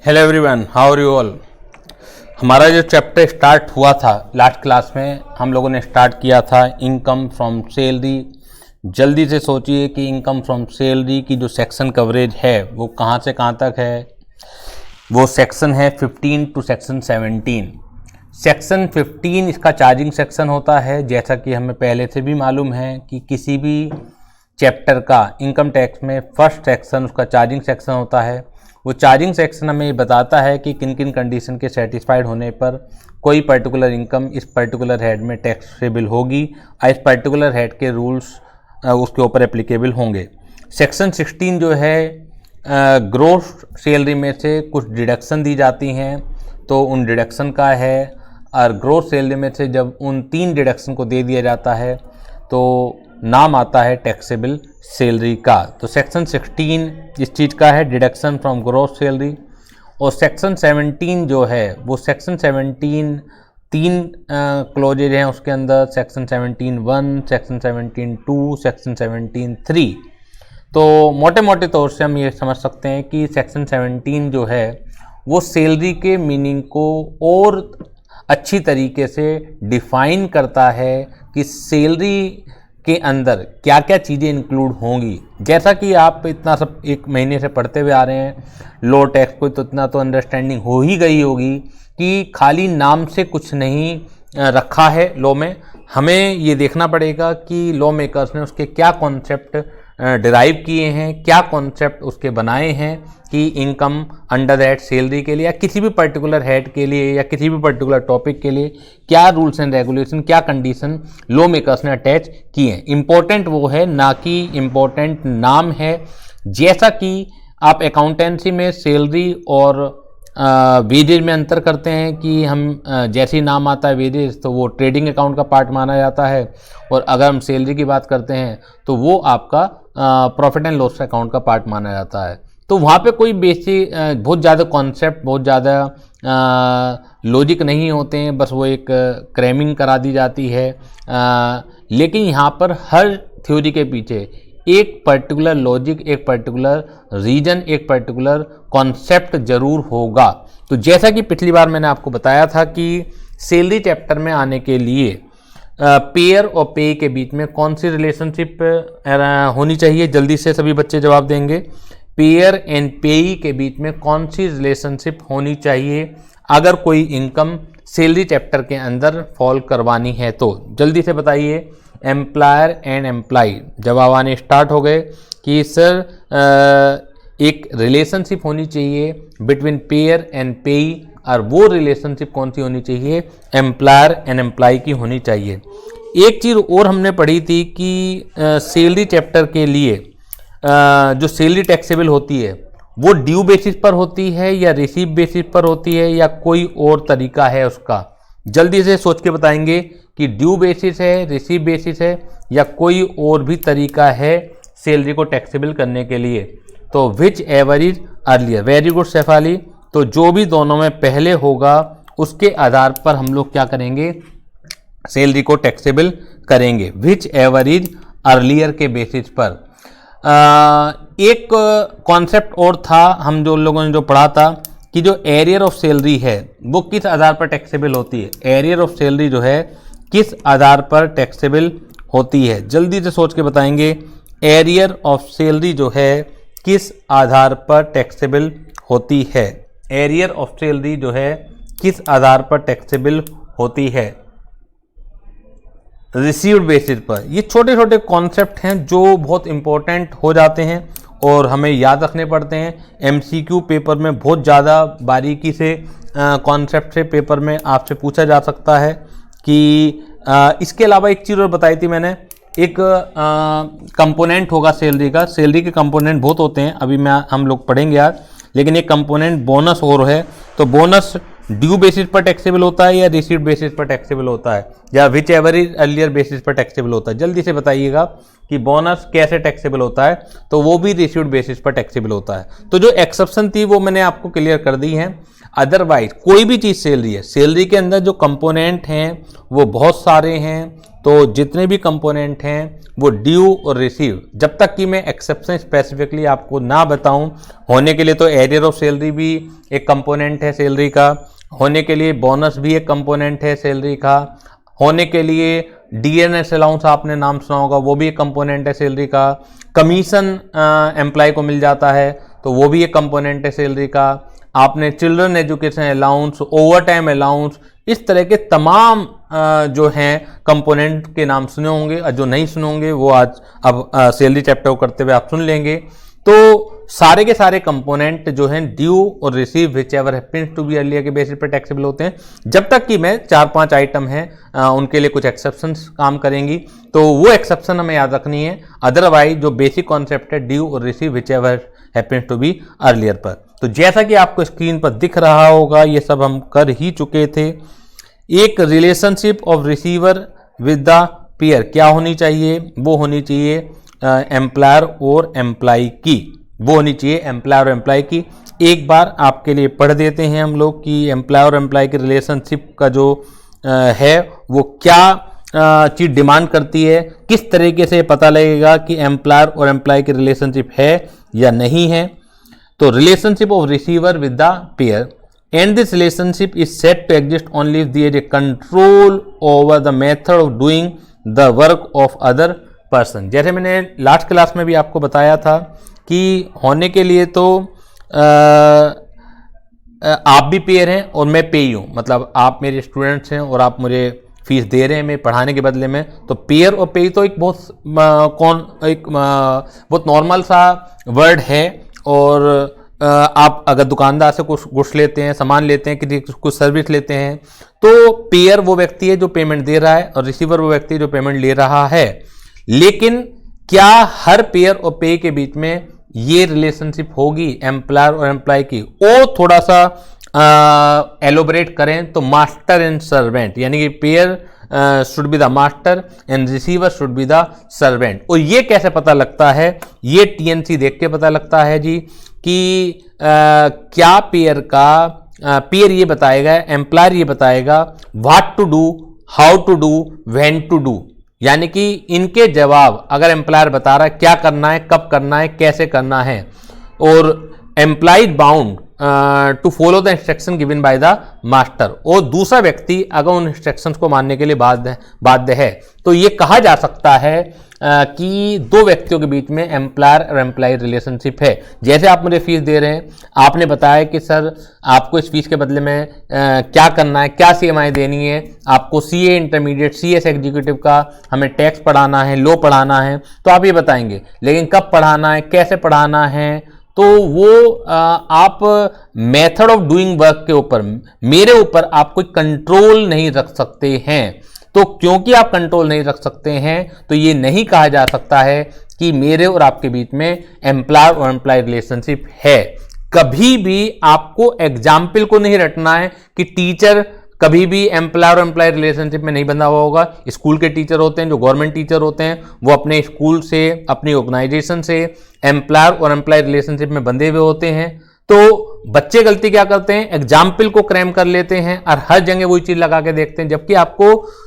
Hello everyone, how are you all. हमारा जो chapter start हुआ था लास्ट क्लास में, हम लोगों ने स्टार्ट किया था इनकम फ्रॉम सैलरी। जल्दी से सोचिए कि इनकम फ्रॉम सैलरी की जो सेक्शन कवरेज है वो कहाँ से कहाँ तक है। वो सेक्शन है 15 टू सेक्शन 17। सेक्शन 15 इसका चार्जिंग सेक्शन होता है। जैसा कि हमें पहले से भी मालूम है कि किसी भी चैप्टर का इनकम टैक्स में फर्स्ट सेक्शन उसका चार्जिंग सेक्शन होता है। वो चार्जिंग सेक्शन हमें ये बताता है कि किन किन कंडीशन के सेटिस्फाइड होने पर कोई पर्टिकुलर इनकम इस पर्टिकुलर हेड में टैक्सेबल होगी और इस पर्टिकुलर हेड के रूल्स उसके ऊपर एप्लीकेबल होंगे। सेक्शन 16 जो है ग्रोस सैलरी में से कुछ डिडक्शन दी जाती हैं, तो उन डिडक्शन का है। और ग्रोस सैलरी में से जब उन 3 डिडक्शन को दे दिया जाता है तो नाम आता है टैक्सेबल सैलरी का। तो सेक्शन 16 इस चीज़ का है, डिडक्शन फ्रॉम ग्रोस सैलरी। और सेक्शन 17 जो है वो सेक्शन 17 3 क्लोजेज हैं उसके अंदर, सेक्शन 17(1), सेक्शन 17(2), सेक्शन 17(3). तो मोटे मोटे तौर से हम ये समझ सकते हैं कि सेक्शन 17 जो है वो सैलरी के मीनिंग को और अच्छी तरीके से डिफाइन करता है कि सैलरी के अंदर क्या क्या चीज़ें इंक्लूड होंगी। जैसा कि आप इतना सब एक महीने से पढ़ते हुए आ रहे हैं लो टैक्स को, तो इतना तो अंडरस्टैंडिंग हो ही गई होगी कि खाली नाम से कुछ नहीं रखा है लॉ में। हमें ये देखना पड़ेगा कि लॉ मेकर्स ने उसके क्या कॉन्सेप्ट डिराइव किए हैं, क्या कॉन्सेप्ट उसके बनाए हैं कि इनकम अंडर दैट सैलरी के लिए या किसी भी पर्टिकुलर हेड के लिए या किसी भी पर्टिकुलर टॉपिक के लिए क्या रूल्स एंड रेगुलेशन, क्या कंडीशन लॉ मेकर्स ने अटैच किए हैं। इम्पोर्टेंट वो है ना कि इम्पोर्टेंट नाम है। जैसा कि आप अकाउंटेंसी में सैलरी और वेजेज में अंतर करते हैं कि हम जैसे ही नाम आता है वेजेज तो वो ट्रेडिंग अकाउंट का पार्ट माना जाता है, और अगर हम सैलरी की बात करते हैं तो वो आपका प्रॉफिट एंड लॉस अकाउंट का पार्ट माना जाता है। तो वहाँ पे कोई बेसिक बहुत ज़्यादा कॉन्सेप्ट, बहुत ज़्यादा लॉजिक नहीं होते हैं, बस वो एक क्रैमिंग करा दी जाती है। लेकिन यहाँ पर हर थ्योरी के पीछे एक पर्टिकुलर लॉजिक, एक पर्टिकुलर रीजन, एक पर्टिकुलर कॉन्सेप्ट जरूर होगा। तो जैसा कि पिछली बार मैंने आपको बताया था कि सैलरी चैप्टर में आने के लिए पेयर और पे के बीच में कौन सी रिलेशनशिप होनी चाहिए, जल्दी से सभी बच्चे जवाब देंगे। पेयर एंड पेई के बीच में कौन सी रिलेशनशिप होनी चाहिए अगर कोई इनकम सैलरी चैप्टर के अंदर फॉल करवानी है तो जल्दी से बताइए। एम्प्लॉयर एंड एम्प्लॉय जवाब आने स्टार्ट हो गए कि सर एक रिलेशनशिप होनी चाहिए बिटवीन पेयर एंड पेई, और वो रिलेशनशिप कौन सी होनी चाहिए, एम्प्लॉयर एंड एम्प्लॉय की होनी चाहिए। एक चीज़ और हमने पढ़ी थी कि सैलरी चैप्टर के लिए जो सैलरी टैक्सेबल होती है वो ड्यू बेसिस पर होती है या रिसीव बेसिस पर होती है या कोई और तरीका है उसका। जल्दी से सोच के बताएंगे कि ड्यू बेसिस है, रिसीव बेसिस है या कोई और भी तरीका है सैलरी को टैक्सेबल करने के लिए। तो whichever is earlier, very good Shefali. तो जो भी दोनों में पहले होगा उसके आधार पर हम लोग क्या करेंगे, सैलरी को टैक्सेबल करेंगे, विच एवर इज अर्लियर के बेसिस पर। एक कॉन्सेप्ट और था हम जो लोगों ने जो पढ़ा था कि जो एरियर ऑफ सैलरी है वो किस आधार पर टैक्सेबल होती है। एरियर ऑफ सैलरी जो है किस आधार पर टैक्सेबल होती है, जल्दी से सोच के बताएंगे। एरियर ऑफ सैलरी जो है किस आधार पर टैक्सेबल होती है, एरियर ऑफ सैलरी जो है किस आधार पर टैक्सेबल होती है, रिसीव्ड बेसिस पर। ये छोटे छोटे कॉन्सेप्ट हैं जो बहुत इंपॉर्टेंट हो जाते हैं और हमें याद रखने पड़ते हैं। एमसीक्यू पेपर में बहुत ज़्यादा बारीकी से कॉन्सेप्ट से पेपर में आपसे पूछा जा सकता है कि इसके अलावा एक चीज़ और बताई थी मैंने, एक कंपोनेंट होगा सैलरी का। सैलरी के कंपोनेंट बहुत होते हैं, अभी हम लोग पढ़ेंगे आज, लेकिन एक कंपोनेंट बोनस और है। तो बोनस ड्यू बेसिस पर टैक्सेबल होता है या रिसीव्ड बेसिस पर टैक्सेबल होता है या which ever is earlier basis पर टैक्सेबल होता है। जल्दी से बताइएगा कि बोनस कैसे टैक्सेबल होता है, तो वो भी रिसीव्ड बेसिस पर टैक्सेबल होता है। तो जो एक्सेप्शन थी वो मैंने आपको क्लियर कर दी है। अदरवाइज कोई भी चीज़ सैलरी है, सैलरी के अंदर जो कंपोनेंट हैं वो बहुत सारे हैं, तो जितने भी कंपोनेंट हैं वो ड्यू और रिसीव, जब तक कि मैं एक्सेप्शन स्पेसिफिकली आपको ना बताऊं, होने के लिए तो एरियर ऑफ सैलरी भी एक कंपोनेंट है सैलरी का, होने के लिए बोनस भी एक कंपोनेंट है सैलरी का, होने के लिए डीएनएस अलाउंस आपने नाम सुना होगा, वो भी एक कंपोनेंट है सैलरी का, कमीशन एम्प्लॉय को मिल जाता है तो वो भी एक कंपोनेंट है सैलरी का, आपने children education allowance, over time allowance, इस तरह के तमाम जो हैं कंपोनेंट के नाम सुने होंगे, और जो नहीं सुने होंगे वो आज अब सैलरी चैप्टर को करते हुए आप सुन लेंगे। तो सारे के सारे कंपोनेंट जो हैं ड्यू और receive whichever happens to be earlier के बेसिस पर टैक्सेबल होते हैं, जब तक कि मैं 4-5 आइटम हैं उनके लिए कुछ एक्सेप्शंस काम करेंगी, तो वो एक्सेप्शन हमें याद रखनी है। अदरवाइज जो बेसिक कॉन्सेप्ट है ड्यू और receive whichever happens to be earlier पर, तो जैसा कि आपको स्क्रीन पर दिख रहा होगा ये सब हम कर ही चुके थे। एक relationship of receiver with the pair क्या होनी चाहिए, वो होनी चाहिए एम्प्लॉयर और एम्प्लॉय की, वो होनी चाहिए एम्प्लॉयर और एम्प्लॉय की। एक बार आपके लिए पढ़ देते हैं हम लोग कि एम्प्लॉयर और एम्प्लॉय की रिलेशनशिप का जो है वो क्या चीज़ डिमांड करती है, किस तरीके से पता लगेगा कि एम्प्लॉयर और एम्प्लॉय की रिलेशनशिप है या नहीं है। तो relationship of receiver with the pair, and this relationship is said to exist only if there is a control over the method of doing the work of other person। जैसे मैंने last class में भी आपको बताया था कि होने के लिए तो आप भी पेयर हैं और मैं पेई हूँ, मतलब आप मेरे स्टूडेंट्स हैं और आप मुझे फीस दे रहे हैं मैं पढ़ाने के बदले में, तो पेयर और पेई तो एक बहुत नॉर्मल सा वर्ड है। और आप अगर दुकानदार से कुछ गुड्स लेते हैं, सामान लेते हैं, कि कुछ सर्विस लेते हैं, तो पेयर वो व्यक्ति है जो पेमेंट दे रहा है और रिसीवर वो व्यक्ति है जो पेमेंट ले रहा है। लेकिन क्या हर पेयर और पे के बीच में ये रिलेशनशिप होगी एम्प्लॉयर और एम्प्लॉय की, वो थोड़ा सा एलोबरेट करें तो मास्टर एंड सर्वेंट, यानी कि pair should be the master and receiver should be the servant. और ये कैसे पता लगता है, ये टीएनसी देख के पता लगता है जी कि क्या पेयर का पेयर ये बताएगा, एम्प्लॉयर ये बताएगा what to do, how to do, when to do, यानी कि इनके जवाब अगर एम्प्लॉयर बता रहा है क्या करना है, कब करना है, कैसे करना है, और employee bound to follow the instruction given by the master, और दूसरा व्यक्ति अगर उन इंस्ट्रक्शंस को मानने के लिए बाध्य है, तो ये कहा जा सकता है कि दो व्यक्तियों के बीच में एम्प्लॉयर और एम्प्लॉय रिलेशनशिप है। जैसे आप मुझे फीस दे रहे हैं, आपने बताया कि सर आपको इस फीस के बदले में क्या करना है, क्या सीएमआई देनी है, आपको सीए इंटरमीडिएट, सीएस एग्जीक्यूटिव का हमें टैक्स पढ़ाना है, लॉ पढ़ाना है, तो आप ये बताएंगे, लेकिन कब पढ़ाना है, कैसे पढ़ाना है, तो वो आप मेथड ऑफ डूइंग वर्क के ऊपर, मेरे ऊपर आप कोई कंट्रोल नहीं रख सकते हैं। तो क्योंकि आप कंट्रोल नहीं रख सकते हैं तो ये नहीं कहा जा सकता है कि मेरे और आपके बीच में एम्प्लॉयर और एम्प्लॉय रिलेशनशिप है। कभी भी आपको एग्जाम्पल को नहीं रटना है कि टीचर कभी भी एम्प्लॉयर और एम्प्लॉय रिलेशनशिप में नहीं बंधा हुआ होगा। स्कूल के टीचर होते हैं, जो गवर्नमेंट टीचर होते हैं, वो अपने स्कूल से, अपनी ऑर्गेनाइजेशन से एम्प्लॉयर और एम्प्लॉय रिलेशनशिप में बंधे हुए होते हैं। तो बच्चे गलती क्या करते हैं, एग्जाम्पल को क्रैम कर लेते हैं और हर जगह वही चीज लगा के देखते हैं, जबकि आपको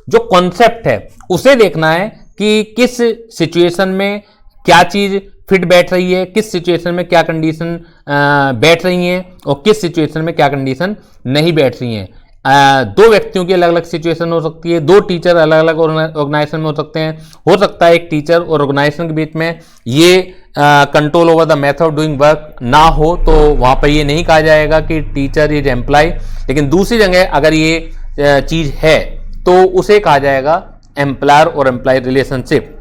जो कॉन्सेप्ट है उसे देखना है कि किस सिचुएशन में क्या चीज फिट बैठ रही है, किस सिचुएशन में क्या कंडीशन बैठ रही है और किस सिचुएशन में क्या कंडीशन नहीं बैठ रही है। दो व्यक्तियों की अलग अलग सिचुएशन हो सकती है, दो टीचर अलग अलग ऑर्गेनाइजेशन में हो सकते हैं, हो सकता है एक टीचर और ऑर्गेनाइजेशन के बीच में ये control over the method of doing work ना हो, तो वहां पर ये नहीं कहा जाएगा कि टीचर इज एम्प्लॉय। लेकिन दूसरी जगह अगर ये चीज है तो उसे कहा जाएगा एम्प्लॉयर और एम्प्लॉय रिलेशनशिप।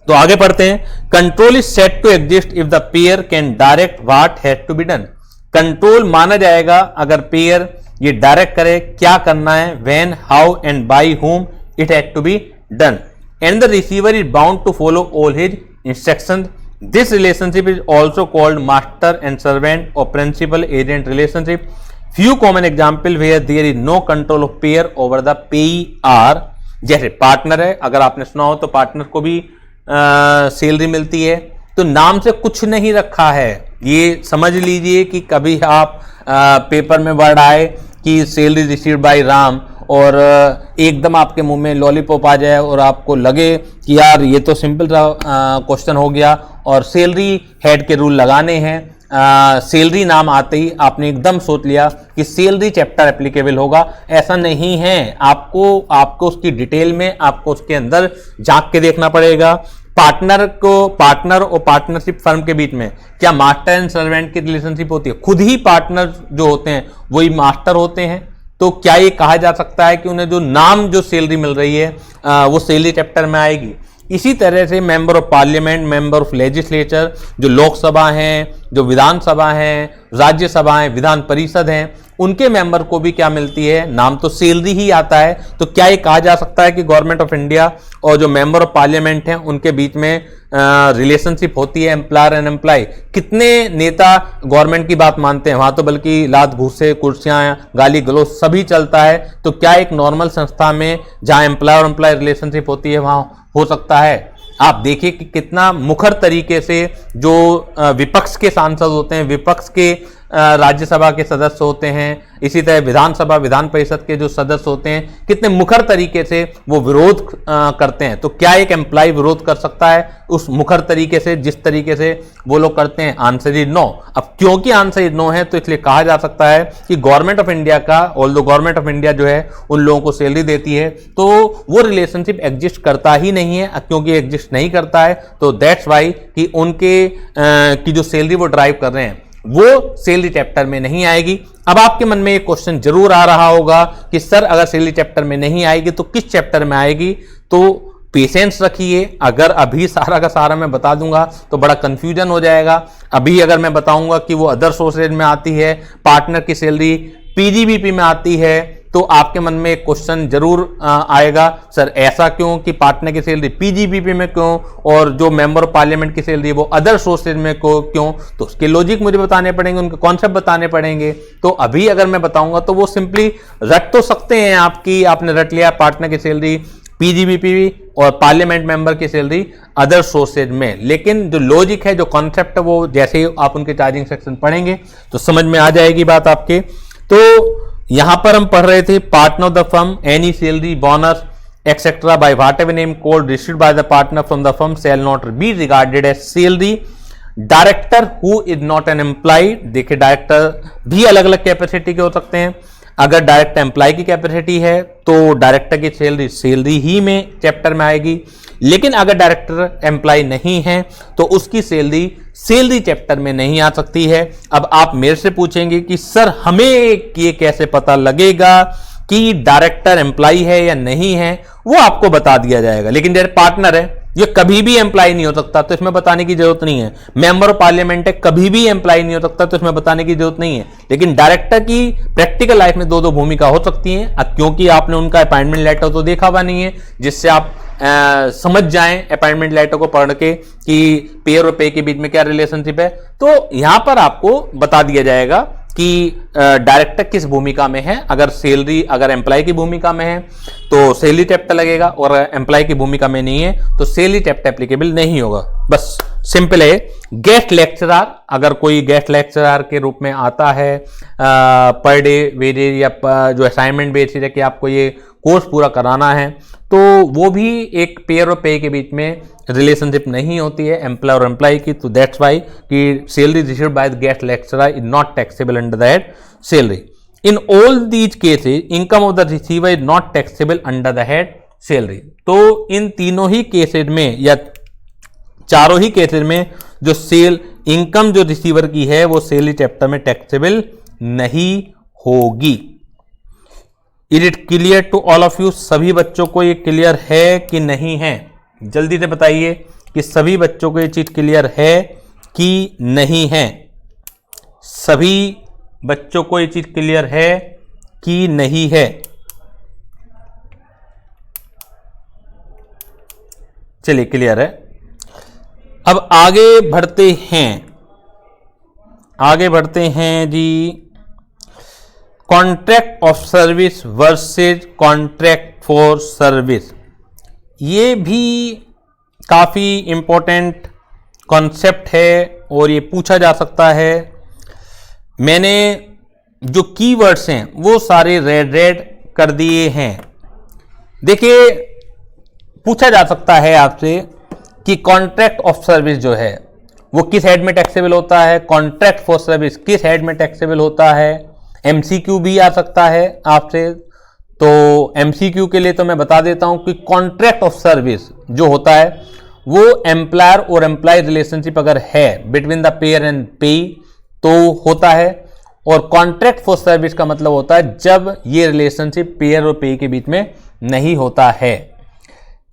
तो आगे पढ़ते हैं। Control is said to exist if the payer can direct what has to be done. Control माना जाएगा अगर पेयर ये डायरेक्ट करे क्या करना है, when, how and by whom it had to be done, and the receiver is bound to follow all his instructions. This relationship is also called master and servant or principal agent relationship. Few common example where there is no control of payer over the payee are, जैसे partner है, अगर आपने सुना हो तो partner को भी salary मिलती है, तो नाम से कुछ नहीं रखा है। ये समझ लीजिए कि कभी आप पेपर में वर्ड आए कि सैलरी रिसीव्ड बाय राम और एकदम आपके मुंह में लॉलीपॉप आ जाए और आपको लगे कि यार ये तो सिंपल सा क्वेश्चन हो गया और सैलरी हेड के रूल लगाने हैं, सैलरी नाम आते ही आपने एकदम सोच लिया कि सैलरी चैप्टर एप्लीकेबल होगा। ऐसा नहीं है, आपको उसकी डिटेल में आपको उसके अंदर झांक के देखना पड़ेगा। पार्टनर और पार्टनरशिप फर्म के बीच में क्या मास्टर एंड सर्वेंट की रिलेशनशिप होती है? खुद ही पार्टनर जो होते हैं वही मास्टर होते हैं। तो क्या ये कहा जा सकता है कि उन्हें जो नाम जो सैलरी मिल रही है वो सैलरी चैप्टर में आएगी? इसी तरह से member of parliament, member of legislature, जो लोकसभा हैं, जो विधानसभा हैं, राज्यसभा हैं, विधान परिषद हैं, उनके मेंबर को भी क्या मिलती है? नाम तो सैलरी ही आता है। तो क्या ये कहा जा सकता है कि गवर्नमेंट ऑफ इंडिया और जो मेंबर ऑफ पार्लियामेंट हैं उनके बीच में रिलेशनशिप होती है एम्प्लॉयर एंड एम्प्लॉय? कितने नेता गवर्नमेंट की बात मानते हैं? वहां तो बल्कि लात घूसे, कुर्सियां, गाली गलौज सभी चलता है। तो क्या एक नॉर्मल संस्था में जहां एम्प्लॉयर और एम्प्लॉय रिलेशनशिप होती है वहां हो सकता है? आप देखिए कि कितना मुखर तरीके से जो विपक्ष के सांसद होते हैं, विपक्ष के राज्यसभा के सदस्य होते हैं, इसी तरह विधानसभा, विधान परिषद के जो सदस्य होते हैं, कितने मुखर तरीके से वो विरोध करते हैं। तो क्या एक एम्प्लॉय विरोध कर सकता है उस मुखर तरीके से, जिस तरीके से वो लोग करते हैं? Answer is no. अब क्योंकि आंसर इज नो है तो इसलिए कहा जा सकता है कि गवर्नमेंट ऑफ इंडिया का, ऑल्दो गवर्नमेंट ऑफ इंडिया जो है उन लोगों को सैलरी देती है, तो वो रिलेशनशिप एग्जिस्ट करता ही नहीं है। क्योंकि एग्जिस्ट नहीं करता है तो दैट्स वाई कि उनके की जो सैलरी वो ड्राइव कर रहे हैं वो सैलरी चैप्टर में नहीं आएगी। अब आपके मन में एक क्वेश्चन जरूर आ रहा होगा कि सर अगर सैलरी चैप्टर में नहीं आएगी तो किस चैप्टर में आएगी? तो पेशेंस रखिए। अगर अभी सारा का सारा मैं बता दूंगा तो बड़ा कंफ्यूजन हो जाएगा। अभी अगर मैं बताऊंगा कि वो अदर सोर्सेज में आती है, पार्टनर की सैलरी पीजीबीपी में आती है, तो आपके मन में एक क्वेश्चन जरूर आएगा, सर ऐसा क्यों कि पार्टनर की सैलरी पीजीबीपी में क्यों और जो मेंबर ऑफ पार्लियामेंट की सैलरी वो अदर सोर्सेज में क्यों? तो उसके लॉजिक मुझे बताने पड़ेंगे, उनके कॉन्सेप्ट बताने पड़ेंगे। तो अभी अगर मैं बताऊंगा तो वो सिंपली रट तो सकते हैं, आपने रट लिया पार्टनर की सैलरी पीजीबीपी और पार्लियामेंट मेंबर की सैलरी अदर सोर्सेज में, लेकिन जो लॉजिक है, जो कॉन्सेप्ट है, वो जैसे ही आप उनके चार्जिंग सेक्शन पढ़ेंगे तो समझ में आ जाएगी बात आपके। तो यहां पर हम पढ़ रहे थे partner of the firm, any salary, bonus et cetera by whatever name called received by the partner from the firm shall not be regarded as salary. Director who is not an employee, देखिए director भी अलग अलग capacity के हो सकते हैं। अगर director employ की कैपेसिटी है तो डायरेक्टर की सैलरी ही में चैप्टर में आएगी, लेकिन अगर डायरेक्टर एम्प्लॉय नहीं है तो उसकी सैलरी चैप्टर में नहीं आ सकती है। अब आप मेरे से पूछेंगे कि सर हमें ये कैसे पता लगेगा कि डायरेक्टर एम्प्लॉय है या नहीं है? वो आपको बता दिया जाएगा, लेकिन जैसे पार्टनर है ये कभी भी एम्प्लॉय नहीं हो सकता तो इसमें बताने की जरूरत नहीं है। मेंबर ऑफ पार्लियामेंट है, कभी भी एम्प्लॉय नहीं हो सकता तो इसमें बताने की जरूरत नहीं है। लेकिन डायरेक्टर की प्रैक्टिकल लाइफ में दो भूमिका हो सकती है, क्योंकि आपने उनका अपॉइंटमेंट लेटर तो देखा हुआ नहीं है जिससे आप समझ जाएं अपॉइंटमेंट लेटर को पढ़ के कि पेयर और पे के बीच में क्या रिलेशनशिप है। तो यहां पर आपको बता दिया जाएगा कि डायरेक्टर किस भूमिका में है। अगर एम्प्लॉय की भूमिका में है तो सैलरी चैप्टर लगेगा, और एम्प्लॉय की भूमिका में नहीं है तो सैलरी चैप्टर एप्लीकेबल नहीं होगा। बस सिंपल है। गेस्ट लेक्चरर, अगर कोई गेस्ट लेक्चरर के रूप में आता है पर डे वेजेज या जो असाइनमेंट बेसिस है कि आपको ये कोर्स पूरा कराना है, तो वो भी एक पेयर और पे के बीच में रिलेशनशिप नहीं होती है एम्प्लॉय और एम्प्लॉय की। तो दैट्स वाई कि salary received by the guest lecturer is not taxable under that salary. In all these cases income of the receiver is not taxable under the head salary. तो इन तीनों ही cases में या चारों ही cases में जो income जो receiver की है वो सैलरी चैप्टर में टैक्सेबल नहीं होगी। Is it clear to all of you? सभी बच्चों को ये क्लियर है कि नहीं है? जल्दी से बताइए कि सभी बच्चों को ये चीज क्लियर है कि नहीं है? सभी बच्चों को ये चीज क्लियर है कि नहीं है? चलिए क्लियर है। अब आगे बढ़ते हैं जी। Contract of service versus contract for service, ये भी काफ़ी इंपॉर्टेंट कॉन्सेप्ट है और ये पूछा जा सकता है। मैंने जो कीवर्ड्स हैं वो सारे रेड कर दिए हैं। देखिए, पूछा जा सकता है आपसे कि कॉन्ट्रैक्ट ऑफ सर्विस जो है वो किस हेड में टैक्सेबल होता है, कॉन्ट्रैक्ट फॉर सर्विस किस हेड में टैक्सेबल होता है। एमसीक्यू भी आ सकता है आपसे, तो एमसीक्यू के लिए तो मैं बता देता हूं कि कॉन्ट्रैक्ट ऑफ सर्विस जो होता है वो एम्प्लॉयर और एम्प्लॉय रिलेशनशिप अगर है बिटवीन द पेयर एंड पे तो होता है, और कॉन्ट्रैक्ट फॉर सर्विस का मतलब होता है जब ये रिलेशनशिप पेयर और पे के बीच में नहीं होता है।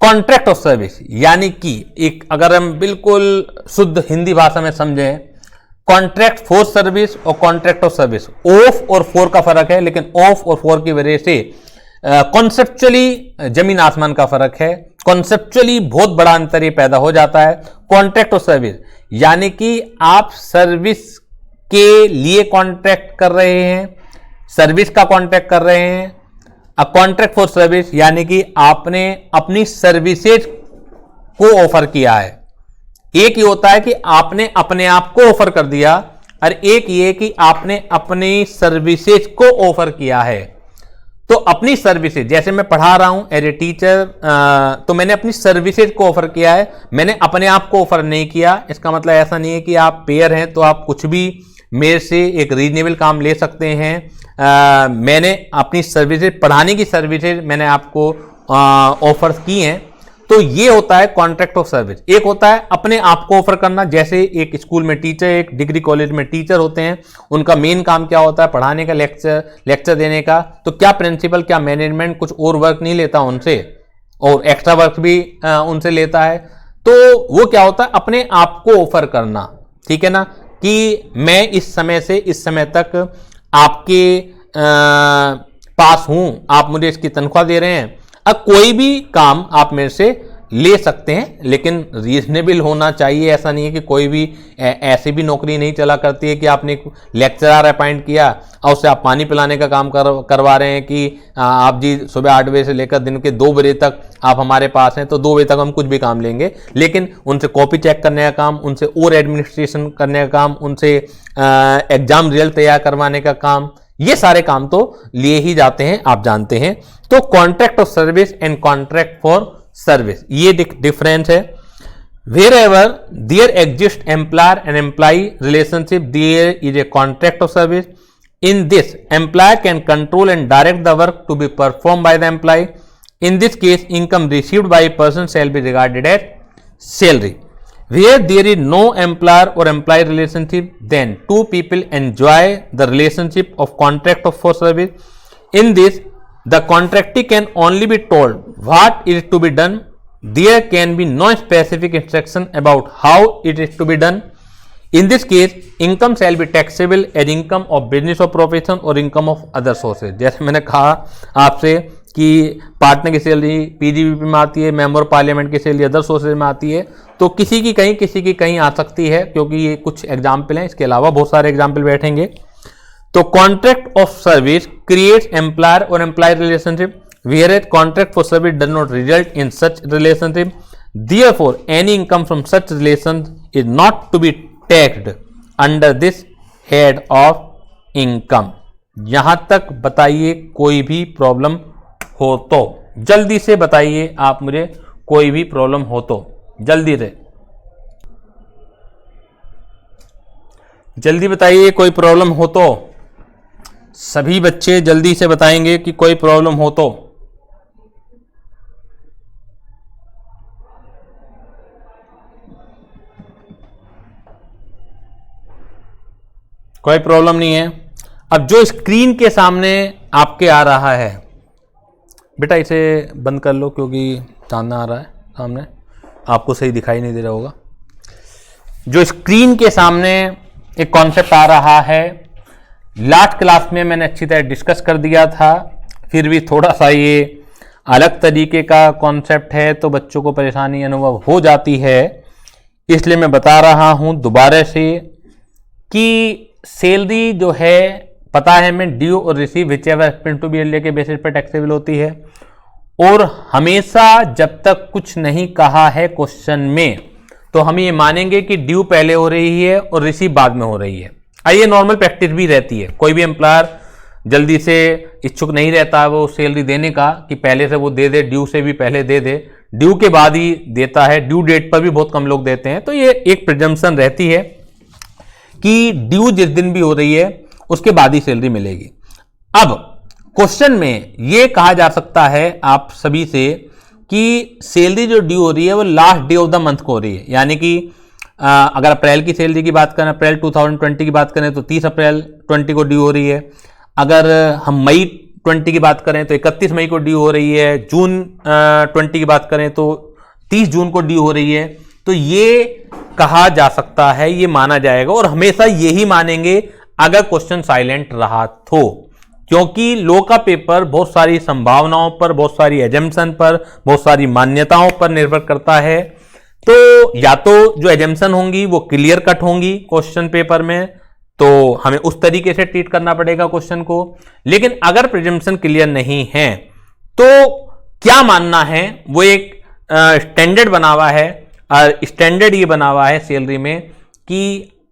कॉन्ट्रैक्ट ऑफ सर्विस यानी कि एक, अगर हम बिल्कुल शुद्ध हिंदी भाषा में समझें, कॉन्ट्रैक्ट फॉर सर्विस और कॉन्ट्रैक्ट ऑफ सर्विस, ऑफ और फॉर का फर्क है, लेकिन ऑफ और फॉर की वजह से कॉन्सेप्चुअली जमीन आसमान का फर्क है, कॉन्सेप्चुअली बहुत बड़ा अंतर ये पैदा हो जाता है। कॉन्ट्रैक्ट ऑफ सर्विस यानी कि आप सर्विस के लिए कॉन्ट्रैक्ट कर रहे हैं, सर्विस का कॉन्ट्रैक्ट कर रहे हैं। कॉन्ट्रैक्ट फॉर सर्विस यानी कि आपने अपनी सर्विसेज को ऑफर किया है। एक ही होता है कि आपने अपने आप को ऑफर कर दिया, और एक ये कि आपने अपनी सर्विसेज को ऑफर किया है। तो अपनी सर्विसेज, जैसे मैं पढ़ा रहा हूं एज ए टीचर, तो मैंने अपनी सर्विसेज को ऑफर किया है, मैंने अपने आप को ऑफर नहीं किया। इसका मतलब ऐसा नहीं है कि आप पेयर हैं तो आप कुछ भी मेरे से एक रीजनेबल काम ले सकते हैं। मैंने अपनी सर्विसेज, पढ़ाने की सर्विसेज मैंने आपको ऑफर की हैं, तो ये होता है कॉन्ट्रैक्ट ऑफ सर्विस। एक होता है अपने आप को ऑफर करना, जैसे एक स्कूल में टीचर, एक डिग्री कॉलेज में टीचर होते हैं, उनका मेन काम क्या होता है, पढ़ाने का, लेक्चर देने का। तो क्या प्रिंसिपल, क्या मैनेजमेंट कुछ और वर्क नहीं लेता उनसे, और एक्स्ट्रा वर्क भी उनसे लेता है। तो वो क्या होता है, अपने आप को ऑफर करना, ठीक है ना, कि मैं इस समय से इस समय तक आपके पास हूं, आप मुझे इसकी तनख्वाह दे रहे हैं। अब कोई भी काम आप मेरे से ले सकते हैं, लेकिन रीजनेबल होना चाहिए। ऐसा नहीं है कि कोई भी ऐसी भी नौकरी नहीं चला करती है कि आपने एक लेक्चरर अपॉइंट किया और उससे आप पानी पिलाने का काम करवा रहे हैं कि आप जी सुबह 8 बजे से लेकर दिन के 2 बजे तक आप हमारे पास हैं, तो 2 बजे तक हम कुछ भी काम लेंगे। लेकिन उनसे कॉपी चेक करने का काम, उनसे और एडमिनिस्ट्रेशन करने का काम, उनसे एग्जाम रिजल्ट तैयार करवाने का काम, ये सारे काम तो लिए ही जाते हैं, आप जानते हैं। तो contract of service and contract for service, ये डिफरेंस है। Wherever there exists employer and employee relationship, there is a contract of service. In this, employer can control and direct the work to be performed by the employee. In this case, income received by a person shall be regarded as salary. Where there is no employer or employee relationship, then two people enjoy the relationship of contract of for service. In this, the contractee can only be told what is to be done. There can be no specific instruction about how it is to be done. In this case, income shall be taxable as income of business or profession or income of other sources. जैसे मैंने कहा आपसे कि partner की salary PGBP में आती है, member of parliament की सैलरी अदर सोर्सेज में आती है, तो किसी की कहीं किसी की कहीं आ सकती है, क्योंकि ये कुछ एग्जाम्पल हैं, इसके अलावा बहुत सारे एग्जाम्पल बैठेंगे। तो contract of service creates employer और employee relationship, whereas contract for service does not result in such relationship. Therefore, any income from such relations is not to be taxed under this head of income. यहां तक बताइए कोई भी problem हो तो, जल्दी से बताइए आप मुझे, कोई भी प्रॉब्लम हो तो जल्दी से, जल्दी बताइए कोई प्रॉब्लम हो तो। सभी बच्चे जल्दी से बताएंगे कि कोई प्रॉब्लम हो तो। कोई प्रॉब्लम नहीं है। अब जो स्क्रीन के सामने आपके आ रहा है, बेटा इसे बंद कर लो क्योंकि चांदना आ रहा है सामने, आपको सही दिखाई नहीं दे रहा होगा। जो स्क्रीन के सामने एक कॉन्सेप्ट आ रहा है, लास्ट क्लास में मैंने अच्छी तरह डिस्कस कर दिया था, फिर भी थोड़ा सा ये अलग तरीके का कॉन्सेप्ट है तो बच्चों को परेशानी अनुभव हो जाती है, इसलिए मैं बता रहा हूं दोबारा से कि सैलरी जो है, पता है हमें, ड्यू और receive whichever happens to be early के बेसिस पर टैक्सेबल होती है, और हमेशा जब तक कुछ नहीं कहा है क्वेश्चन में तो हम ये मानेंगे कि ड्यू पहले हो रही है और रिसीव बाद में हो रही है। ये नॉर्मल प्रैक्टिस भी रहती है, कोई भी एम्प्लॉयर जल्दी से इच्छुक नहीं रहता है वो सैलरी देने का कि पहले से वो दे दे, ड्यू से भी पहले दे दे, ड्यू के बाद ही देता है, ड्यू डेट पर भी बहुत कम लोग देते हैं। तो ये एक प्रिजम्पशन रहती है कि ड्यू जिस दिन भी हो रही है उसके बाद ही सैलरी मिलेगी। अब क्वेश्चन में ये कहा जा सकता है आप सभी से कि सैलरी जो ड्यू हो रही है वो last day of the month को हो रही है, यानी कि अगर अप्रैल की सैलरी की बात करें, अप्रैल 2020 की बात करें तो 30 अप्रैल 20 को ड्यू हो रही है। अगर हम मई 20 की बात करें तो 31 मई को ड्यू हो रही है। जून 20 की बात करें तो 30 जून को ड्यू हो रही है। तो ये कहा जा सकता है, ये माना जाएगा और हमेशा यही मानेंगे अगर क्वेश्चन साइलेंट रहा तो, क्योंकि लॉ का पेपर बहुत सारी संभावनाओं पर, बहुत सारी एजम्पशन पर, बहुत सारी मान्यताओं पर निर्भर करता है। तो या तो जो एजम्पशन होंगी वो क्लियर कट होंगी क्वेश्चन पेपर में, तो हमें उस तरीके से ट्रीट करना पड़ेगा क्वेश्चन को। लेकिन अगर प्रिजम्पशन क्लियर नहीं है तो क्या मानना है, वो एक स्टैंडर्ड बना हुआ है, और स्टैंडर्ड ये बना हुआ है सैलरी में कि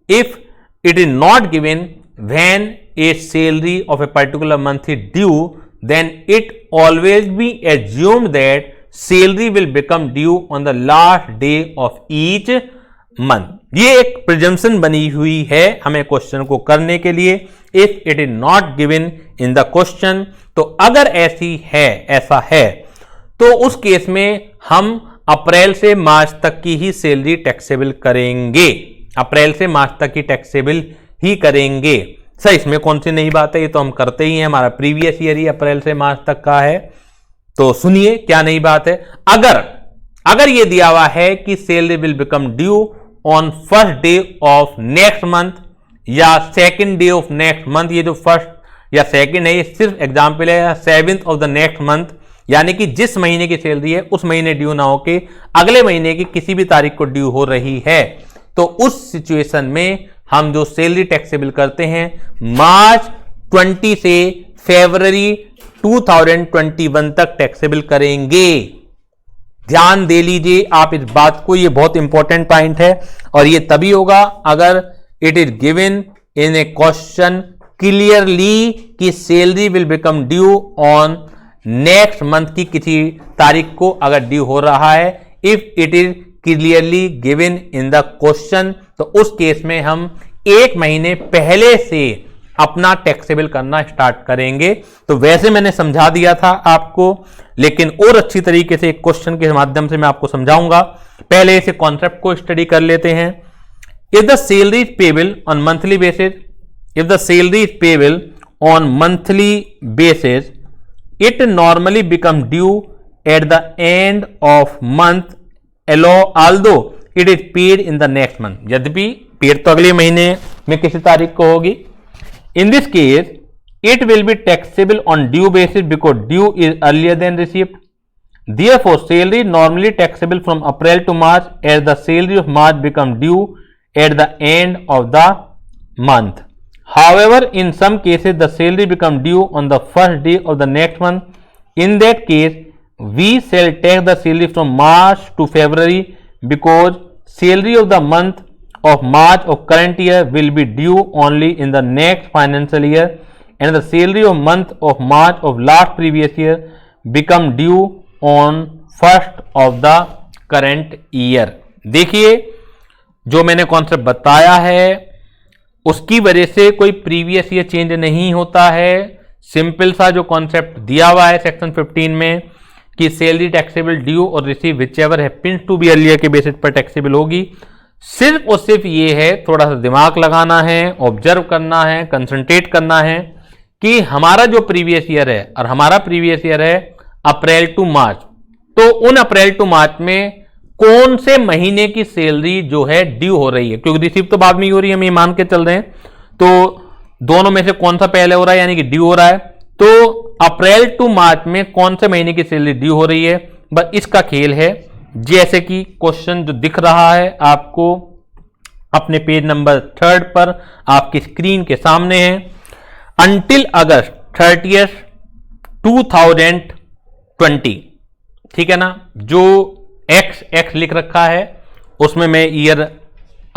if it is not given when a salary of a particular month is due, then it always be assumed that salary will become due on the last day of each month. ये एक presumption बनी हुई है हमें question को करने के लिए। if it is not given in the question, तो अगर ऐसा है तो उस केस में हम अप्रैल से मार्च तक की ही सैलरी टैक्सेबल करेंगे, अप्रैल से मार्च तक की टैक्सेबल ही करेंगे। सर इसमें कौन सी नई बात है, ये तो हम करते ही हैं, हमारा प्रीवियस ईयर ही अप्रैल से मार्च तक का है। तो सुनिए क्या नई बात है। अगर ये दिया हुआ है कि salary will become due on first day of next month या second day of next month, ये जो फर्स्ट या सेकंड है ये सिर्फ एग्जाम्पल है, 7th of the next month, यानी कि जिस महीने की सैलरी है उस महीने ड्यू ना होके अगले महीने की किसी भी तारीख को ड्यू हो रही है, तो उस सिचुएशन में हम जो सैलरी टैक्सेबल करते हैं मार्च 20 से फरवरी 2021 तक टैक्सेबल करेंगे। ध्यान दे लीजिए आप इस बात को, ये बहुत इंपॉर्टेंट पॉइंट है, और ये तभी होगा अगर it is given in a question clearly कि salary will become due on next month की किसी तारीख को अगर ड्यू हो रहा है। If it is clearly given in the question, तो उस केस में हम एक महीने पहले से अपना टैक्सेबल करना स्टार्ट करेंगे। तो वैसे मैंने समझा दिया था आपको, लेकिन और अच्छी तरीके से एक क्वेश्चन के माध्यम से मैं आपको समझाऊंगा। पहले इसे कॉन्सेप्ट को स्टडी कर लेते हैं। If the salary is payable on monthly basis, if the salary is payable on monthly basis, it normally become due at the end of month although it is paid in the next month, यद्यपि paid तो अगले महीने में किसी तारीख को होगी। In this case, it will be taxable on due basis because due is earlier than received. Therefore, salary normally taxable from April to March, as the salary of March become due at the end of the month. However, in some cases, the salary become due on the first day of the next month. In that case, we shall take the salary from March to February because salary of the month of March of current year will be due only in the next financial year, and the salary of month of March of last previous year become due on first of the current year. देखिए जो मैंने concept बताया है उसकी वजह से कोई previous year change नहीं होता है। सिंपल सा जो कॉन्सेप्ट दिया हुआ है सेक्शन 15 में कि सैलरी टैक्सेबल ड्यू और receive whichever happens to be earlier के बेसिस पर टैक्सेबल होगी। सिर्फ और सिर्फ ये है, थोड़ा सा दिमाग लगाना है, ऑब्जर्व करना है, कंसंट्रेट करना है कि हमारा जो प्रीवियस ईयर है और हमारा प्रीवियस ईयर है अप्रैल टू मार्च, तो उन अप्रैल टू मार्च में कौन से महीने की सैलरी जो है ड्यू हो रही है, क्योंकि रिसीव तो बाद में ही हो रही है, हम ये मान के चल रहे हैं। तो दोनों में से कौन सा पहले हो रहा है, यानी कि ड्यू हो रहा है, तो अप्रैल टू मार्च में कौन से महीने की सैलरी ड्यू हो रही है, बस इसका खेल है। जैसे कि क्वेश्चन जो दिख रहा है आपको अपने पेज नंबर 3 पर आपकी स्क्रीन के सामने है। अंटिल अगस्त 30 2020, ठीक है ना, जो एक्स लिख रखा है उसमें मैं ईयर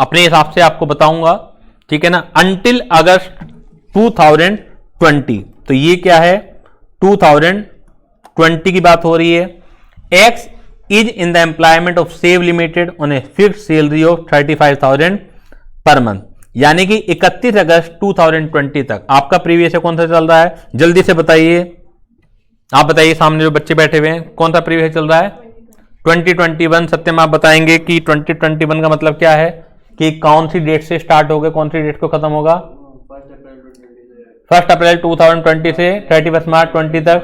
अपने हिसाब से आपको बताऊंगा, ठीक है ना। अंटिल अगस्त 2020 तो ये क्या है, 2020 की बात हो रही है। X is in the employment of save limited on a fixed salary of 35,000 per month, यानी कि 31 अगस्त 2020 तक आपका प्रीवियस कौन सा चल रहा है, जल्दी से बताइए, आप बताइए, सामने जो बच्चे बैठे हुए हैं कौन सा प्रीवियस चल रहा है, 2021। सत्यम आप बताएंगे कि 2021 का मतलब क्या है, कि कौन सी डेट से स्टार्ट होगा, कौन सी डेट को खत्म होगा, 1 अप्रैल 2020 से 31 मार्च 20 तक।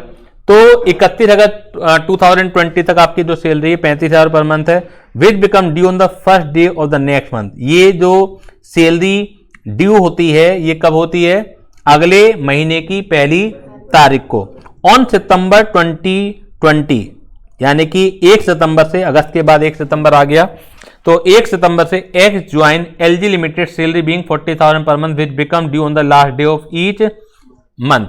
तो 31 अगस्त 2020 तक आपकी जो सैलरी है 35,000 पर मंथ है, विच become due on the first day of the next month. ये जो सैलरी ड्यू होती है ये कब होती है, अगले महीने की पहली तारीख को, ऑन सितंबर 2020, यानी कि 1 सितंबर से, अगस्त के बाद 1 सितंबर आ गया, तो 1 सितंबर से x join LG limited salary being 40,000 per month which become due on the last day of each month.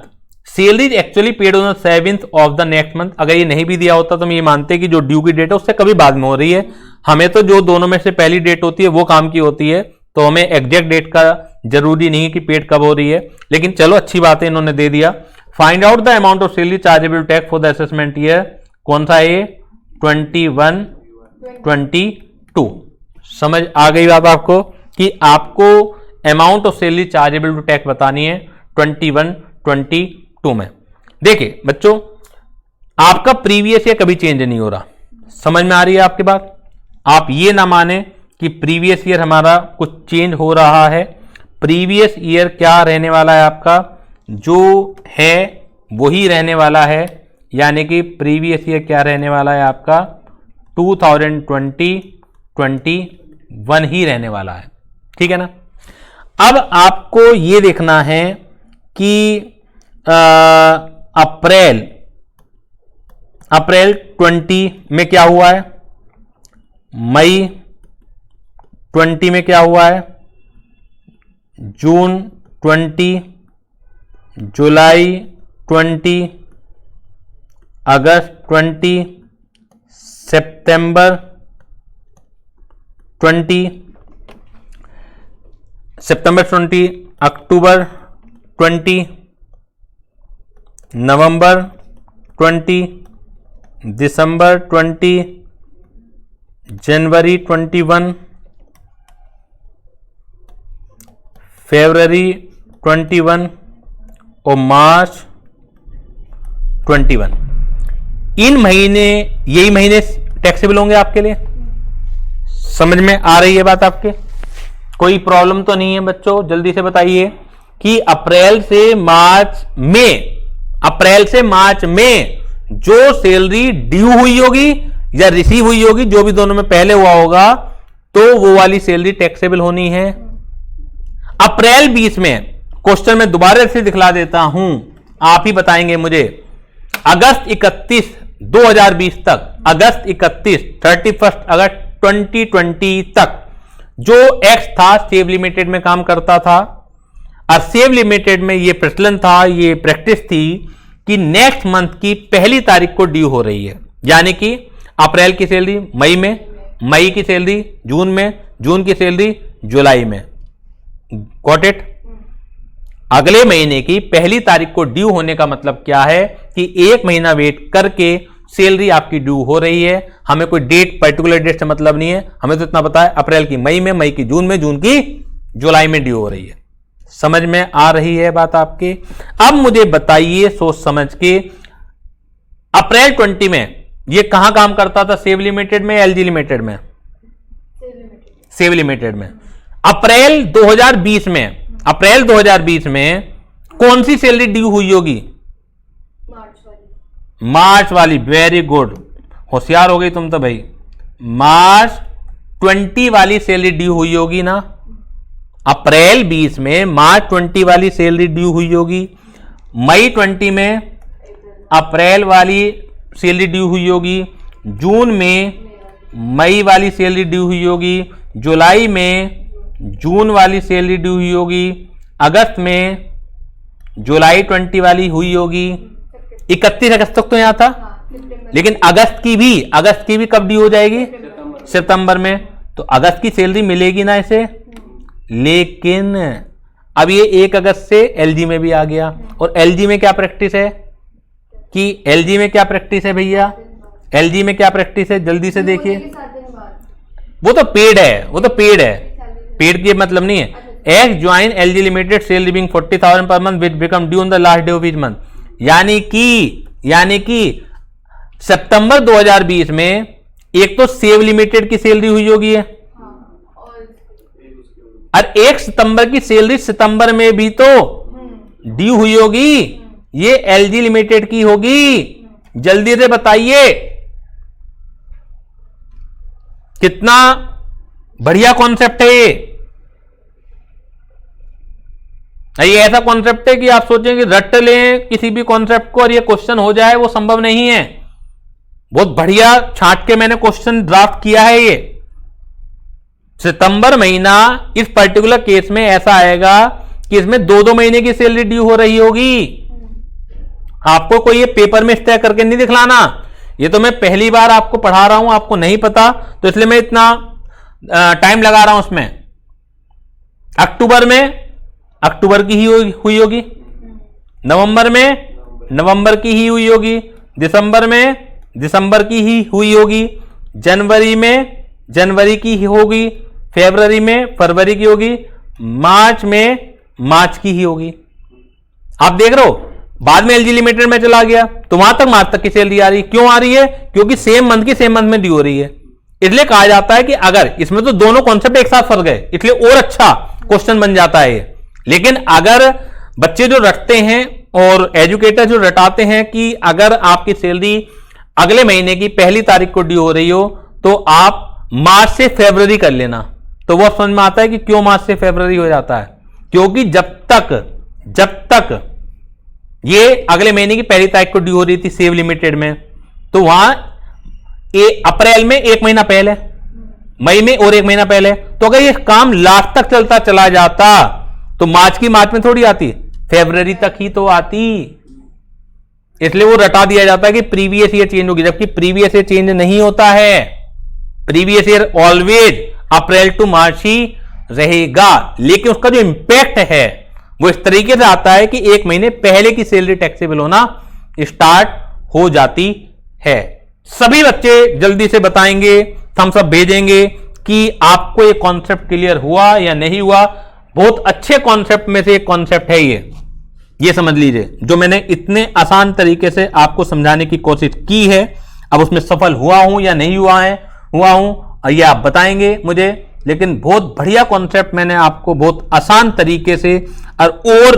Salary actually paid on the 7th of the next month. अगर ये नहीं भी दिया होता तो हम ये मानते कि जो ड्यू की डेट है उससे कभी बाद में हो रही है, हमें तो जो दोनों में से पहली डेट होती है वो काम की होती है, तो हमें एग्जैक्ट डेट का जरूरी नहीं कि पेड कब हो रही है, लेकिन चलो अच्छी बात है इन्होंने दे दिया। Find out the amount of salary chargeable tax for the assessment year, कौन सा है, 21, 22। समझ आ गई बात आपको कि आपको amount of salary chargeable to tax बतानी है 21, 22 में। देखिए बच्चों, आपका प्रीवियस ईयर कभी चेंज नहीं हो रहा, समझ में आ रही है आपकी बात। आप ये ना माने कि प्रीवियस ईयर हमारा कुछ चेंज हो रहा है। प्रीवियस ईयर क्या रहने वाला है आपका, जो है वही रहने वाला है, यानी कि प्रीवियस ईयर क्या रहने वाला है आपका 2020-21 ही रहने वाला है, ठीक है ना। अब आपको ये देखना है कि अप्रैल 20 में क्या हुआ है, मई 20 में क्या हुआ है, जून 20, जुलाई 20, अगस्त 20, सितंबर 20, अक्टूबर 20, नवंबर 20, दिसंबर 20, जनवरी 21, फरवरी 21 और मार्च 21। इन महीने, यही महीने टैक्सेबल होंगे आपके लिए। समझ में आ रही है बात आपके, कोई प्रॉब्लम तो नहीं है बच्चों, जल्दी से बताइए कि अप्रैल से मार्च में जो सैलरी ड्यू हुई होगी या रिसीव हुई होगी, जो भी दोनों में पहले हुआ होगा, तो वो वाली सैलरी टैक्सेबल होनी है। अप्रैल 20 में क्वेश्चन में दोबारा से दिखला देता हूं, आप ही बताएंगे मुझे, अगस्त 31, 2020 तक, अगस्त 31, 31 अगस्त 2020 तक जो एक्स था सेव लिमिटेड में काम करता था, और सेव लिमिटेड में ये प्रचलन था, ये प्रैक्टिस थी कि नेक्स्ट मंथ की पहली तारीख को ड्यू हो रही है, यानी कि अप्रैल की सैलरी मई में, मई की सैलरी जून में, जून की सैलरी जुलाई में। Got it. अगले महीने की पहली तारीख को ड्यू होने का मतलब क्या है कि एक महीना वेट करके सैलरी आपकी ड्यू हो रही है। हमें कोई डेट, पर्टिकुलर डेट से मतलब नहीं है, हमें तो इतना पता है अप्रैल की मई में, मई की जून में, जून की जुलाई में ड्यू हो रही है। समझ में आ रही है बात आपके। अब मुझे बताइए सोच समझ के, अप्रैल 20 में ये कहां काम करता था, सेव लिमिटेड में, एलजी लिमिटेड में, सेव लिमिटेड में। अप्रैल 2020 में कौन सी सैलरी ड्यू हुई होगी, मार्च वाली। वेरी गुड, होशियार हो गई तुम तो भाई। मार्च 20 वाली सैलरी ड्यू हुई होगी ना। अप्रैल 20 में मार्च 20 वाली सैलरी ड्यू हुई होगी, मई 20 में अप्रैल वाली सैलरी ड्यू हुई होगी, जून में मई वाली सैलरी ड्यू हुई होगी, जुलाई में जून वाली सैलरी ड्यू हुई होगी, अगस्त में जुलाई 20 वाली हुई होगी। 31 अगस्त तक तो यहां था, लेकिन अगस्त की भी कब ड्यू हो जाएगी, सितंबर में। तो अगस्त की सैलरी मिलेगी ना इसे, लेकिन अब ये 1 अगस्त से एलजी में भी आ गया, और एलजी में क्या प्रैक्टिस है कि एलजी में क्या प्रैक्टिस है भैया, एलजी में क्या प्रैक्टिस है, जल्दी से देखिए। वो तो पेड है, वो तो पेड है, पेड की मतलब नहीं है। X join LG limited sale living 40,000 per month which become due on the last day of each month. यानी कि सितंबर 2020 में एक तो सेव लिमिटेड की सैलरी हुई होगी है, और 1 सितंबर की सैलरी सितंबर में भी तो ड्यू हुई होगी, ये एलजी लिमिटेड की होगी। जल्दी से बताइए, कितना बढ़िया कॉन्सेप्ट है ये ऐसा कॉन्सेप्ट है कि आप सोचें कि रट लें किसी भी कॉन्सेप्ट को और ये क्वेश्चन हो जाए, वो संभव नहीं है। बहुत बढ़िया छांट के मैंने क्वेश्चन ड्राफ्ट किया है। ये सितंबर महीना इस पर्टिकुलर केस में ऐसा आएगा कि इसमें 2-2 महीने की सैलरी ड्यू हो रही होगी। आपको कोई ये पेपर में स्टैक करके नहीं दिखलाना, ये तो मैं पहली बार आपको पढ़ा रहा हूं, आपको नहीं पता तो इसलिए मैं इतना टाइम लगा रहा हूं उसमें। अक्टूबर में अक्टूबर की ही हुई होगी, नवंबर में नवंबर की ही हुई होगी, दिसंबर में दिसंबर की ही हुई होगी, जनवरी में जनवरी की ही होगी, फरवरी में फरवरी की होगी, मार्च में मार्च की ही होगी। आप देख रहे हो, बाद में एलजी लिमिटेड में चला गया तो वहां तक मार्च तक की सैलरी आ रही है। क्यों आ रही है? क्योंकि सेम मंथ की सेम मंथ में ड्यू हो रही है। इसलिए कहा जाता है कि अगर इसमें तो दोनों कॉन्सेप्ट एक साथ फंस गए, इसलिए और अच्छा क्वेश्चन बन जाता है ये। लेकिन अगर बच्चे जो रटते हैं और एजुकेटर जो रटाते हैं कि अगर आपकी सैलरी अगले महीने की 1 तारीख को ड्यू हो रही हो तो आप मार्च से फरवरी कर लेना, तो वो समझ में आता है कि क्यों मार्च से फरवरी हो जाता है। क्योंकि जब तक ये अगले महीने की 1 तारीख को ड्यू हो रही थी सेव लिमिटेड में, तो वहां अप्रैल में 1 महीना पहले, मई में और 1 महीना पहले, तो अगर ये काम लास्ट तक चलता चला जाता तो मार्च की मार्च में थोड़ी आती, फरवरी तक ही तो आती। इसलिए वो रटा दिया जाता है कि प्रीवियस ईयर चेंज होगी, जबकि प्रीवियस ईयर चेंज नहीं होता है। Previous year always April to March ही रहेगा, लेकिन उसका जो इंपैक्ट है वो इस तरीके से आता है कि 1 महीने पहले की सैलरी टैक्सेबल होना स्टार्ट हो जाती है। सभी बच्चे जल्दी से बताएंगे, हम सब भेजेंगे कि आपको ये कॉन्सेप्ट क्लियर हुआ या नहीं हुआ। बहुत अच्छे कॉन्सेप्ट में से एक कॉन्सेप्ट है ये समझ लीजिए, जो मैंने इतने आसान तरीके से आपको समझाने की कोशिश की है। अब उसमें सफल हुआ हूं या नहीं हुआ हूं ये आप बताएंगे मुझे, लेकिन बहुत बढ़िया कॉन्सेप्ट मैंने आपको बहुत आसान तरीके से और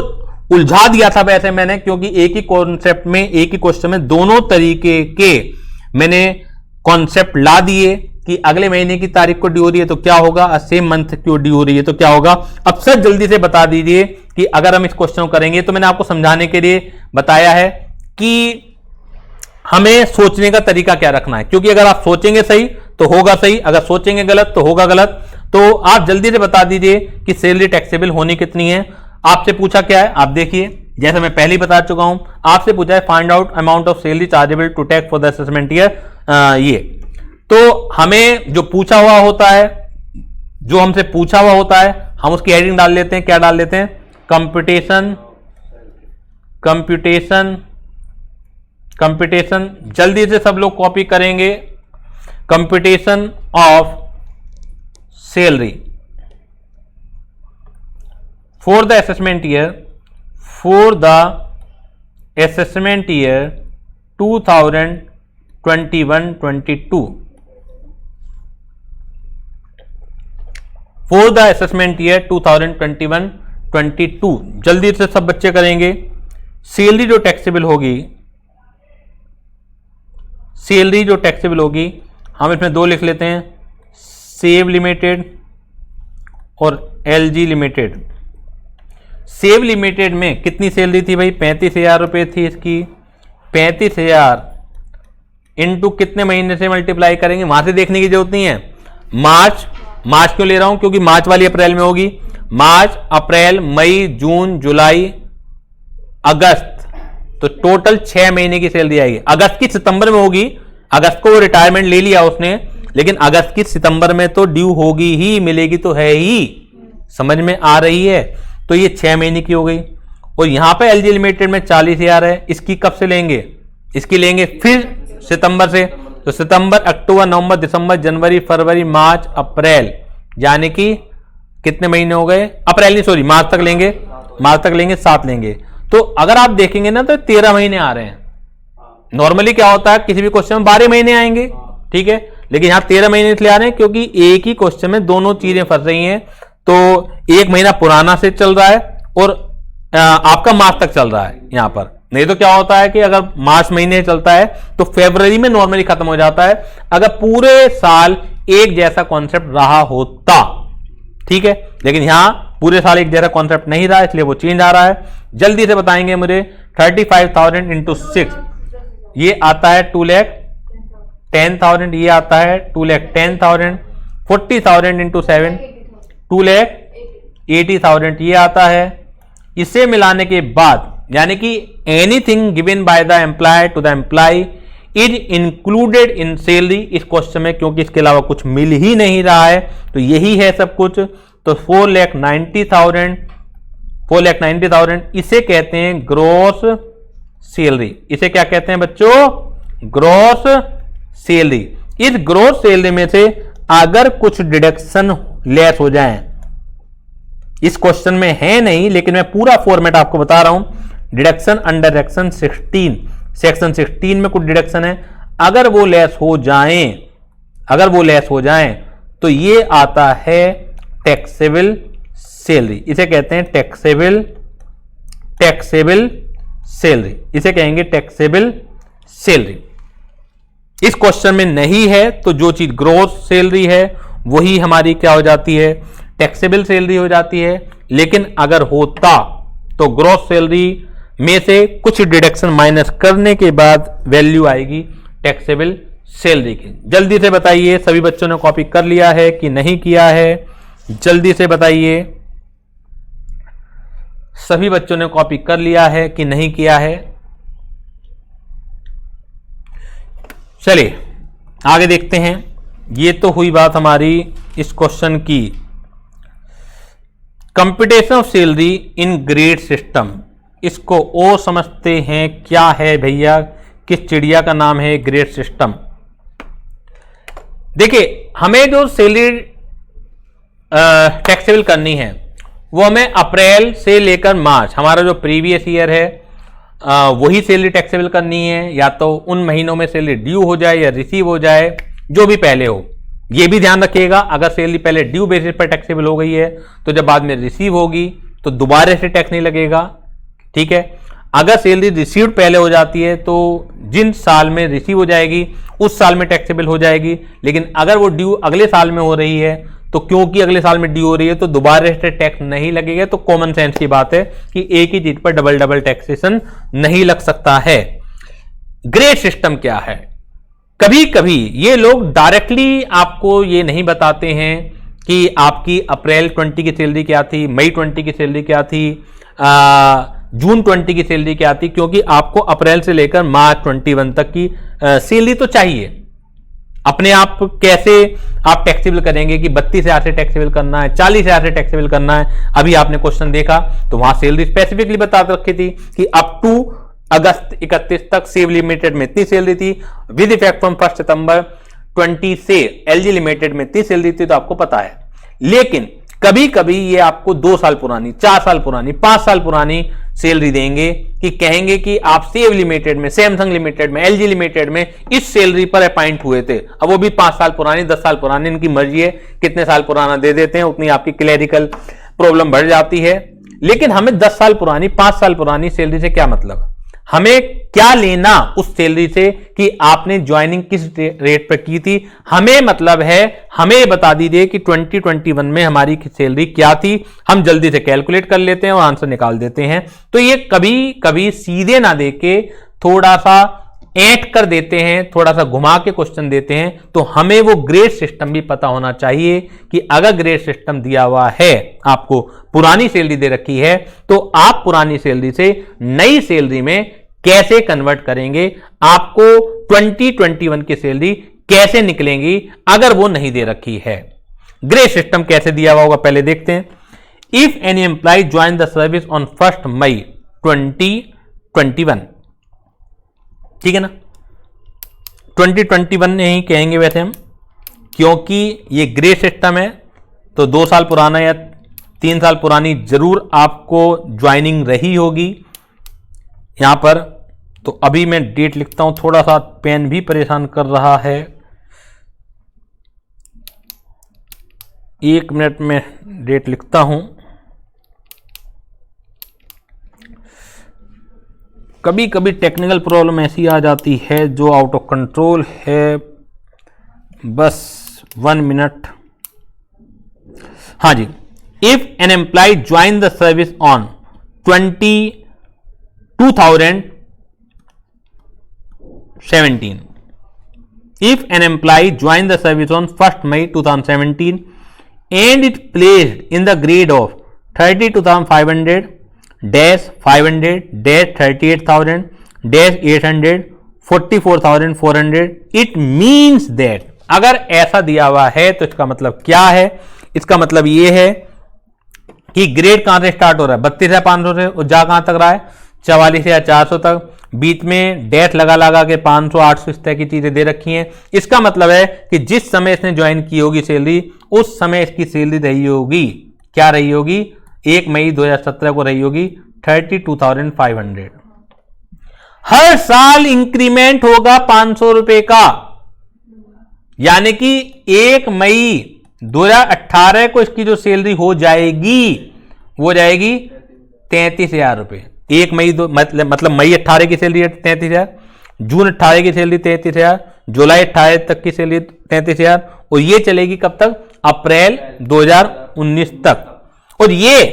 उलझा दिया था वैसे मैंने, क्योंकि एक ही कॉन्सेप्ट में एक ही क्वेश्चन में दोनों तरीके के मैंने कॉन्सेप्ट ला दिए कि अगले महीने की तारीख को ड्यू हो रही है तो क्या होगा, और सेम मंथ क्यों ड्यू हो रही है तो क्या होगा। अब सर जल्दी से बता दीजिए कि अगर हम इस क्वेश्चन को करेंगे, तो मैंने आपको समझाने के लिए बताया है कि हमें सोचने का तरीका क्या रखना है, क्योंकि अगर आप सोचेंगे सही तो होगा सही, अगर सोचेंगे गलत तो होगा गलत। तो आप जल्दी से बता दीजिए कि सैलरी टैक्सेबल होनी कितनी है। आपसे पूछा क्या है, आप देखिए, जैसे मैं पहले ही बता चुका हूं, आपसे पूछा है find out amount of salary chargeable to tax for the assessment year. ये तो हमें जो पूछा हुआ होता है, जो हमसे पूछा हुआ होता है, हम उसकी हेडिंग डाल लेते हैं। क्या डाल लेते हैं? कंप्यूटेशन। जल्दी से सब लोग कॉपी करेंगे। Computation of salary for the assessment year 2021-22 for the assessment year 2021-22। जल्दी से सब बच्चे करेंगे। सैलरी जो टैक्सेबल होगी, हम इसमें 2 लिख लेते हैं, सेव लिमिटेड और एलजी लिमिटेड। सेव लिमिटेड में कितनी सैलरी थी भाई? 35,000 रुपये थी इसकी। 35,000 इंटू कितने महीने से मल्टीप्लाई करेंगे, वहां से देखने की जरूरत नहीं है। मार्च क्यों ले रहा हूं? क्योंकि मार्च वाली अप्रैल में होगी। मार्च, अप्रैल, मई, जून, जुलाई, अगस्त, तो टोटल 6 महीने की सैलरी आएगी। अगस्त की सितंबर में होगी, अगस्त को रिटायरमेंट ले लिया उसने, लेकिन अगस्त की सितंबर में तो ड्यू होगी ही, मिलेगी तो है ही। समझ में आ रही है? तो ये 6 महीने की हो गई। और यहां पे एलजी लिमिटेड में 40,000 है, इसकी कब से लेंगे, इसकी लेंगे फिर सितंबर से। तो सितंबर, अक्टूबर, नवंबर, दिसंबर, जनवरी, फरवरी, मार्च, अप्रैल, यानी कि कितने महीने हो गए, अप्रैल नहीं सॉरी मार्च तक लेंगे, मार्च तक लेंगे, 7 लेंगे। तो अगर आप देखेंगे ना तो 13 महीने आ रहे हैं। नॉर्मली क्या होता है किसी भी क्वेश्चन में 12 महीने आएंगे, ठीक है, लेकिन यहां 13 महीने इसलिए आ रहे हैं क्योंकि एक ही क्वेश्चन में दोनों चीजें फंस रही हैं। तो एक महीना पुराना से चल रहा है और आपका मार्च तक चल रहा है यहां पर। नहीं तो क्या होता है कि अगर मार्च महीने चलता है तो फरवरी में नॉर्मली खत्म हो जाता है, अगर पूरे साल एक जैसा कॉन्सेप्ट रहा होता, ठीक है। लेकिन यहां पूरे साल एक जैसा कॉन्सेप्ट नहीं रहा, इसलिए वो चेंज आ रहा है। जल्दी से बताएंगे मुझे, 35,000 इंटू 6 ये आता है 2,10,000, ये आता है 2,10,000, 40,000 इंटू 7 2,80,000 ये आता है। इसे मिलाने के बाद यानी कि anything given by the employer to the employee is included in salary, इस क्वेश्चन में क्योंकि इसके अलावा कुछ मिल ही नहीं रहा है तो यही है सब कुछ। तो 4,90,000 इसे कहते हैं ग्रॉस सैलरी। इसे क्या कहते हैं बच्चों, ग्रॉस सैलरी। इस ग्रॉस सैलरी में से अगर कुछ डिडक्शन लेस हो जाए, इस क्वेश्चन में है नहीं लेकिन मैं पूरा फॉर्मेट आपको बता रहा हूं। डिडक्शन अंडर सेक्शन 16 में कुछ डिडक्शन है, अगर वो लेस हो जाएं तो ये आता है टैक्सेबल सैलरी। इसे कहते हैं टैक्सेबल सैलरी, इसे कहेंगे टैक्सेबल सैलरी। इस क्वेश्चन में नहीं है तो जो चीज ग्रॉस सैलरी है वही हमारी क्या हो जाती है, टैक्सेबल सैलरी हो जाती है। लेकिन अगर होता तो ग्रॉस सैलरी में से कुछ डिडक्शन माइनस करने के बाद वैल्यू आएगी टैक्सेबल सैलरी की। जल्दी से बताइए सभी बच्चों ने कॉपी कर लिया है कि नहीं किया है, जल्दी से बताइए सभी बच्चों ने कॉपी कर लिया है कि नहीं किया है। चलिए आगे देखते हैं। ये तो हुई बात हमारी इस क्वेश्चन की। Computation of salary in grade system, इसको ओ समझते हैं क्या है भैया, किस चिड़िया का नाम है ग्रेड सिस्टम। देखिए हमें जो सैलरी टैक्सेबल करनी है वो हमें अप्रैल से लेकर मार्च, हमारा जो प्रीवियस ईयर है वही सैलरी टैक्सेबल करनी है, या तो उन महीनों में सैलरी ड्यू हो जाए या रिसीव हो जाए, जो भी पहले हो। ये भी ध्यान रखिएगा अगर सैलरी पहले ड्यू बेसिस पर टैक्सेबल हो गई है तो जब बाद में रिसीव होगी तो दोबारा से टैक्स नहीं लगेगा, ठीक है। अगर सैलरी रिसीव्ड पहले हो जाती है तो जिन साल में रिसीव हो जाएगी उस साल में टैक्सेबल हो जाएगी, लेकिन अगर वो ड्यू अगले साल में हो रही है तो क्योंकि अगले साल में ड्यू हो रही है तो दोबारा से टैक्स नहीं लगेगा। तो कॉमन सेंस की बात है कि एक ही चीज पर डबल टैक्सेशन नहीं लग सकता है। ग्रेड सिस्टम क्या है, कभी कभी ये लोग डायरेक्टली आपको ये नहीं बताते हैं कि आपकी अप्रैल 20 की सैलरी क्या थी, मई 20 की सैलरी क्या थी, जून 20 की सैलरी क्या थी, क्योंकि आपको अप्रैल से लेकर मार्च 21 तक की सैलरी तो चाहिए। अपने आप कैसे आप टैक्सेबल करेंगे कि 32,000 से टैक्सेबल करना है, 40,000 से टैक्सेबल करना है। अभी आपने क्वेश्चन देखा तो वहां सैलरी स्पेसिफिकली बता रखी थी कि अप टू अगस्त 31 तक सेव लिमिटेड में इतनी सैलरी थी, विद इफेक्ट फ्रॉम 1 सितंबर 20 से एलजी लिमिटेड में इतनी सैलरी थी, तो आपको पता है। लेकिन कभी कभी ये आपको 2 साल पुरानी, 4 साल पुरानी, 5 साल पुरानी सैलरी देंगे कि कहेंगे कि आप सेव लिमिटेड में, सैमसंग लिमिटेड में, एलजी लिमिटेड में इस सैलरी पर अपॉइंट हुए थे। अब वो भी 5 साल पुरानी, 10 साल पुरानी, इनकी मर्जी है कितने साल पुराना दे देते हैं, उतनी आपकी क्लैरिकल प्रॉब्लम बढ़ जाती है। लेकिन हमें 10 साल पुरानी, 5 साल पुरानी सैलरी से क्या मतलब, हमें क्या लेना उस सैलरी से कि आपने ज्वाइनिंग किस रेट पर की थी। हमें मतलब है, हमें बता दीजिए कि 2021 में हमारी सैलरी क्या थी, हम जल्दी से कैलकुलेट कर लेते हैं और आंसर निकाल देते हैं। तो ये कभी कभी सीधे ना देके थोड़ा सा ऐंठ कर देते हैं, थोड़ा सा घुमा के क्वेश्चन देते हैं। तो हमें वो ग्रेड सिस्टम भी पता होना चाहिए कि अगर ग्रेड सिस्टम दिया हुआ है, आपको पुरानी सैलरी दे रखी है, तो आप पुरानी सैलरी से नई सैलरी में कैसे कन्वर्ट करेंगे, आपको 2021 की सैलरी कैसे निकलेंगी अगर वो नहीं दे रखी है। ग्रेड सिस्टम कैसे दिया हुआ होगा पहले देखते हैं। If any employee join the service on 1 May 2021, ठीक है ना, 2021 नहीं कहेंगे वैसे हम, क्योंकि ये ग्रे सिस्टम है, तो 2 साल पुराना या 3 साल पुरानी जरूर आपको ज्वाइनिंग रही होगी यहां पर। तो अभी मैं डेट लिखता हूं, थोड़ा सा पेन भी परेशान कर रहा है, 1 मिनट में डेट लिखता हूं। कभी कभी टेक्निकल प्रॉब्लम ऐसी आ जाती है जो आउट ऑफ कंट्रोल है। बस 1 मिनट। हाँ जी, if an employee join the service on 2017, if an employee joined the service on 1st May 2017 and it placed in the grade of 32,500 500 38,000 800 44,400, it means that, अगर ऐसा दिया हुआ है तो इसका मतलब क्या है? इसका मतलब ये है कि ग्रेड कहां से स्टार्ट हो रहा है, 32,500 से, और जा कहां तक रहा है, 44,400 तक। बीच में डेथ लगा के 500 800 इस तरह की चीजें दे रखी हैं। इसका मतलब है कि जिस समय इसने ज्वाइन की होगी सैलरी, उस समय इसकी सैलरी रही होगी, क्या रही होगी, 1 मई 2017 को रही होगी 32,500। हर साल इंक्रीमेंट होगा 500 रुपए का, यानी कि 1 मई 2018 को इसकी जो सैलरी हो जाएगी वो जाएगी 33,000 रुपए। 1 मई मतलब मई 18 की सैलरी 33,000, जून 18 की सैलरी 33,000, जुलाई 18 तक की सैलरी 33,000, और ये चलेगी कब तक, अप्रैल 2019 तक। और ये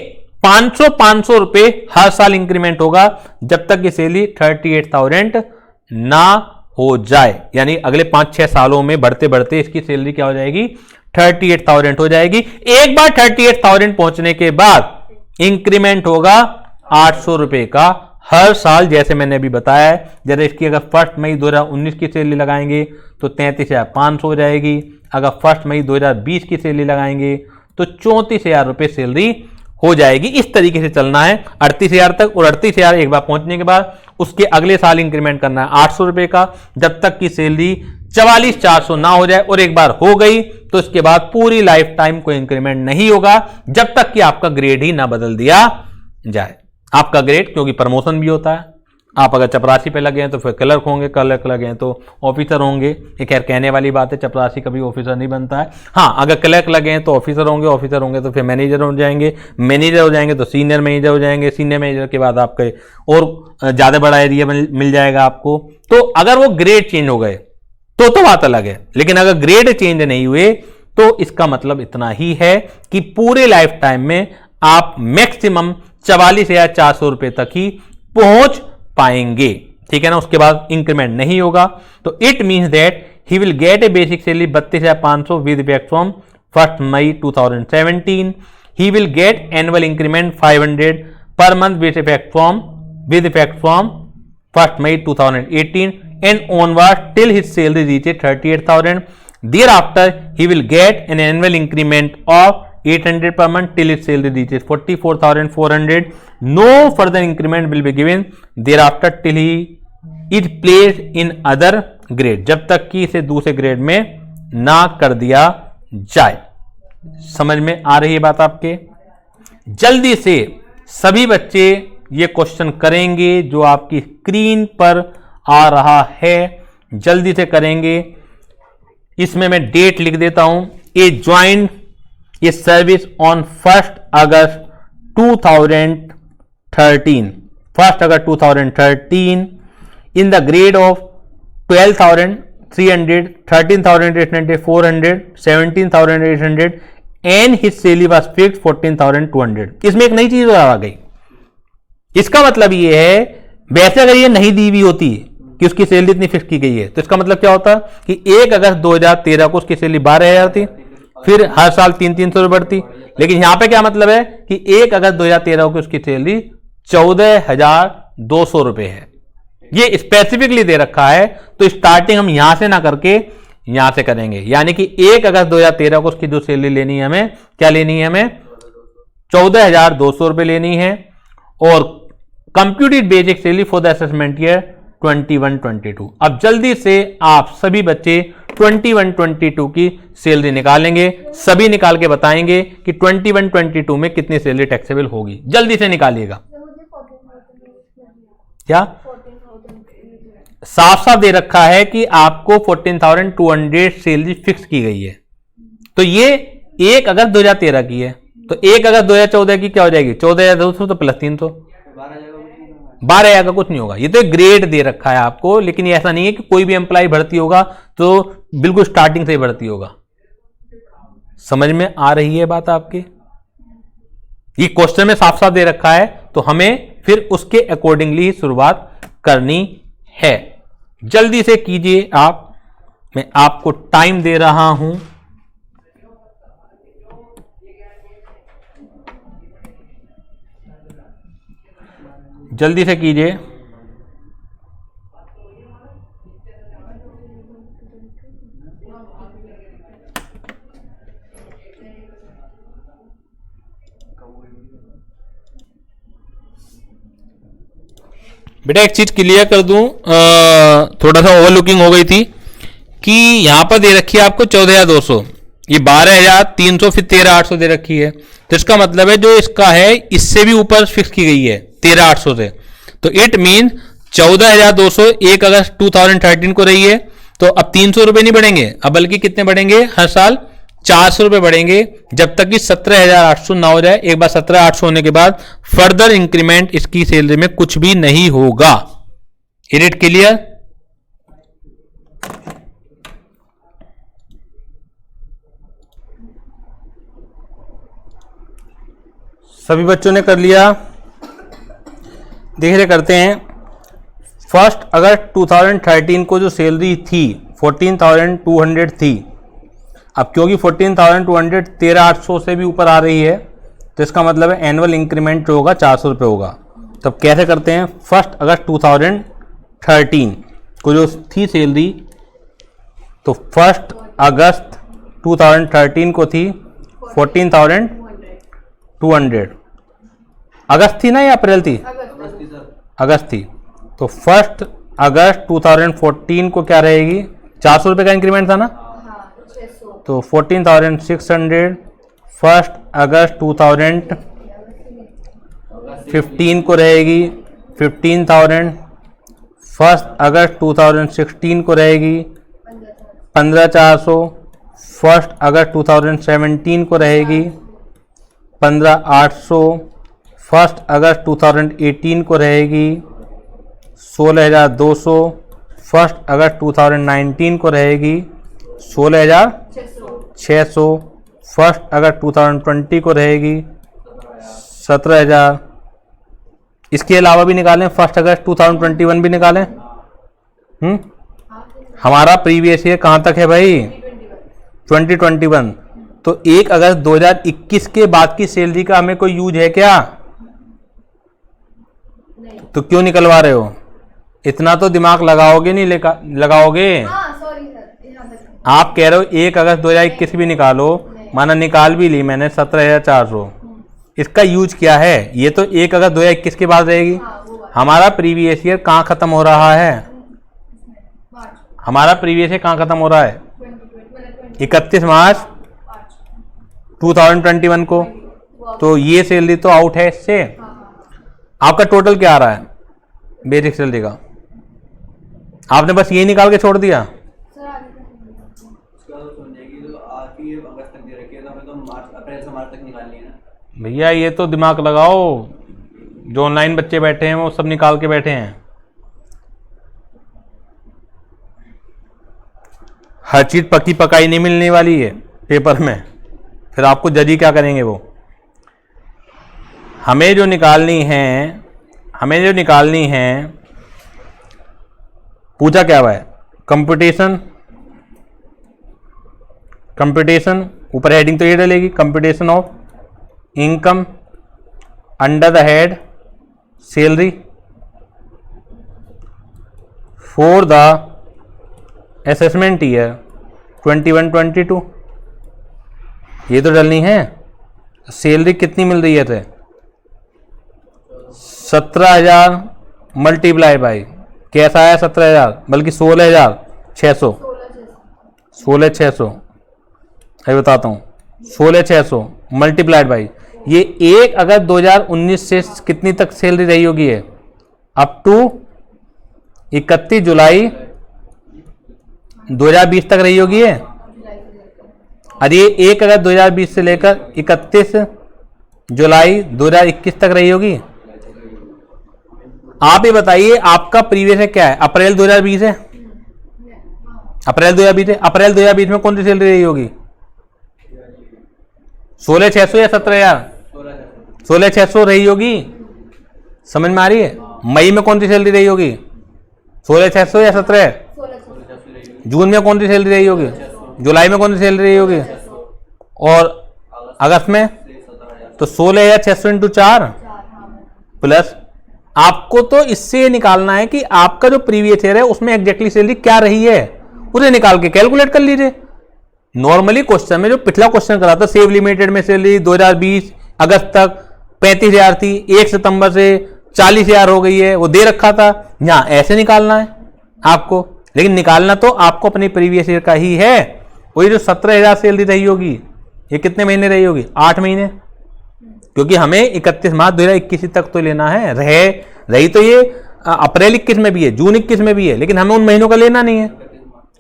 500 रुपए हर साल इंक्रीमेंट होगा जब तक ये सैलरी 38,000 ना हो जाए, यानी अगले 5-6 सालों में बढ़ते बढ़ते इसकी सैलरी क्या हो जाएगी, 38,000 हो जाएगी। एक बार 38,000 पहुंचने के बाद इंक्रीमेंट होगा 800 रुपए का हर साल, जैसे मैंने अभी बताया है। जैसे इसकी अगर 1 मई 2019 की सैलरी लगाएंगे तो 33,500 हो जाएगी, अगर 1 मई 2020 की सैलरी लगाएंगे तो 34,000 रुपए सैलरी हो जाएगी। इस तरीके से चलना है 38,000 तक, और 38,000 एक बार पहुंचने के बाद उसके अगले साल इंक्रीमेंट करना है 800 रुपए का, जब तक की सैलरी 44,400 ना हो जाए। और एक बार हो गई तो इसके बाद पूरी लाइफ टाइम कोई इंक्रीमेंट नहीं होगा जब तक कि आपका ग्रेड ही ना बदल दिया जाए। आपका ग्रेड, क्योंकि प्रमोशन भी होता है, आप अगर चपरासी पे लगे हैं तो फिर क्लर्क होंगे, क्लर्क लगे हैं तो ऑफिसर होंगे। ये खैर कहने वाली बात है, चपरासी कभी ऑफिसर नहीं बनता है। हाँ, अगर क्लर्क लगे हैं तो ऑफिसर होंगे, ऑफिसर होंगे तो फिर मैनेजर हो जाएंगे, मैनेजर हो जाएंगे तो सीनियर मैनेजर हो जाएंगे, सीनियर मैनेजर के बाद आपके और ज़्यादा बड़ा एरिया मिल जाएगा आपको। तो अगर वो ग्रेड चेंज हो गए तो बात अलग है, लेकिन अगर ग्रेड चेंज नहीं हुए तो इसका मतलब इतना ही है कि पूरे लाइफ टाइम में आप मैक्सिमम 44,400 रुपए तक ही पहुंच पाएंगे, ठीक है ना। उसके बाद इंक्रीमेंट नहीं होगा। तो it means that he will get a basic salary 32,500 with effect from 1 May 2017। He will get annual increment 500 per month with effect from 1 May 2018 and onward till his salary reaches 38,000. Thereafter, he will get an annual increment of 800 per month till his salary reaches 44,400. No further increment will be given thereafter till he is placed in other grade. जब तक कि इसे दूसरे grade में ना कर दिया जाए। समझ में आ रही है बात आपके? जल्दी से सभी बच्चे ये क्वेश्चन करेंगे जो आपकी स्क्रीन पर आ रहा है, जल्दी से करेंगे। इसमें मैं डेट लिख देता हूं। ए ज्वाइन ये service on 1 August 2013, 1 August 2013 in the grade of 12,300, 13,800, 400, 17,800 and his salary was fixed 14,200। इसमें एक नई चीज आ गई। इसका मतलब ये है, वैसे अगर ये नहीं दी हुई होती कि उसकी सैलरी इतनी फिक्स की गई है तो इसका मतलब क्या होता कि 1 अगस्त 2013 को उसकी सैलरी 12,000 थी, फिर हर साल 300 रुपए बढ़ती। लेकिन यहां पे क्या मतलब है कि 1 अगस्त 2013 को उसकी सैलरी 14,200 रुपए है। ये स्पेसिफिकली दे रखा है, तो स्टार्टिंग हम यहां से ना करके यहां से करेंगे। यानी कि 1 अगस्त 2013 को उसकी जो सैलरी लेनी है हमें, क्या लेनी है हमें, 14,200 रुपये लेनी है और computed basic salary for the assessment year 21-22। अब जल्दी से आप सभी बच्चे 21-22 की सैलरी निकालेंगे, सभी निकाल के बताएंगे कि 21-22 में कितनी सैलरी टैक्सेबल होगी। जल्दी से निकालिएगा। क्या साफ साफ दे रखा है कि आपको 14,200 सैलरी फिक्स की गई है। तो ये 1 अगस्त 2013 की है, तो 1 अगस्त 2014 की क्या हो जाएगी? 14,200 तो प्लस 300, 12,000 का कुछ नहीं होगा। ये तो एक ग्रेड दे रखा है आपको, लेकिन ऐसा नहीं है कि कोई भी एम्प्लॉय भर्ती होगा तो बिल्कुल स्टार्टिंग से ही भर्ती होगा। समझ में आ रही है बात आपके? ये क्वेश्चन में साफ साफ दे रखा है, तो हमें फिर उसके अकॉर्डिंगली शुरुआत करनी है। जल्दी से कीजिए आप, मैं आपको टाइम दे रहा हूं। जल्दी से कीजिए। बेटा एक चीज क्लियर कर दूं, थोड़ा सा ओवरलुकिंग हो गई थी कि यहां पर दे रखी है आपको 14,200, ये 12,300, फिर 13,800 दे रखी है। तो इसका मतलब है जो इसका है इससे भी ऊपर फिक्स की गई है 13,800 से। तो इट मीन 14,200 1 अगस्त 2013 को रही है। तो अब 300 रुपए नहीं बढ़ेंगे, अब बल्कि कितने बढ़ेंगे? हर साल 400 रुपए बढ़ेंगे, जब तक कि 17,800 ना हो जाए। एक बार 17,800 होने के बाद फर्दर इंक्रीमेंट इसकी सैलरी में कुछ भी नहीं होगा। Is it clear? सभी बच्चों ने कर लिया? देखिए करते हैं। 1 अगस्त 2013 को जो सैलरी थी 14,200 थी। अब क्योंकि 14,200 13,800 से भी ऊपर आ रही है, तो इसका मतलब है एनुअल इंक्रीमेंट जो होगा 400 रुपये होगा। तब कैसे करते हैं? 1 अगस्त 2013 को जो थी सैलरी, तो 1 अगस्त 2013 को थी 14,200। अगस्त थी ना या अप्रैल थी? अगस्त थी। तो 1 अगस्त 2014 को क्या रहेगी? 400 रुपये का इंक्रीमेंट था ना, तो 14,600 1 अगस्त 2015 को रहेगी 15,000। 1 अगस्त 2016 को रहेगी 15,400। 1 अगस्त 2017 को रहेगी 15,800। 1 अगस्त 2018 को रहेगी 16,200। 1 अगस्त 2019 को रहेगी 16,600। 1 अगस्त 2020 को रहेगी 17,000। इसके अलावा भी निकालें, 1 अगस्त 2021 भी निकालें। हमारा प्रीवियस ईयर कहाँ तक है भाई? 2021। तो 1 अगस्त 2021 के बाद की सैलरी का हमें कोई यूज है क्या? तो क्यों निकलवा रहे हो? इतना तो दिमाग लगाओगे नहीं? लगाओगे? आप कह रहे हो 1 अगस्त 2021 भी निकालो, माना निकाल भी ली मैंने 17,400। इसका यूज क्या है? ये तो 1 अगस्त 2021 के बाद रहेगी। हमारा प्रीवियस ईयर कहाँ खत्म हो रहा है? हमारा प्रीवियस ईयर कहाँ खत्म हो रहा है? 31 मार्च 2021 को। तो ये सैलरी तो आउट है इससे। आपका टोटल क्या आ रहा है बेसिक सैलरी का? आपने बस ये निकाल के छोड़ दिया? भैया ये तो दिमाग लगाओ, जो ऑनलाइन बच्चे बैठे हैं वो सब निकाल के बैठे हैं। हर चीज पकी पकाई नहीं मिलने वाली है पेपर में, फिर आपको जज क्या करेंगे वो। हमें जो निकालनी है पूछा क्या हुआ है? कंप्यूटेशन ऊपर हेडिंग तो ये डलेगी, computation of income under the head salary for the assessment year 21-22। ये तो डलनी है। सैलरी कितनी मिल रही है थे? 17,000 मल्टीप्लाई बाई कैसा आया 17,000, बल्कि 16,600, 16,600 अभी बताता हूँ, 16,600 मल्टीप्लाइड बाई ये एक अगर 2019 से कितनी तक सैलरी रही होगी है, अप टू 31 जुलाई 2020 तक रही होगी है। और ये एक अगर 2020 से लेकर 31 जुलाई 2021 तक रही होगी। आप ये बताइए आपका प्रीवियस है क्या है? अप्रैल 2020 है, अप्रैल 2020 है। अप्रैल 2020 में कौन सी सैलरी रही होगी? 16,600 या 17,000? 16,600 रही होगी। समझ में आ रही है? मई में कौन सी सैलरी रही होगी? 16,600 या 17? जून में कौन सी सैलरी रही होगी? जुलाई में कौन सी सैलरी रही होगी? और अगस्त में? तो 16,600 इंटू 4 प्लस आपको तो इससे निकालना है कि आपका जो प्रीवियस ईयर है उसमें एग्जैक्टली सैलरी क्या रही है, उसे निकाल के कैलकुलेट कर लीजिए। नॉर्मली क्वेश्चन में जो पिछला क्वेश्चन करा था सेव लिमिटेड में सैलरी 2020 अगस्त तक 35,000 थी, 1 सितंबर से 40,000 हो गई है, वो दे रखा था। यहां ऐसे निकालना है आपको, लेकिन निकालना तो आपको अपनी प्रीवियस ईयर का ही है। वही जो 17,000 सैलरी रही होगी ये कितने महीने रही होगी? 8 महीने, क्योंकि हमें 31 मार्च 2021 तक तो लेना है। रही तो ये अप्रैल 21 में भी है, जून 21 में भी है, लेकिन हमें उन महीनों का लेना नहीं है,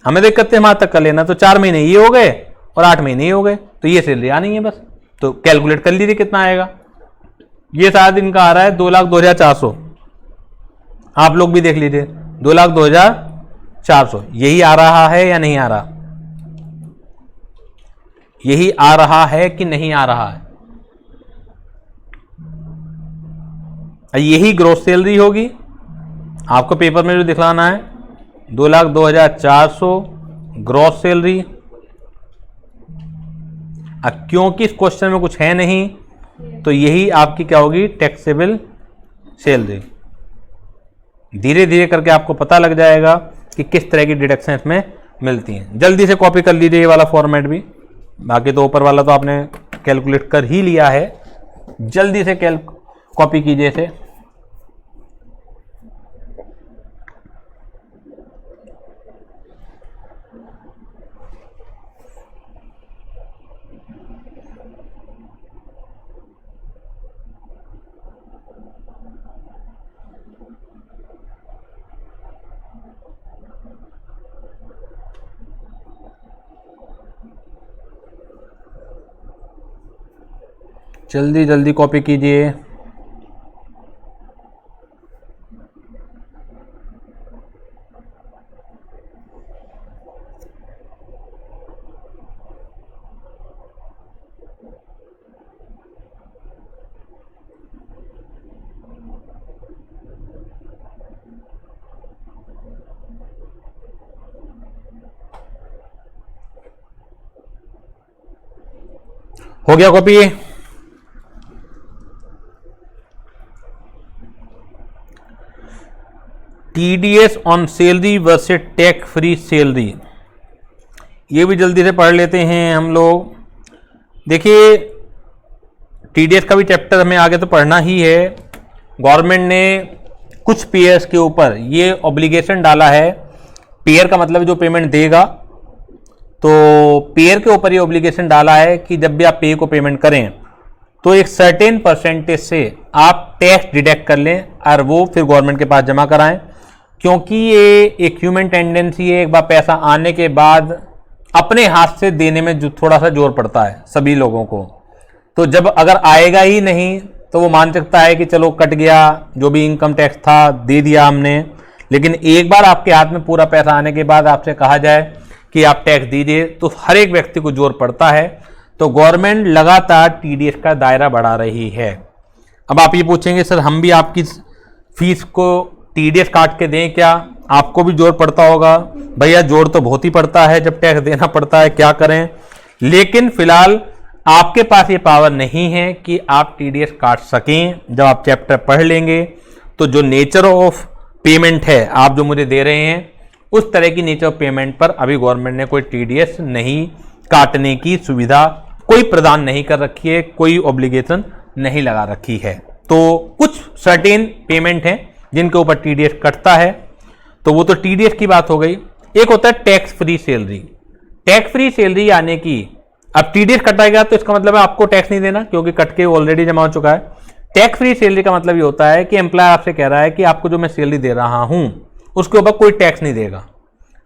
हमें तो 31 मार्च तक का लेना। तो 4 महीने ये हो गए और 8 महीने ये हो गए, तो ये सैलरी आनी है बस। तो कैलकुलेट कर लीजिए कितना आएगा। ये 7 दिन का आ रहा है 2,02,400। आप लोग भी देख लीजिए 2,02,400 यही आ रहा है या नहीं आ रहा? यही आ रहा है कि नहीं आ रहा है? यही ग्रोस सैलरी होगी आपको पेपर में जो दिखलाना है, 2,02,400 ग्रॉस सैलरी। अब क्योंकि इस क्वेश्चन में कुछ है नहीं तो यही आपकी क्या होगी? Taxable salary. धीरे धीरे करके आपको पता लग जाएगा कि किस तरह की डिडक्शन इसमें मिलती हैं। जल्दी से कॉपी कर लीजिए ये वाला फॉर्मेट भी, बाकी तो ऊपर वाला तो आपने कैलकुलेट कर ही लिया है। जल्दी से कॉपी कीजिए इसे। जल्दी जल्दी कॉपी कीजिए। हो गया copy? TDS on salary versus tax free salary, ये भी जल्दी से पढ़ लेते हैं हम लोग। देखिए टीडीएस का भी चैप्टर हमें आगे तो पढ़ना ही है। गवर्नमेंट ने कुछ पेयर्स के ऊपर ये ऑब्लिगेशन डाला है, पेयर का मतलब जो पेमेंट देगा, तो पेयर के ऊपर ये ऑब्लिगेशन डाला है कि जब भी आप पे को पेमेंट करें तो एक सर्टेन परसेंटेज से आप टैक्स डिडक्ट कर लें और वो फिर गवर्नमेंट के पास जमा कराएं, क्योंकि ये एक ह्यूमन टेंडेंसी है। एक बार पैसा आने के बाद अपने हाथ से देने में जो थोड़ा सा जोर पड़ता है सभी लोगों को, तो जब अगर आएगा ही नहीं तो वो मान सकता है कि चलो कट गया, जो भी इनकम टैक्स था दे दिया हमने। लेकिन एक बार आपके हाथ में पूरा पैसा आने के बाद आपसे कहा जाए कि आप टैक्स दीजिए, तो हर एक व्यक्ति को जोर पड़ता है। तो गवर्नमेंट लगातार टीडीएस का दायरा बढ़ा रही है। अब आप ये पूछेंगे सर हम भी आपकी फीस को टीडीएस काट के दें क्या? आपको भी जोर पड़ता होगा। भैया जोर तो बहुत ही पड़ता है जब टैक्स देना पड़ता है, क्या करें। लेकिन फिलहाल आपके पास ये पावर नहीं है कि आप टीडीएस काट सकें। जब आप चैप्टर पढ़ लेंगे तो जो नेचर ऑफ पेमेंट है आप जो मुझे दे रहे हैं, उस तरह की नेचर ऑफ पेमेंट पर अभी गवर्नमेंट ने कोई टीडीएस नहीं काटने की सुविधा कोई प्रदान नहीं कर रखी है, कोई ऑब्लिगेशन नहीं लगा रखी है। तो कुछ सर्टेन पेमेंट हैं जिनके ऊपर टीडीएस कटता है, तो वो तो टीडीएस की बात हो गई। एक होता है tax free salary. Tax free salary यानी कि अब टीडीएस कटाएगा तो इसका मतलब है आपको टैक्स नहीं देना, क्योंकि कट के ऑलरेडी जमा हो चुका है। टैक्स फ्री सैलरी का मतलब ये होता है कि एम्प्लॉयर आपसे कह रहा है कि आपको जो मैं सैलरी दे रहा हूं उसके ऊपर कोई टैक्स नहीं देगा।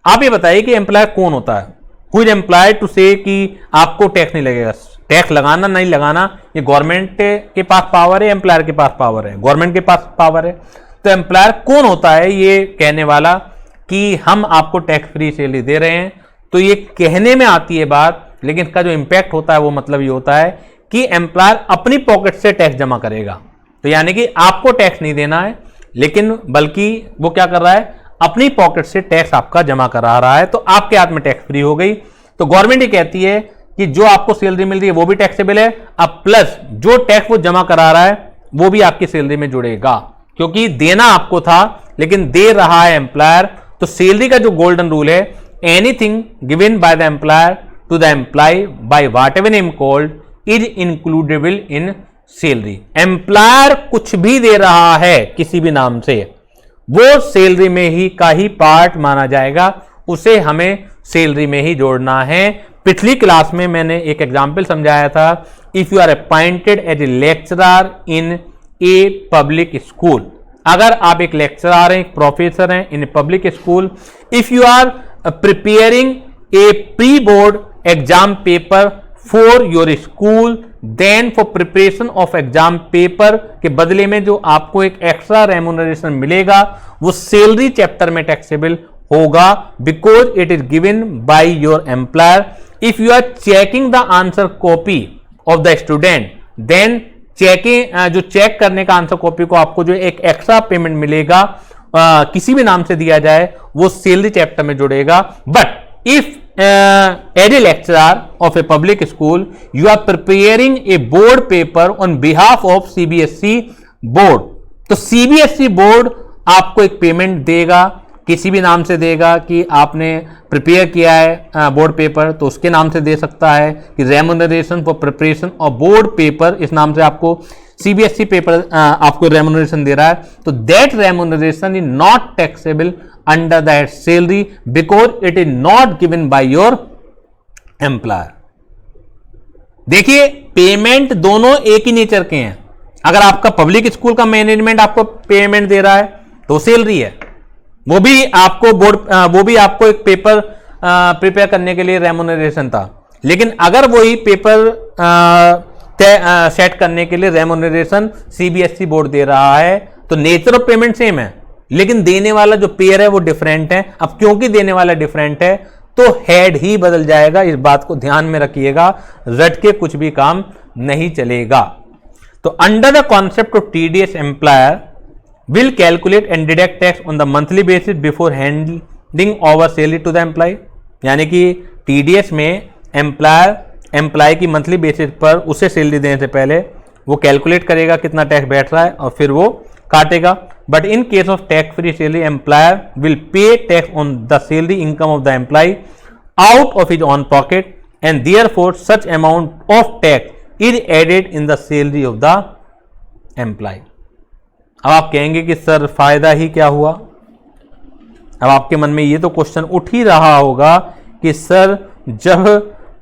आप ये बताइए कि एम्प्लॉयर कौन होता है, हु इज एम्प्लॉयड टू से कि आपको टैक्स नहीं लगेगा। टैक्स लगाना नहीं लगाना ये गवर्नमेंट के पास पावर है, एम्प्लॉयर के पास पावर है, गवर्नमेंट के पास पावर है। तो एम्प्लॉयर कौन होता है ये कहने वाला कि हम आपको टैक्स फ्री सैलरी दे रहे हैं। तो ये कहने में आती है बात, लेकिन इसका जो इंपैक्ट होता है वो मतलब ये होता है कि एम्प्लॉयर अपनी पॉकेट से टैक्स जमा करेगा। तो यानी कि आपको टैक्स नहीं देना है, लेकिन बल्कि वो क्या कर रहा है, अपनी पॉकेट से टैक्स आपका जमा करा रहा है, तो आपके हाथ में टैक्स फ्री हो गई। तो गवर्नमेंट ये कहती है कि जो आपको सैलरी मिल रही है वो भी टैक्सेबल है, अब प्लस जो टैक्स वो जमा करा रहा है वो भी आपकी सैलरी में जुड़ेगा, क्योंकि देना आपको था लेकिन दे रहा है एम्प्लॉयर। तो सैलरी का जो गोल्डन रूल है, anything given by the employer to the employee by whatever name called is includable in salary. Employer कुछ भी दे रहा है किसी भी नाम से, वो सैलरी में ही का ही पार्ट माना जाएगा, उसे हमें सैलरी में ही जोड़ना है। पिछली क्लास में मैंने एक एग्जाम्पल समझाया था, if you are appointed as a lecturer in a public school, अगर आप एक लेक्चरर हैं, एक प्रोफेसर हैं in a public school, if you are preparing a pre board exam paper for your school, then for preparation of exam paper के बदले में जो आपको एक एक्स्ट्रा रेम्यूनरेशन मिलेगा वो सैलरी चैप्टर में टैक्सेबल होगा, because it is given by your employer. If you are checking the answer copy of the student, then checking जो चेक करने का आंसर कॉपी को आपको जो एक एक्स्ट्रा पेमेंट मिलेगा किसी भी नाम से दिया जाए वो सैलरी चैप्टर में जुड़ेगा। But if as a lecturer of a public school, you are preparing a board paper on behalf of CBSE board, तो CBSE बोर्ड आपको एक पेमेंट देगा, किसी भी नाम से देगा कि आपने प्रिपेयर किया है बोर्ड पेपर, तो उसके नाम से दे सकता है कि remuneration for preparation of board paper, इस नाम से आपको CBSE पेपर आपको रेम्यूनरेशन दे रहा है। तो that remuneration is not taxable under that salary because it is not given by your employer. देखिए पेमेंट दोनों एक ही नेचर के हैं। अगर आपका पब्लिक स्कूल का मैनेजमेंट आपको पेमेंट दे रहा है तो सैलरी है, वो भी आपको वो भी आपको एक पेपर प्रिपेयर करने के लिए रेम्यूनरेशन था। लेकिन अगर वही पेपर सेट करने के लिए रेम्यूनरेशन CBSE बोर्ड दे रहा है तो नेचर ऑफ पेमेंट सेम है, लेकिन देने वाला जो पेयर है वो डिफरेंट है। अब क्योंकि देने वाला डिफरेंट है तो हेड ही बदल जाएगा, इस बात को ध्यान में रखिएगा, रट के कुछ भी काम नहीं चलेगा। तो under the concept of TDS, employer will calculate and deduct tax on the monthly basis before handing over salary to the employee। यानी कि TDS में एम्प्लॉय की मंथली बेसिस पर उसे सैलरी देने से पहले वो कैलकुलेट करेगा कितना टैक्स बैठ रहा है और फिर वो काटेगा। But in case of tax free salary, employer will pay tax on the salary income of the employee out of his own pocket and therefore such amount of tax is added in the salary of the employee. अब आप कहेंगे कि sir फायदा ही क्या हुआ। अब आपके मन में ये तो क्वेश्चन उठ ही रहा होगा कि सर जब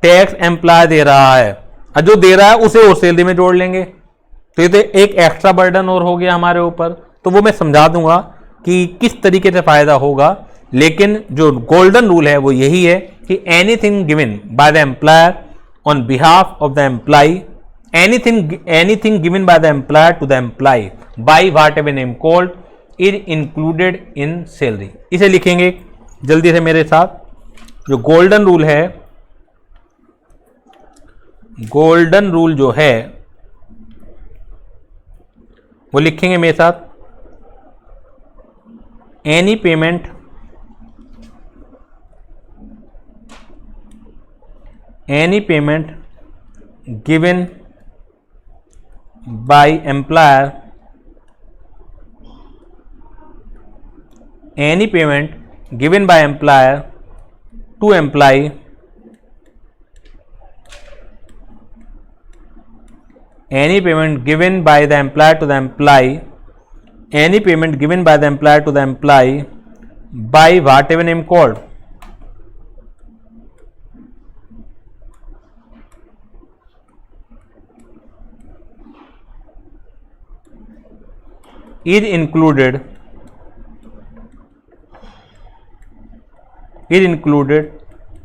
टैक्स एम्प्लॉय दे रहा है और जो दे रहा है उसे और सैलरी में जोड़ लेंगे तो ये तो एक एक्स्ट्रा बर्डन और हो गया हमारे ऊपर। तो वो मैं समझा दूंगा कि किस तरीके से फायदा होगा, लेकिन जो गोल्डन रूल है वो यही है कि anything given by the employer on behalf of the employee, anything given by the employer to the employee by whatever name called is included in salary। इसे लिखेंगे जल्दी से मेरे साथ। जो गोल्डन रूल है, गोल्डन रूल जो है वो लिखेंगे मेरे साथ। Any payment given by employer, any payment given by employer to employee any payment given by the employer to the employee, any payment given by the employer to the employee by whatever name called, is included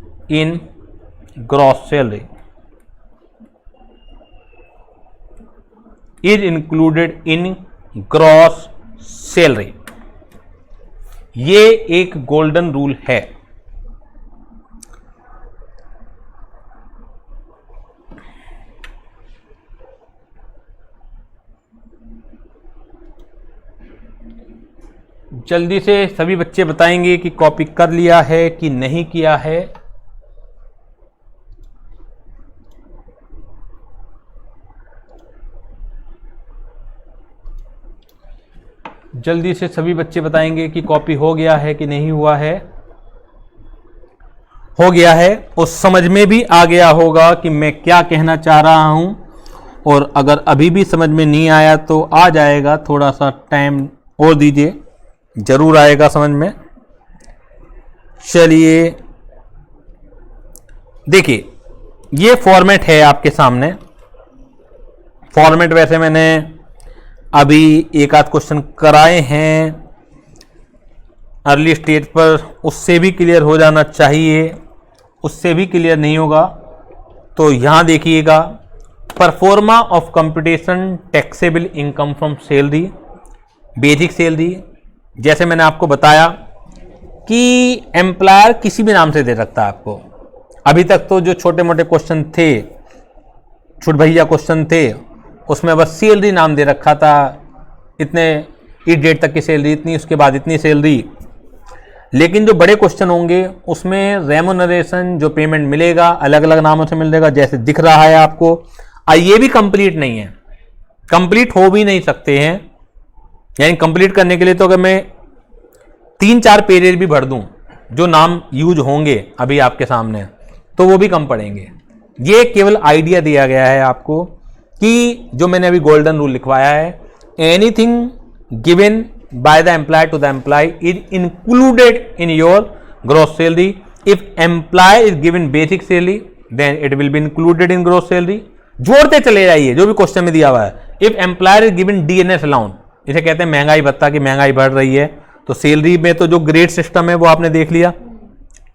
in gross salary, is included in gross salary. ये एक golden rule है। जल्दी से सभी बच्चे बताएंगे कि copy कर लिया है कि नहीं किया है। जल्दी से सभी बच्चे बताएंगे कि कॉपी हो गया है कि नहीं हुआ है। हो गया है और समझ में भी आ गया होगा कि मैं क्या कहना चाह रहा हूं, और अगर अभी भी समझ में नहीं आया तो आ जाएगा, थोड़ा सा टाइम और दीजिए, जरूर आएगा समझ में। चलिए देखिए, ये फॉर्मेट है आपके सामने। फॉर्मेट वैसे मैंने अभी एक आध क्वेश्चन कराए हैं अर्ली स्टेज पर, उससे भी क्लियर हो जाना चाहिए। उससे भी क्लियर नहीं होगा तो यहाँ देखिएगा, pro forma of computation taxable income from salary, basic salary. जैसे मैंने आपको बताया कि एम्प्लॉयर किसी भी नाम से दे सकता है आपको। अभी तक तो जो छोटे मोटे क्वेश्चन थे, छुट भैया क्वेश्चन थे, उसमें बस सैलरी नाम दे रखा था, इतने इस डेट तक की सैलरी इतनी, उसके बाद इतनी सैलरी। लेकिन जो बड़े क्वेश्चन होंगे उसमें रेम्यूनरेशन, जो पेमेंट मिलेगा, अलग अलग नामों से मिलेगा, जैसे दिख रहा है आपको। ये भी कंप्लीट नहीं है, कंप्लीट हो भी नहीं सकते हैं। यानी कंप्लीट करने के लिए तो अगर मैं 3-4 पेजेज भी भर दूं जो नाम यूज होंगे अभी आपके सामने, तो वो भी कम पड़ेंगे। ये केवल आइडिया दिया गया है आपको कि जो मैंने अभी गोल्डन रूल लिखवाया है, anything given by the employer to the employee is included in your gross salary. If employee is given basic salary then it will be included in gross salary. जोड़ते चले जाइए जो भी क्वेश्चन में दिया हुआ है। If employer is given DNS allowance, इसे कहते हैं महंगाई भत्ता, की महंगाई बढ़ रही है तो सैलरी में तो जो ग्रेड सिस्टम है वो आपने देख लिया,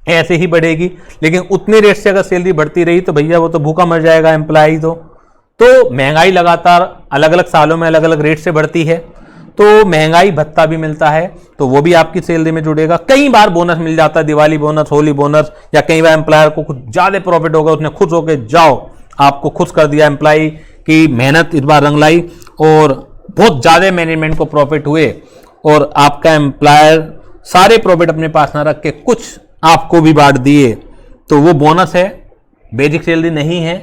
ऐसे ही बढ़ेगी। लेकिन उतने रेट से अगर सैलरी बढ़ती रही तो भैया वो तो भूखा मर जाएगा एम्प्लॉय। तो महंगाई लगातार अलग अलग सालों में अलग अलग रेट से बढ़ती है, तो महंगाई भत्ता भी मिलता है, तो वो भी आपकी सैलरी में जुड़ेगा। कई बार बोनस मिल जाता है, दिवाली बोनस, होली बोनस, या कई बार एम्प्लॉयर को कुछ ज्यादा प्रॉफिट होगा, उसने खुश होकर जाओ आपको खुश कर दिया, एम्प्लॉय की मेहनत इस बार रंग लाई और बहुत ज्यादा मैनेजमेंट को प्रॉफिट हुए, और आपका एम्प्लॉयर सारे प्रॉफिट अपने पास ना रख के कुछ आपको भी बांट दिए, तो वो बोनस है, बेसिक सैलरी नहीं है,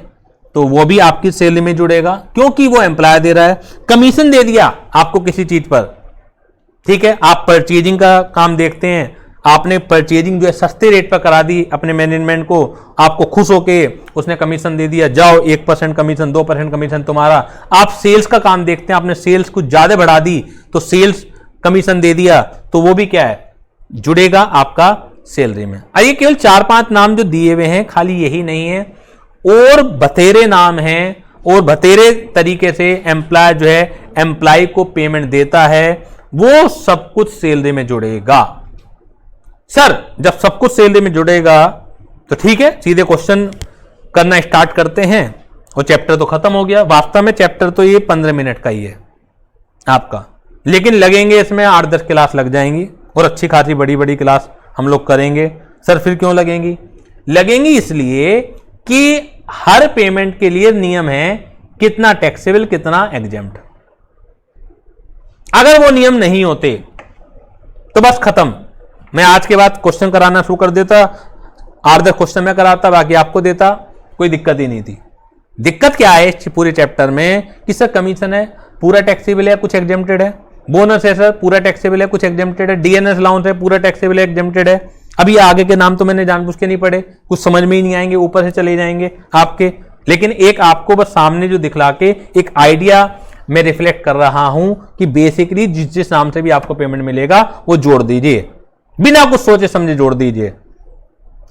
तो वो भी आपकी सैलरी में जुड़ेगा क्योंकि वो एम्प्लॉयर दे रहा है। कमीशन दे दिया आपको किसी चीज पर, ठीक है, आप परचेजिंग का काम देखते हैं, आपने परचेजिंग जो है सस्ते रेट पर करा दी अपने मैनेजमेंट को, आपको खुश होके उसने कमीशन दे दिया, जाओ 1% कमीशन, 2% कमीशन तुम्हारा। आप सेल्स का काम देखते हैं, आपने सेल्स कुछ ज्यादा बढ़ा दी तो सेल्स कमीशन दे दिया, तो वो भी क्या है, जुड़ेगा आपका सैलरी में। ये केवल 4-5 नाम जो दिए हुए हैं, खाली यही नहीं है, और बतेरे नाम हैं, और बतेरे तरीके से एम्प्लॉय जो है एम्प्लॉय को पेमेंट देता है, वो सब कुछ सैलरी में जुड़ेगा। सर जब सब कुछ सैलरी में जुड़ेगा तो ठीक है, सीधे क्वेश्चन करना स्टार्ट करते हैं, और चैप्टर तो खत्म हो गया। वास्तव में चैप्टर तो ये 15 मिनट का ही है आपका, लेकिन लगेंगे इसमें 8-10 क्लास लग जाएंगी, और अच्छी खासी बड़ी बड़ी क्लास हम लोग करेंगे। सर फिर क्यों लगेंगी? लगेंगी इसलिए कि हर पेमेंट के लिए नियम है, कितना टैक्सेबल कितना एग्जेम्प्ट। अगर वो नियम नहीं होते तो बस खत्म। मैं आज के बाद क्वेश्चन कराना शुरू कर देता, 8-10 क्वेश्चन मैं कराता, बाकी आपको देता, कोई दिक्कत ही नहीं थी। दिक्कत क्या है इस पूरे चैप्टर में कि सर कमीशन है पूरा टैक्सेबल है, कुछ एग्जेम्प्टेड है, बोनस है सर पूरा टैक्सेबल है, कुछ एग्जेम्प्टेड है, डीएनएस अलाउंस है पूरा टैक्सेबल है, एग्जेम्प्टेड है। अभी आगे के नाम तो मैंने जानबूझ के नहीं पढ़े, कुछ समझ में ही नहीं आएंगे, ऊपर से चले जाएंगे आपके, लेकिन एक आपको बस सामने जो दिखला के एक आइडिया मैं रिफ्लेक्ट कर रहा हूं कि बेसिकली जिस जिस नाम से भी आपको पेमेंट मिलेगा वो जोड़ दीजिए, बिना कुछ सोचे समझे जोड़ दीजिए।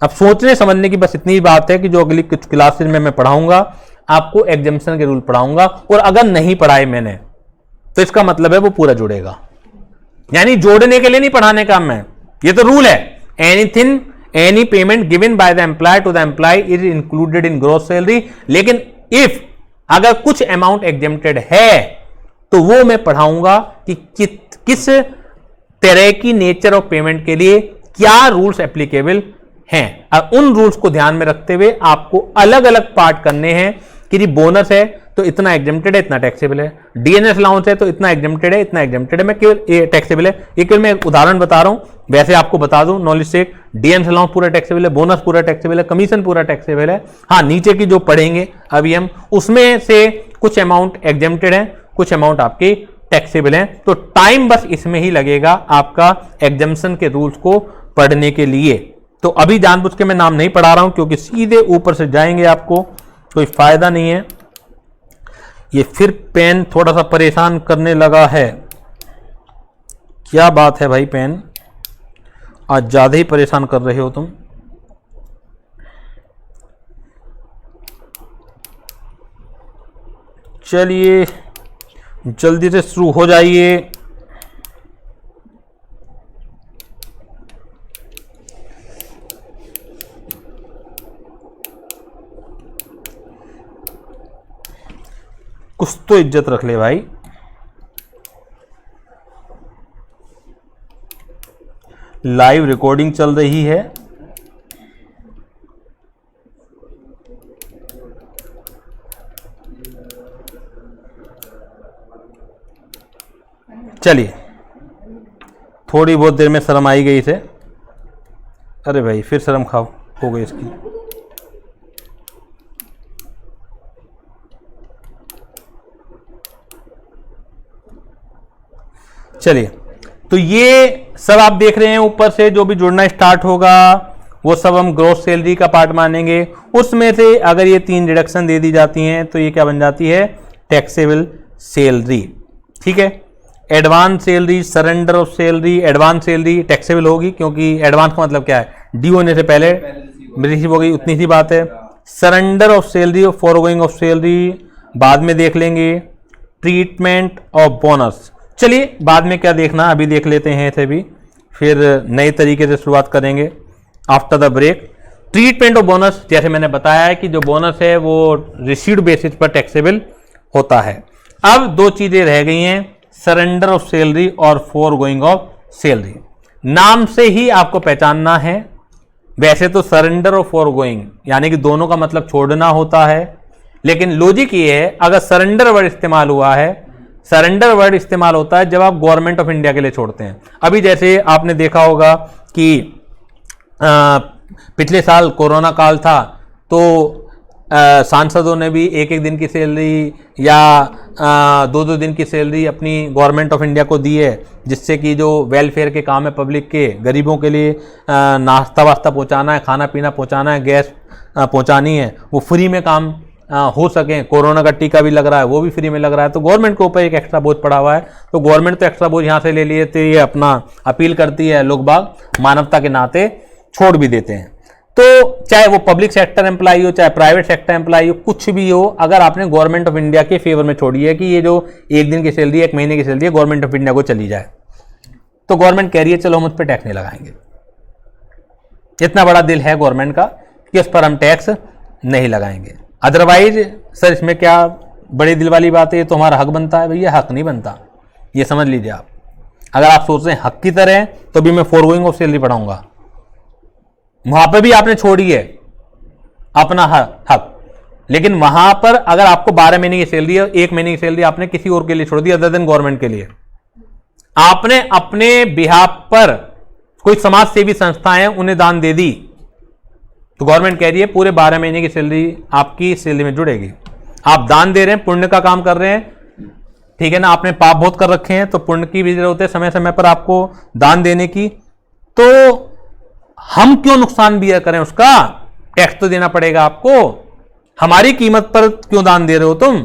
अब सोचने समझने की बस इतनी बात है कि जो अगली कुछ क्लासेस में मैं पढ़ाऊंगा आपको एग्जामिशन के रूल पढ़ाऊंगा, और अगर नहीं पढ़ाए मैंने तो इसका मतलब है वो पूरा जुड़ेगा, यानी जोड़ने के लिए नहीं पढ़ाने का मैं, ये तो रूल है। Anything any payment given by the employer to the employee is included in gross salary, लेकिन इफ अगर कुछ अमाउंट एग्जेम्प्टेड है तो वो मैं पढ़ाऊंगा कि किस तरह की नेचर ऑफ पेमेंट के लिए क्या रूल्स एप्लीकेबल हैं, और उन रूल्स को ध्यान में रखते हुए आपको अलग अलग पार्ट करने हैं कि जी बोनस है तो इतना एग्जेम्प्टेड है, इतना टैक्सेबल है, डीएनएस अलाउंस है तो इतना एग्जेम्प्टेड है, इतना एग्जेम्प्टेड है, मैं केवल टैक्सेबल है, ये केवल मैं एक उदाहरण बता रहा हूं, वैसे आपको बता दूं नॉलेज से, डीएनएस अलाउंस पूरा टैक्सेबल है, बोनस पूरा टैक्सेबल है, कमीशन पूरा टैक्सेबल है। हाँ, नीचे की जो पढ़ेंगे अभी हम, उसमें से कुछ अमाउंट एग्जेम्प्टेड है, कुछ अमाउंट आपके टैक्सेबल है, तो टाइम बस इसमें ही लगेगा आपका एग्जाम्शन के रूल्स को पढ़ने के लिए। तो अभी जानबूझ के मैं नाम नहीं पढ़ा रहा हूं क्योंकि सीधे ऊपर से जाएंगे, आपको कोई फायदा नहीं है। ये फिर पेन थोड़ा सा परेशान करने लगा है, क्या बात है भाई, पेन आज ज्यादा ही परेशान कर रहे हो तुम। चलिए जल्दी से शुरू हो जाइए। कुछ तो इज्जत रख ले भाई। लाइव रिकॉर्डिंग चल रही है। चलिए, थोड़ी बहुत देर में शर्म आई गई इसे। अरे भाई फिर शर्म खाओ हो गई इसकी। चलिए, तो ये सब आप देख रहे हैं ऊपर से जो भी जुड़ना स्टार्ट होगा वो सब हम ग्रॉस सैलरी का पार्ट मानेंगे। उसमें से अगर ये 3 डिडक्शन दे दी जाती हैं तो ये क्या बन जाती है, टैक्सेबल सैलरी। ठीक है, advance salary, surrender of salary, advance salary taxable होगी क्योंकि एडवांस का मतलब क्या है, ड्यू होने से पहले रिसीव हो गई, उतनी सी बात है। सरेंडर ऑफ सैलरी और फॉरगोइंग ऑफ सैलरी बाद में देख लेंगे। ट्रीटमेंट ऑफ बोनस, चलिए बाद में क्या देखना, अभी देख लेते हैं इसे भी, फिर नए तरीके से शुरुआत करेंगे after the break. Treatment of bonus, जैसे मैंने बताया है कि जो बोनस है वो रिसीव्ड बेसिस पर टैक्सेबल होता है। अब 2 चीजें रह गई हैं, सरेंडर ऑफ सैलरी और फॉरगोइंग ऑफ सैलरी। नाम से ही आपको पहचानना है, वैसे तो सरेंडर और फॉरगोइंग यानी कि दोनों का मतलब छोड़ना होता है, लेकिन लॉजिक ये है अगर सरेंडर वर्ड इस्तेमाल हुआ है, सरेंडर वर्ड इस्तेमाल होता है जब आप गवर्नमेंट ऑफ इंडिया के लिए छोड़ते हैं। अभी जैसे आपने देखा होगा कि पिछले साल कोरोना काल था तो सांसदों ने भी 1-1 दिन की सैलरी या 2-2 दिन की सैलरी अपनी गवर्नमेंट ऑफ इंडिया को दी है, जिससे कि जो वेलफेयर के काम है पब्लिक के, गरीबों के लिए नाश्ता वास्ता पहुंचाना है, खाना पीना पहुंचाना है, गैस पहुंचानी है, वो फ्री में काम हो सके। कोरोना का टीका भी लग रहा है, वो भी फ्री में लग रहा है, तो गवर्नमेंट के ऊपर एक एक्स्ट्रा बोझ पड़ा हुआ है। तो गवर्नमेंट तो एक्स्ट्रा बोझ यहाँ से ले लिए, तो ये अपना अपील करती है, लोग बाग मानवता के नाते छोड़ भी देते हैं। तो चाहे वो पब्लिक सेक्टर एम्प्लॉय हो, चाहे प्राइवेट सेक्टर एम्प्लॉय हो, कुछ भी हो, अगर आपने गवर्नमेंट ऑफ इंडिया के फेवर में छोड़ी है कि ये जो 1 दिन की सैलरी, 1 महीने की सैलरी है, गवर्नमेंट ऑफ इंडिया को चली जाए, तो गवर्नमेंट कह रही है चलो हम उस पर टैक्स नहीं लगाएंगे। इतना बड़ा दिल है गवर्नमेंट का कि उस पर हम टैक्स नहीं लगाएंगे। अदरवाइज सर इसमें क्या बड़ी दिल वाली बात है, ये तो हमारा हक बनता है। भैया हक नहीं बनता, ये समझ लीजिए आप। अगर आप सोच रहे हैं हक की तरह, तो भी मैं फॉरगोइंग ऑफ सैलरी पढ़ाऊंगा, वहां पर भी आपने छोड़ी है अपना हक, लेकिन वहां पर अगर आपको 12 महीने की सैलरी है, 1 महीने की सैलरी आपने किसी और के लिए छोड़ दी अदर देन गवर्नमेंट के लिए, आपने अपने बिहाफ पर कोई समाज सेवी संस्थाएं उन्हें दान दे दी, तो गवर्नमेंट कह रही है पूरे 12 महीने की सैलरी आपकी सैलरी में जुड़ेगी। आप दान दे रहे हैं, पुण्य का काम कर रहे हैं, ठीक है ना, आपने पाप बहुत कर रखे हैं तो पुण्य की भी जरूरत है समय समय पर आपको दान देने की, तो हम क्यों नुकसान बियर करें, उसका टैक्स तो देना पड़ेगा आपको। हमारी कीमत पर क्यों दान दे रहे हो तुम?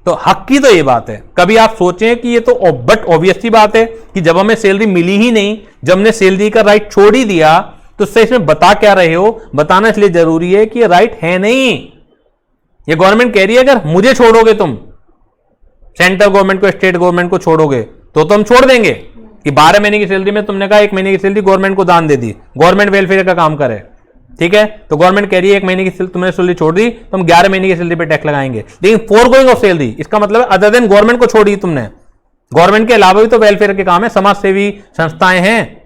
तो हक की तो ये बात है। कभी आप सोचें कि ये तो बट ऑब्वियस सी बात है कि जब हमें सैलरी मिली ही नहीं, जब हमने सैलरी का राइट छोड़ ही दिया, तो उससे इसमें बता क्या रहे हो? बताना इसलिए जरूरी है कि ये राइट है नहीं। ये गवर्नमेंट कह रही है अगर मुझे छोड़ोगे तुम, सेंट्रल गवर्नमेंट को, स्टेट गवर्नमेंट को छोड़ोगे तो हम छोड़ देंगे कि 12 महीने की सैलरी में तुमने कहा 1 महीने की सैलरी गवर्नमेंट को दान दे दी, गवर्नमेंट वेलफेयर का काम करे, ठीक है? तो गवर्नमेंट कह रही है 1 महीने की तुमने सैलरी छोड़ दी तो हम 11 महीने की सैलरी पे टैक्स लगाएंगे। लेकिन फोरगोइंग ऑफ सैलरी, इसका मतलब अदर देन गवर्नमेंट को छोड़ी तुमने, गवर्नमेंट के अलावा भी तो वेलफेयर के काम है, समाज सेवी संस्थाएं हैं,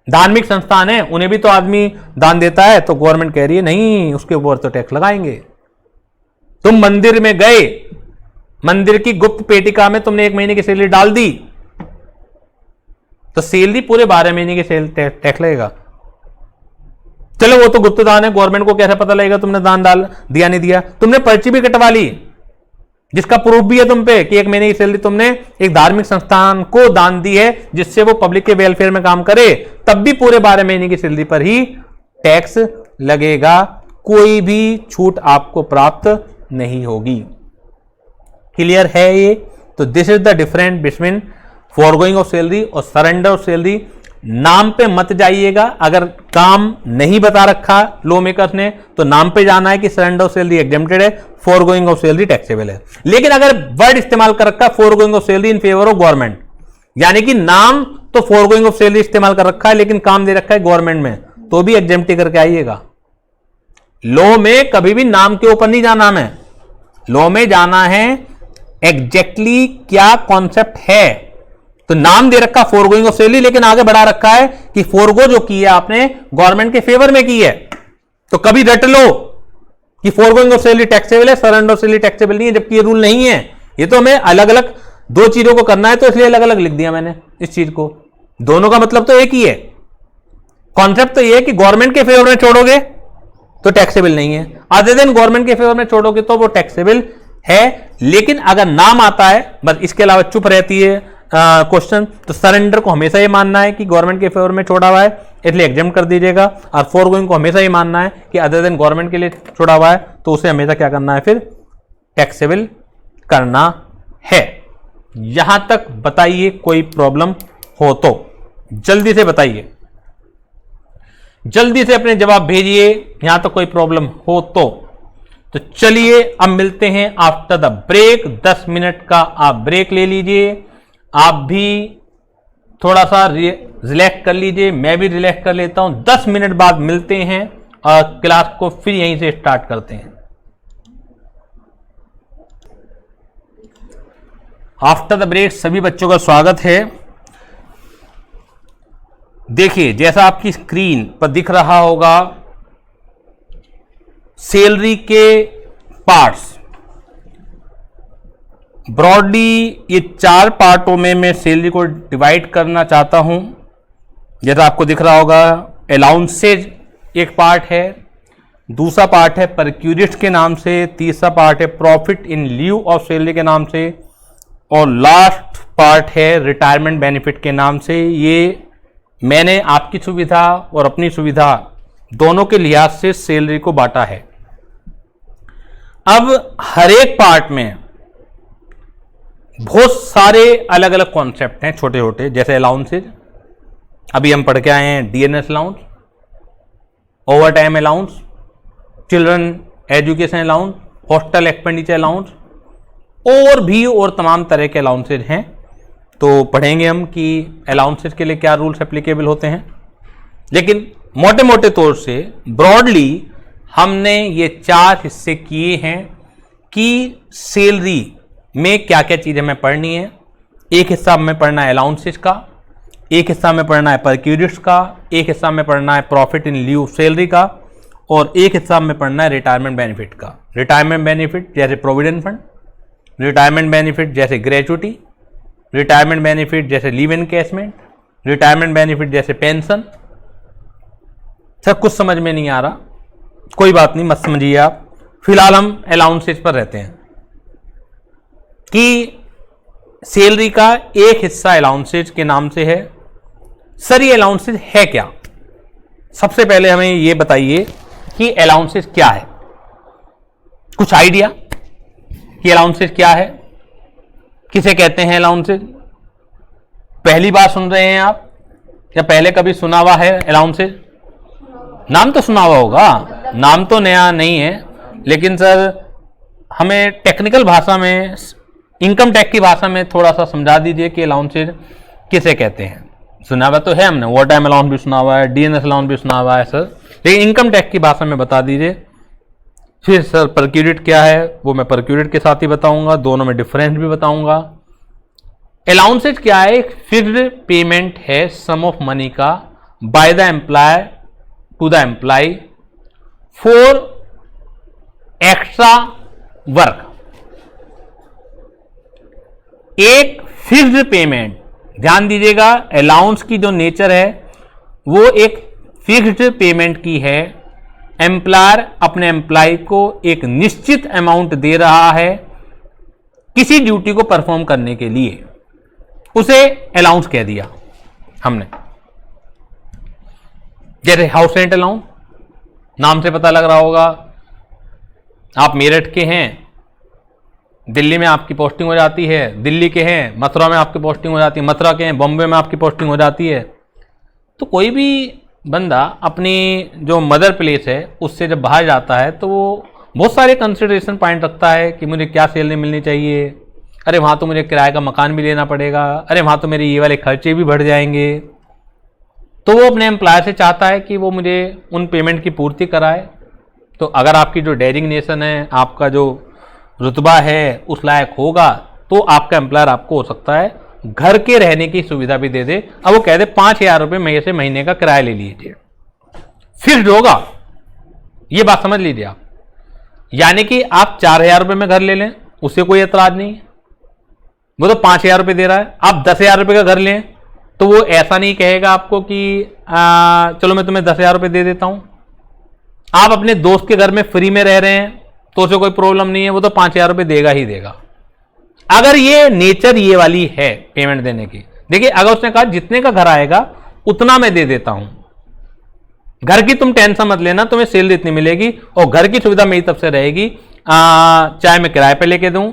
धार्मिक संस्थान है, उन्हें भी तो आदमी दान देता है। तो गवर्नमेंट कह रही है नहीं, उसके ऊपर तो टैक्स लगाएंगे। तुम मंदिर में गए, मंदिर की गुप्त पेटिका में तुमने 1 महीने की सैलरी डाल दी, तो सैलरी पूरे 12 महीने की टैक्स लगेगा। चलो वो तो गुप्त दान है, गवर्नमेंट को कैसे पता लगेगा तुमने दान डाल दिया नहीं दिया? तुमने पर्ची भी कटवा ली जिसका प्रूफ भी है तुम पे कि 1 महीने की सैलरी तुमने एक धार्मिक संस्थान को दान दी है जिससे वो पब्लिक के वेलफेयर में काम करे, तब भी पूरे 12 महीने की सैलरी पर ही टैक्स लगेगा, कोई भी छूट आपको प्राप्त नहीं होगी। क्लियर है ये? तो this is the difference between forgoing of salary और सरेंडर ऑफ सैलरी। नाम पे मत जाइएगा, अगर काम नहीं बता रखा लॉ मेकर्स ने तो नाम पे जाना है कि सरेंडर ऑफ सैलरी एग्जेम्प्टेड है, फॉरगोइंग ऑफ सैलरी टैक्सेबल है। लेकिन अगर वर्ड इस्तेमाल कर रखा है forgoing of salary in favour of government, यानी कि नाम तो फॉरगोइंग ऑफ सैलरी इस्तेमाल कर रखा है लेकिन काम दे रखा है गवर्नमेंट में, तो भी एग्जेम्प्टी करके आइएगा। लॉ में कभी भी नाम के ऊपर नहीं जाना है, लॉ में जाना है एग्जैक्टली क्या कॉन्सेप्ट है। तो नाम दे रखा फॉरगोइंग ऑफ सैलरी, लेकिन आगे बढ़ा रखा है कि फॉरगो जो की है आपने गवर्नमेंट के फेवर में की है, तो कभी रट लो कि फॉरगोइंग ऑफ सैलरी टैक्सेबल है, सरेंडर ऑफ सैलरी टैक्सेबल नहीं है, जबकि ये रूल नहीं है। ये तो हमें अलग अलग दो चीजों को करना है, तो इसलिए अलग अलग लिख दिया मैंने इस चीज को। दोनों का मतलब तो एक ही है, कॉन्सेप्ट तो ये है कि गवर्नमेंट के फेवर में छोड़ोगे तो टैक्सेबल नहीं है, अदर देन गवर्नमेंट के फेवर में छोड़ोगे तो वो टैक्सेबल है। लेकिन अगर नाम आता है बस इसके अलावा चुप रहती है क्वेश्चन, तो सरेंडर को हमेशा ये मानना है कि गवर्नमेंट के फेवर में छोड़ा हुआ है, इसलिए एग्जाम कर दीजिएगा। और फॉरगोइंग को हमेशा ये मानना है कि अदर देन गवर्नमेंट के लिए छोड़ा हुआ है, तो उसे हमेशा क्या करना है, फिर टैक्सेबल करना है। यहां तक बताइए कोई प्रॉब्लम हो तो जल्दी से बताइए, जल्दी से अपने जवाब भेजिए यहां तक कोई प्रॉब्लम हो तो चलिए अब मिलते हैं आफ्टर द ब्रेक। 10 मिनट का आप ब्रेक ले लीजिए, आप भी थोड़ा सा रिलैक्स कर लीजिए, मैं भी रिलैक्स कर लेता हूं। 10 मिनट बाद मिलते हैं और क्लास को फिर यहीं से स्टार्ट करते हैं। आफ्टर द ब्रेक सभी बच्चों का स्वागत है। देखिए जैसा आपकी स्क्रीन पर दिख रहा होगा, सैलरी के पार्ट्स ब्रॉडली ये 4 पार्टों में मैं सैलरी को डिवाइड करना चाहता हूं। जैसा आपको दिख रहा होगा, अलाउंसेज एक पार्ट है, दूसरा पार्ट है परक्यूरिस्ट के नाम से, तीसरा पार्ट है profit in leave of salary के नाम से, और लास्ट पार्ट है रिटायरमेंट बेनिफिट के नाम से। ये मैंने आपकी सुविधा और अपनी सुविधा दोनों के लिहाज से सैलरी को बांटा है। अब हर एक पार्ट में बहुत सारे अलग अलग कॉन्सेप्ट हैं छोटे छोटे, जैसे अलाउंसेज अभी हम पढ़ के आए हैं, DNS allowance, over time allowance, children education allowance, hostel expenditure allowance, और तमाम तरह के अलाउंसेज हैं। तो पढ़ेंगे हम कि अलाउंसेज के लिए क्या रूल्स एप्लीकेबल होते हैं। लेकिन मोटे मोटे तौर से ब्रॉडली हमने ये 4 हिस्से किए हैं कि सैलरी में क्या क्या चीज़ें हमें पढ़नी है। एक हिस्सा हमें पढ़ना है अलाउंसेज का, एक हिस्सा में पढ़ना है परक्यूरिस्ट का, एक हिस्सा में पढ़ना है प्रॉफिट इन लीव सैलरी का, और एक हिस्सा में पढ़ना है रिटायरमेंट बेनिफिट का। रिटायरमेंट बेनिफिट जैसे प्रोविडेंट फंड, रिटायरमेंट बेनिफिट जैसे ग्रेचुटी, रिटायरमेंट बेनिफिट जैसे लीव एनकैशमेंट, रिटायरमेंट बेनिफिट जैसे पेंशन। सर कुछ समझ में नहीं आ रहा, कोई बात नहीं, मत समझिए आप। फिलहाल हम अलाउंसेज पर रहते हैं कि सैलरी का एक हिस्सा अलाउंसेज के नाम से है। सर ये अलाउंसेज है क्या? सबसे पहले हमें ये बताइए कि अलाउंसेज क्या है। कुछ आइडिया कि अलाउंसेज क्या है, किसे कहते हैं अलाउंसेज? पहली बार सुन रहे हैं आप या पहले कभी सुना हुआ है अलाउंसेज? नाम तो सुना हुआ होगा, नाम तो नया नहीं है, लेकिन सर हमें टेक्निकल भाषा में, इनकम टैक्स की भाषा में थोड़ा सा समझा दीजिए कि अलाउंसेज किसे कहते हैं। सुना हुआ तो है हमने, ओवर टाइम अलाउंस भी सुना हुआ है, डीएनएस अलाउंस भी सुना हुआ है सर, लेकिन इनकम टैक्स की भाषा में बता दीजिए। फिर सर परक्यूरेट क्या है वो मैं परक्यूरेट के साथ ही बताऊंगा, दोनों में डिफरेंस भी बताऊंगा। अलाउंसेज क्या है? एक फिक्स्ड पेमेंट है सम ऑफ मनी का by the employer to the employee for extra work. एक फिक्स्ड पेमेंट, ध्यान दीजिएगा, अलाउंस की जो नेचर है वो एक फिक्स्ड पेमेंट की है। एम्प्लॉयर अपने एम्प्लॉय को एक निश्चित अमाउंट दे रहा है किसी ड्यूटी को परफॉर्म करने के लिए, उसे अलाउंस कह दिया हमने। जैसे हाउस रेंट अलाउंस, नाम से पता लग रहा होगा, आप मेरठ के हैं, दिल्ली में आपकी पोस्टिंग हो जाती है, दिल्ली के हैं, मथुरा में आपकी पोस्टिंग हो जाती है, मथुरा के हैं, बॉम्बे में आपकी पोस्टिंग हो जाती है। तो कोई भी बंदा अपनी जो मदर प्लेस है उससे जब बाहर जाता है तो वो बहुत सारे कंसिडरेशन पॉइंट रखता है कि मुझे क्या सैलरी मिलनी चाहिए, अरे वहाँ तो मुझे किराए का मकान भी लेना पड़ेगा, अरे वहाँ तो मेरे ये वाले खर्चे भी बढ़ जाएंगे। तो वो अपने एम्प्लॉयर से चाहता है कि वो मुझे उन पेमेंट की पूर्ति कराए। तो अगर आपकी जो डेजिग्नेशन है, आपका जो रुतबा है उस लायक होगा तो आपका एम्प्लॉयर आपको हो सकता है घर के रहने की सुविधा भी दे दे। अब वो कह दे 5,000 रुपये महीने से महीने का किराया ले लीजिए, फिक्स्ड होगा, ये बात समझ लीजिए आप। यानी कि आप 4,000 रुपये में घर ले लें, उससे कोई एतराज नहीं है, वो तो 5,000 रुपये दे रहा है। आप 10,000 रुपये का घर लें तो वो ऐसा नहीं कहेगा आपको कि चलो मैं तुम्हें 10,000 रुपये दे देता हूं। आप अपने दोस्त के घर में फ्री में रह रहे हैं तो उसे कोई प्रॉब्लम नहीं है, वो तो 5,000 रुपये देगा ही देगा। अगर ये नेचर ये वाली है पेमेंट देने की, देखिए अगर उसने कहा जितने का घर आएगा उतना मैं दे देता हूं, घर की तुम टेंशन मत लेना, तुम्हें सैलरी इतनी मिलेगी और घर की सुविधा मेरी तरफ से रहेगी, चाहे मैं किराए पे लेके दूं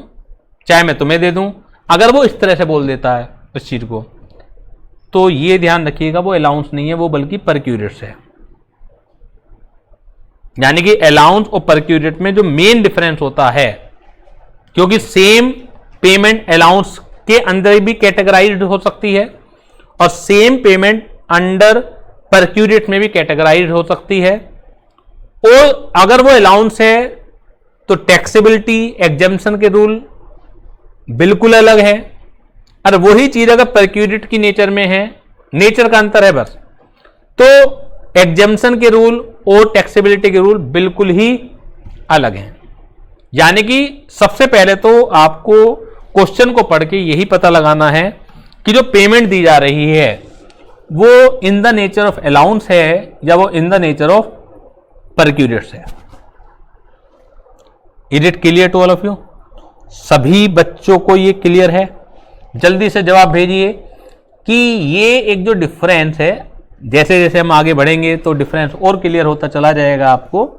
चाहे मैं तुम्हें दे दूं। अगर वो इस तरह से बोल देता है इस चीज को, तो ये ध्यान रखिएगा वो अलाउंस नहीं है, वो बल्कि परक्यूरेट्स है। यानी कि अलाउंस और परक्यूरेट में जो मेन डिफरेंस होता है, क्योंकि सेम पेमेंट अलाउंस के अंदर भी कैटेगराइज्ड हो सकती है और सेम पेमेंट अंडर परक्यूरेट में भी कैटेगराइज्ड हो सकती है। और अगर वो अलाउंस है तो टैक्सेबिलिटी एग्जम्पशन के रूल बिल्कुल अलग है, और वही चीज अगर परक्यूरेट की नेचर में है, नेचर का अंतर है बस, तो एग्जम्पशन के रूल और टैक्सेबिलिटी के रूल बिल्कुल ही अलग हैं। यानी कि सबसे पहले तो आपको क्वेश्चन को पढ़ के यही पता लगाना है कि जो पेमेंट दी जा रही है वो in the nature of allowance है या वो in the nature of perquisites है। Is it clear to all of you? सभी बच्चों को ये क्लियर है? जल्दी से जवाब भेजिए कि ये एक जो डिफरेंस है, जैसे जैसे हम आगे बढ़ेंगे तो डिफरेंस और क्लियर होता चला जाएगा आपको,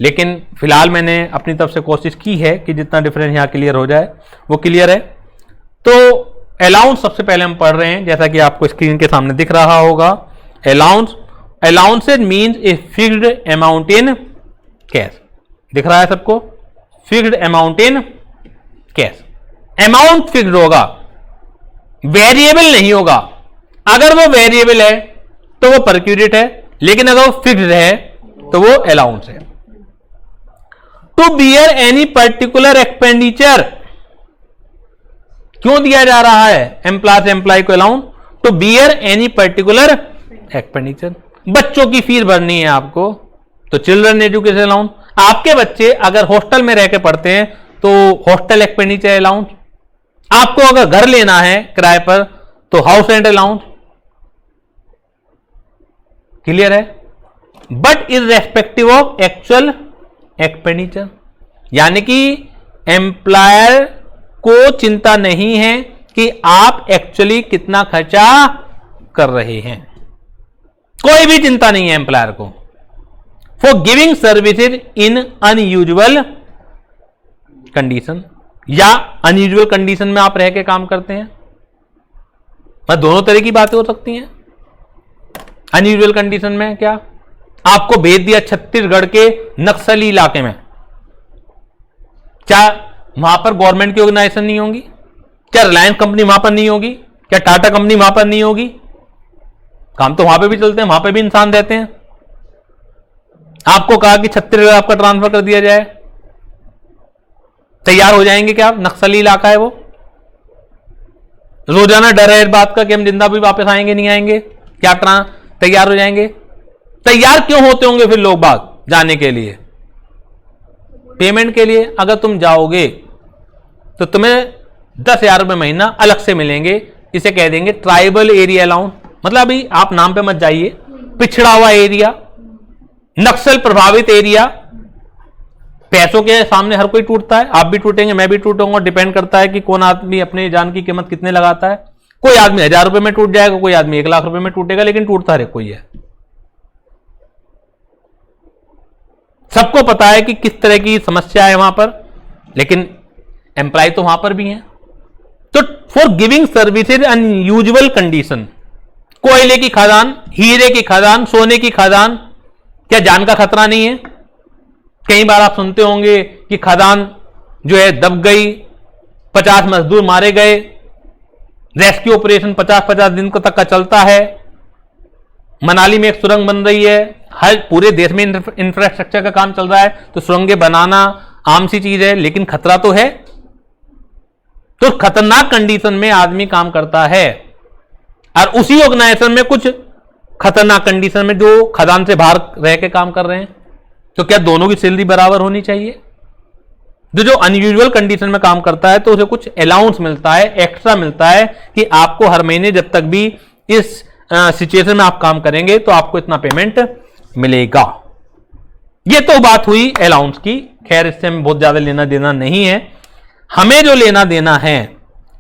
लेकिन फिलहाल मैंने अपनी तरफ से कोशिश की है कि जितना डिफरेंस यहाँ क्लियर हो जाए वो क्लियर है। तो अलाउंस सबसे पहले हम पढ़ रहे हैं, जैसा कि आपको स्क्रीन के सामने दिख रहा होगा। Allowances means a fixed amount in cash. दिख रहा है सबको? Fixed amount in cash. Amount fixed होगा, वेरिएबल नहीं होगा। अगर वो वेरिएबल है तो वो परक्यूरेट है, लेकिन अगर वो फिक्स्ड है तो वो अलाउंस है। To bear any particular expenditure, क्यों दिया जा रहा है एम्प्लॉय से एम्प्लॉय को allowance? To bear any particular expenditure. बच्चों की फीस भरनी है आपको तो चिल्ड्रन एजुकेशन अलाउंस। आपके बच्चे अगर हॉस्टल में रह के पढ़ते हैं तो हॉस्टल एक्सपेंडिचर अलाउंस। आपको अगर घर लेना है किराए पर तो हाउस रेंट अलाउंस। क्लियर है? But is respective of actual expenditure, यानी कि एम्प्लॉयर को चिंता नहीं है कि आप एक्चुअली कितना खर्चा कर रहे हैं, कोई भी चिंता नहीं है एम्प्लॉयर को। For giving services in unusual condition या अनयूजुअल कंडीशन में आप रह के काम करते हैं। दोनों तरह की बातें हो सकती हैं। अनयूजुअल कंडीशन में क्या, आपको भेज दिया छत्तीसगढ़ के नक्सली इलाके में, क्या वहां पर गवर्नमेंट की ऑर्गेनाइजेशन नहीं होगी? क्या रिलायंस कंपनी वहां पर नहीं होगी? क्या टाटा कंपनी वहां पर नहीं होगी? काम तो वहां पे भी चलते हैं, वहां पे भी इंसान रहते हैं। आपको कहा कि छत्तीसगढ़ आपका ट्रांसफर कर दिया जाए, तैयार हो जाएंगे क्या आप? नक्सली इलाका है वो, रोजाना डर है इस बात का कि हम जिंदा भी वापस आएंगे नहीं आएंगे, क्या तैयार हो जाएंगे? तैयार क्यों होते होंगे फिर लोग बाग जाने के लिए? पेमेंट के लिए। अगर तुम जाओगे तो तुम्हें 10,000 रुपये महीना अलग से मिलेंगे, इसे कह देंगे ट्राइबल एरिया अलाउंस। मतलब अभी आप नाम पे मत जाइए, पिछड़ा हुआ एरिया, नक्सल प्रभावित एरिया। पैसों के सामने हर कोई टूटता है, आप भी टूटेंगे, मैं भी टूटूंगा, डिपेंड करता है कि कौन आदमी अपने जान की कीमत कितने लगाता है। कोई आदमी 1,000 रुपए में टूट जाएगा, कोई आदमी 1,00,000 रुपए में टूटेगा, लेकिन टूटता हर कोई है। सबको पता है कि किस तरह की समस्या है वहां पर, लेकिन एम्प्लॉय तो वहां पर भी हैं। तो for giving services unusual condition, कोयले की खदान, हीरे की खदान, सोने की खदान, क्या जान का खतरा नहीं है? कई बार आप सुनते होंगे कि खदान जो है दब गई, 50 मजदूर मारे गए, रेस्क्यू ऑपरेशन 50-50 दिन तक का चलता है। मनाली में एक सुरंग बन रही है, हर पूरे देश में इंफ्रास्ट्रक्चर का काम चल रहा है, तो सुरंगें बनाना आम सी चीज है, लेकिन खतरा तो है। तो खतरनाक कंडीशन में आदमी काम करता है, और उसी ऑर्गेनाइजेशन में कुछ खतरनाक कंडीशन में जो खदान से बाहर रह के काम कर रहे हैं, तो क्या दोनों की सैलरी बराबर होनी चाहिए? जो अनयूजुअल कंडीशन में काम करता है तो उसे कुछ अलाउंस मिलता है, एक्स्ट्रा मिलता है कि आपको हर महीने जब तक भी इस सिचुएशन में आप काम करेंगे तो आपको इतना पेमेंट मिलेगा। ये तो बात हुई अलाउंस की। खैर, इससे हमें बहुत ज्यादा लेना देना नहीं है। हमें जो लेना देना है,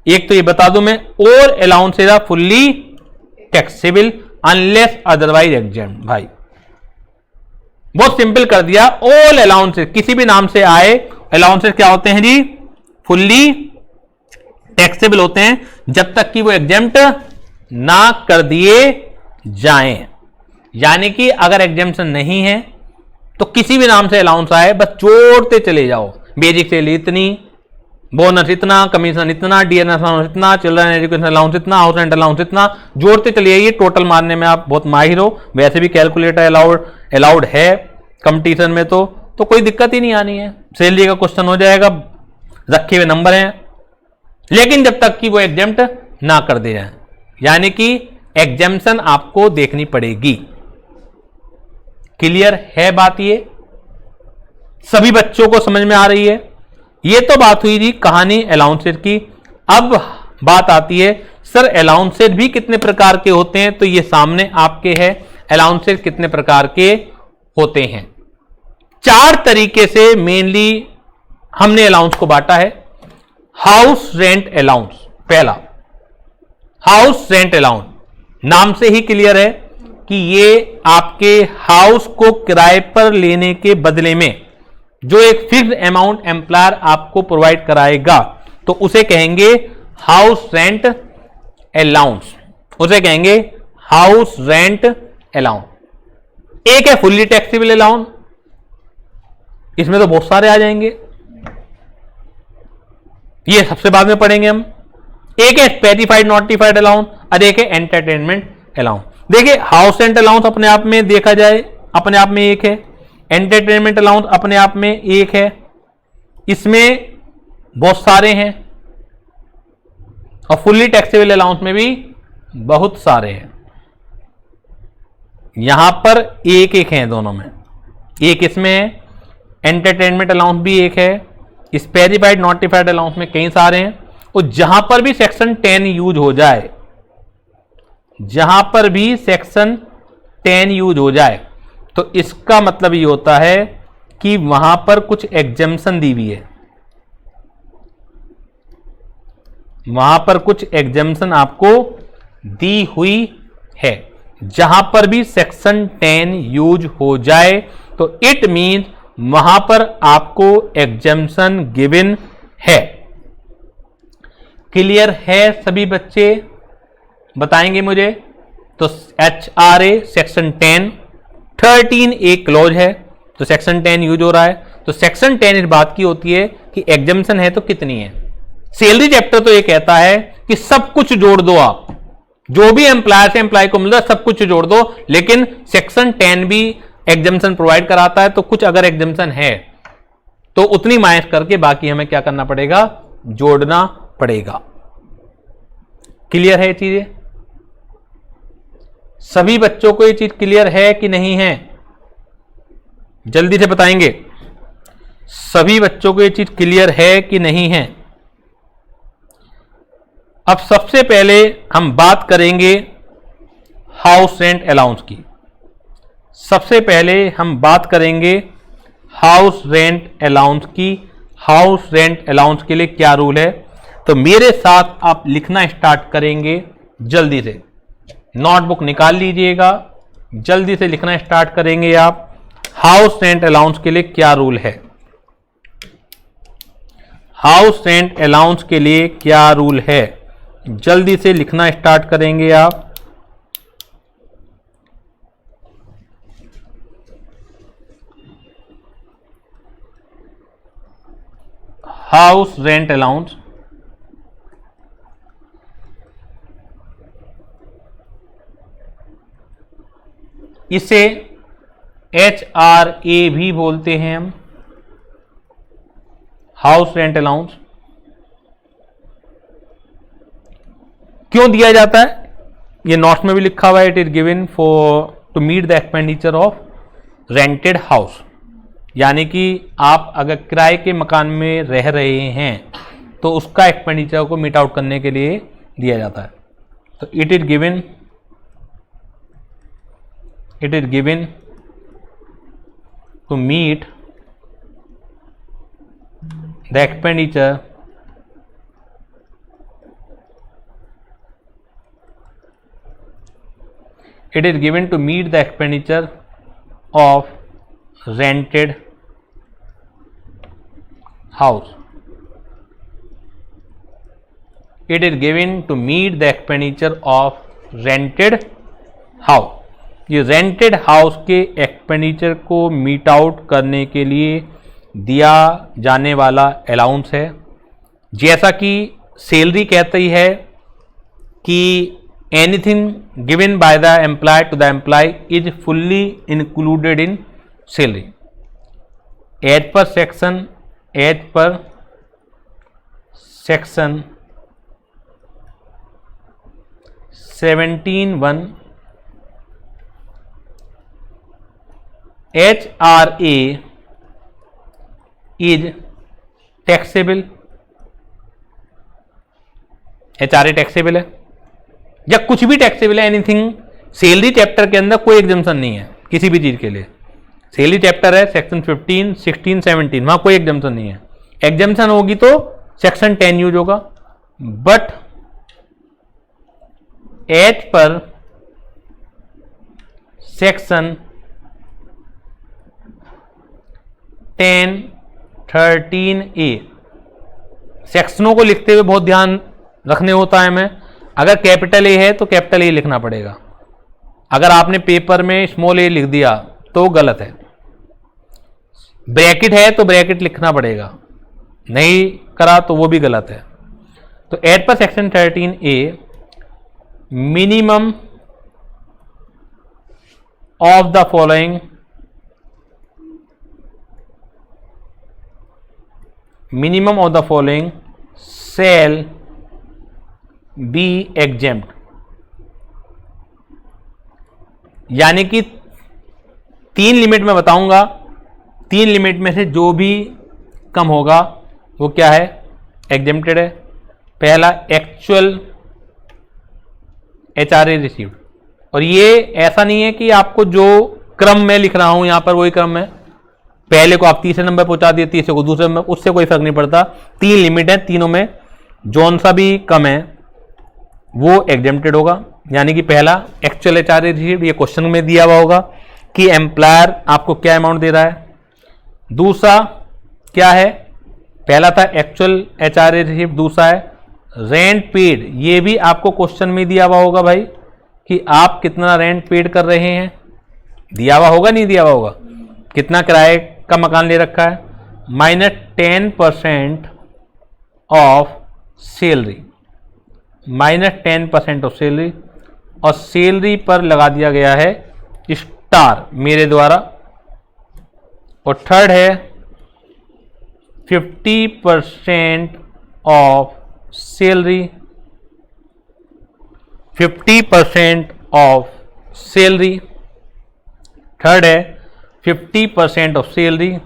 एक तो ये बता दूं मैं, और allowances are fully taxable unless otherwise exempt. भाई बहुत सिंपल कर दिया। ऑल अलाउंसेज किसी भी नाम से आए, अलाउंसेज क्या होते हैं जी? फुल्ली टैक्सेबल होते हैं, जब तक कि वो एग्जेम्प्ट ना कर दिए जाएं। यानी कि अगर एग्जेम्पशन नहीं है तो किसी भी नाम से अलाउंस आए, बस जोड़ते चले जाओ। बेसिक सैलरी इतनी, बोनस इतना, कमीशन इतना, डीएनएस अलाउंस इतना, चिल्ड्रन एजुकेशन अलाउंस इतना, हाउस रेंट अलाउंस इतना, जोड़ते चले जाइए। टोटल मारने में आप बहुत माहिर हो, वैसे भी कैलकुलेटर अलाउड है कंपटीशन में, तो कोई दिक्कत ही नहीं आनी है। सैलरी का क्वेश्चन हो जाएगा, रखे हुए नंबर हैं, लेकिन जब तक कि वो एग्जेम्प्ट ना कर दे जाए, यानी कि एग्जेम्पशन आपको देखनी पड़ेगी। क्लियर है बात? ये सभी बच्चों को समझ में आ रही है? ये तो बात हुई जी कहानी अलाउंसेज की। अब बात आती है, सर अलाउंसेज भी कितने प्रकार के होते हैं? तो ये सामने आपके है, अलाउंसेज कितने प्रकार के होते हैं। 4 तरीके से मेनली हमने अलाउंस को बांटा है। हाउस रेंट अलाउंस, पहला हाउस रेंट अलाउंस, नाम से ही क्लियर है कि ये आपके हाउस को किराए पर लेने के बदले में जो एक फिक्स्ड अमाउंट एम्प्लॉयर आपको प्रोवाइड कराएगा, तो उसे कहेंगे हाउस रेंट अलाउंस, उसे कहेंगे हाउस रेंट अलाउंस। एक है फुल्ली टैक्सेबल अलाउंस, इसमें तो बहुत सारे आ जाएंगे, ये सबसे बाद में पढ़ेंगे हम। एक है स्पेसिफाइड नोटिफाइड अलाउंस और एक है एंटरटेनमेंट अलाउंस। देखिए, हाउस रेंट अलाउंस अपने आप में देखा जाए अपने आप में एक है, एंटरटेनमेंट अलाउंस अपने आप में एक है, इसमें बहुत सारे हैं, और फुल्ली टैक्सेबल अलाउंस में भी बहुत सारे हैं। यहां पर एक एक है दोनों में, एक इसमें है, एंटरटेनमेंट अलाउंस भी एक है, स्पेसिफाइड नोटिफाइड अलाउंस में कई सारे हैं। और जहां पर भी सेक्शन 10 यूज हो जाए, जहां पर भी सेक्शन 10 यूज हो जाए, तो इसका मतलब ये होता है कि वहां पर कुछ एग्जेम्पशन दी हुई है, वहां पर कुछ एग्जेम्पशन आपको दी हुई है। जहां पर भी सेक्शन 10 यूज हो जाए तो इट मीन्स वहां पर आपको एग्जम्पशन गिवन है। क्लियर है सभी बच्चे? बताएंगे मुझे। तो HRA सेक्शन 13 एक क्लॉज है, तो सेक्शन 10 यूज हो रहा है। तो सेक्शन 10 इस बात की होती है कि एग्जम्पशन है तो कितनी है। सैलरी चैप्टर तो ये कहता है कि सब कुछ जोड़ दो, आप जो भी एम्प्लॉयर से एम्प्लॉय को मिल रहा है सब कुछ जोड़ दो। लेकिन सेक्शन 10 भी एग्जम्पशन प्रोवाइड कराता है, तो कुछ अगर एग्जम्पशन है तो उतनी माइनस करके बाकी हमें क्या करना पड़ेगा, जोड़ना पड़ेगा। क्लियर है ये चीजें? सभी बच्चों को ये चीज क्लियर है कि नहीं है? जल्दी से बताएंगे। सभी बच्चों को ये चीज क्लियर है कि नहीं है? अब सबसे पहले हम बात करेंगे हाउस रेंट अलाउंस की। सबसे पहले हम बात करेंगे हाउस रेंट अलाउंस की। हाउस रेंट अलाउंस के लिए क्या रूल है, तो मेरे साथ आप लिखना स्टार्ट करेंगे जल्दी से। नोटबुक निकाल लीजिएगा, जल्दी से लिखना स्टार्ट करेंगे आप। हाउस रेंट अलाउंस के लिए क्या रूल है? हाउस रेंट अलाउंस के लिए क्या रूल है? जल्दी से लिखना स्टार्ट करेंगे आप। हाउस रेंट अलाउंस इसे HRA भी बोलते हैं हम, हाउस रेंट अलाउंस। क्यों दिया जाता है? ये नोट्स में भी लिखा हुआ है, it is given for to meet the expenditure of rented house. यानी कि आप अगर किराए के मकान में रह रहे हैं तो उसका एक्सपेंडिचर को मीट आउट करने के लिए दिया जाता है। तो it is given to meet the expenditure it is given to meet the expenditure of rented house. It is given to meet the expenditure of rented house. ये रेंटेड हाउस के expenditure को मीट आउट करने के लिए दिया जाने वाला allowance है। जैसा कि सैलरी कहती है कि anything given by the employer to the employee is fully included in salary as per section 17(1) HRA is taxable। HRA taxable है या कुछ भी टैक्सेबल है, एनीथिंग। सैलरी चैप्टर के अंदर कोई एग्जम्पशन नहीं है किसी भी चीज के लिए। सैलरी चैप्टर है सेक्शन 15, 16, 17, वहां कोई एग्जम्पशन नहीं है। एग्जम्पशन होगी तो सेक्शन 10 यूज होगा। But as per section 10, 13A, सेक्शनों को लिखते हुए बहुत ध्यान रखने होता है हमें। अगर कैपिटल ए है तो कैपिटल ए लिखना पड़ेगा। अगर आपने पेपर में स्मॉल ए लिख दिया तो गलत है। ब्रैकेट है तो ब्रैकेट लिखना पड़ेगा, नहीं करा तो वो भी गलत है। तो as per section 13A minimum of the following shall be exempt. यानी कि 3 लिमिट में बताऊंगा, 3 लिमिट में से जो भी कम होगा वो क्या है, एग्जेम्प्टेड है। पहला एक्चुअल HRA रिसीव्ड, और ये ऐसा नहीं है कि आपको जो क्रम में लिख रहा हूं यहां पर वही क्रम है, पहले को आप तीसरे नंबर पहुंचा दिए, तीसरे को दूसरे नंबर, उससे कोई फर्क नहीं पड़ता। 3 लिमिट है, तीनों में जौन सा भी कम है वो एग्जेम्प्टेड होगा। यानी कि पहला एक्चुअल HRA रिसीव्ड, ये क्वेश्चन में दिया हुआ होगा कि एम्प्लॉयर आपको क्या अमाउंट दे रहा है, दूसरा क्या है, पहला था एक्चुअल एचआरए रिसीव, दूसरा है रेंट पेड। ये भी आपको क्वेश्चन में दिया हुआ होगा भाई कि आप कितना रेंट पेड कर रहे हैं, दिया हुआ होगा नहीं दिया हुआ होगा, कितना किराए का मकान ले रखा है, -10% ऑफ सैलरी, -10% ऑफ सैलरी, और सैलरी पर लगा दिया गया है स्टार मेरे द्वारा। और थर्ड है 50% of salary, 50% of salary, third है 50% ऑफ सैलरी।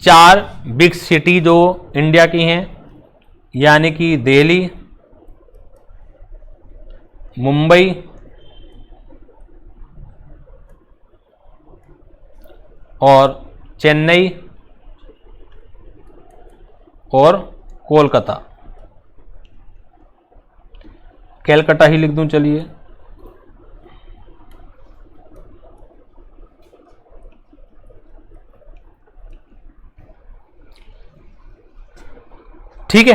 4 बिग सिटी जो इंडिया की हैं, यानी कि दिल्ली, मुंबई और चेन्नई और कोलकाता, कैलकाटा ही लिख दूं चलिए। ठीक है,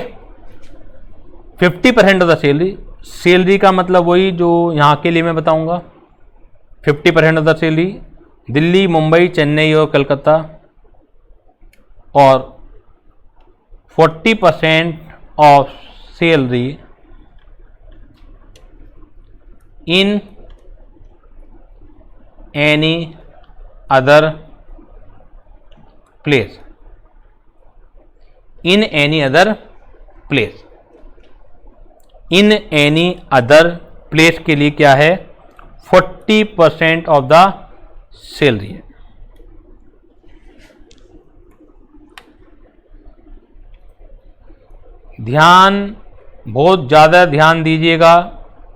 50% ऑफ द सैलरी, सैलरी का मतलब वही जो यहाँ के लिए मैं बताऊंगा। 50% of the salary Delhi, Mumbai, Chennai और कलकत्ता, और 40% of salary in any other place, in any other place. In any other place के लिए क्या है, 40% ऑफ द सैलरी है। ध्यान, बहुत ज़्यादा ध्यान दीजिएगा,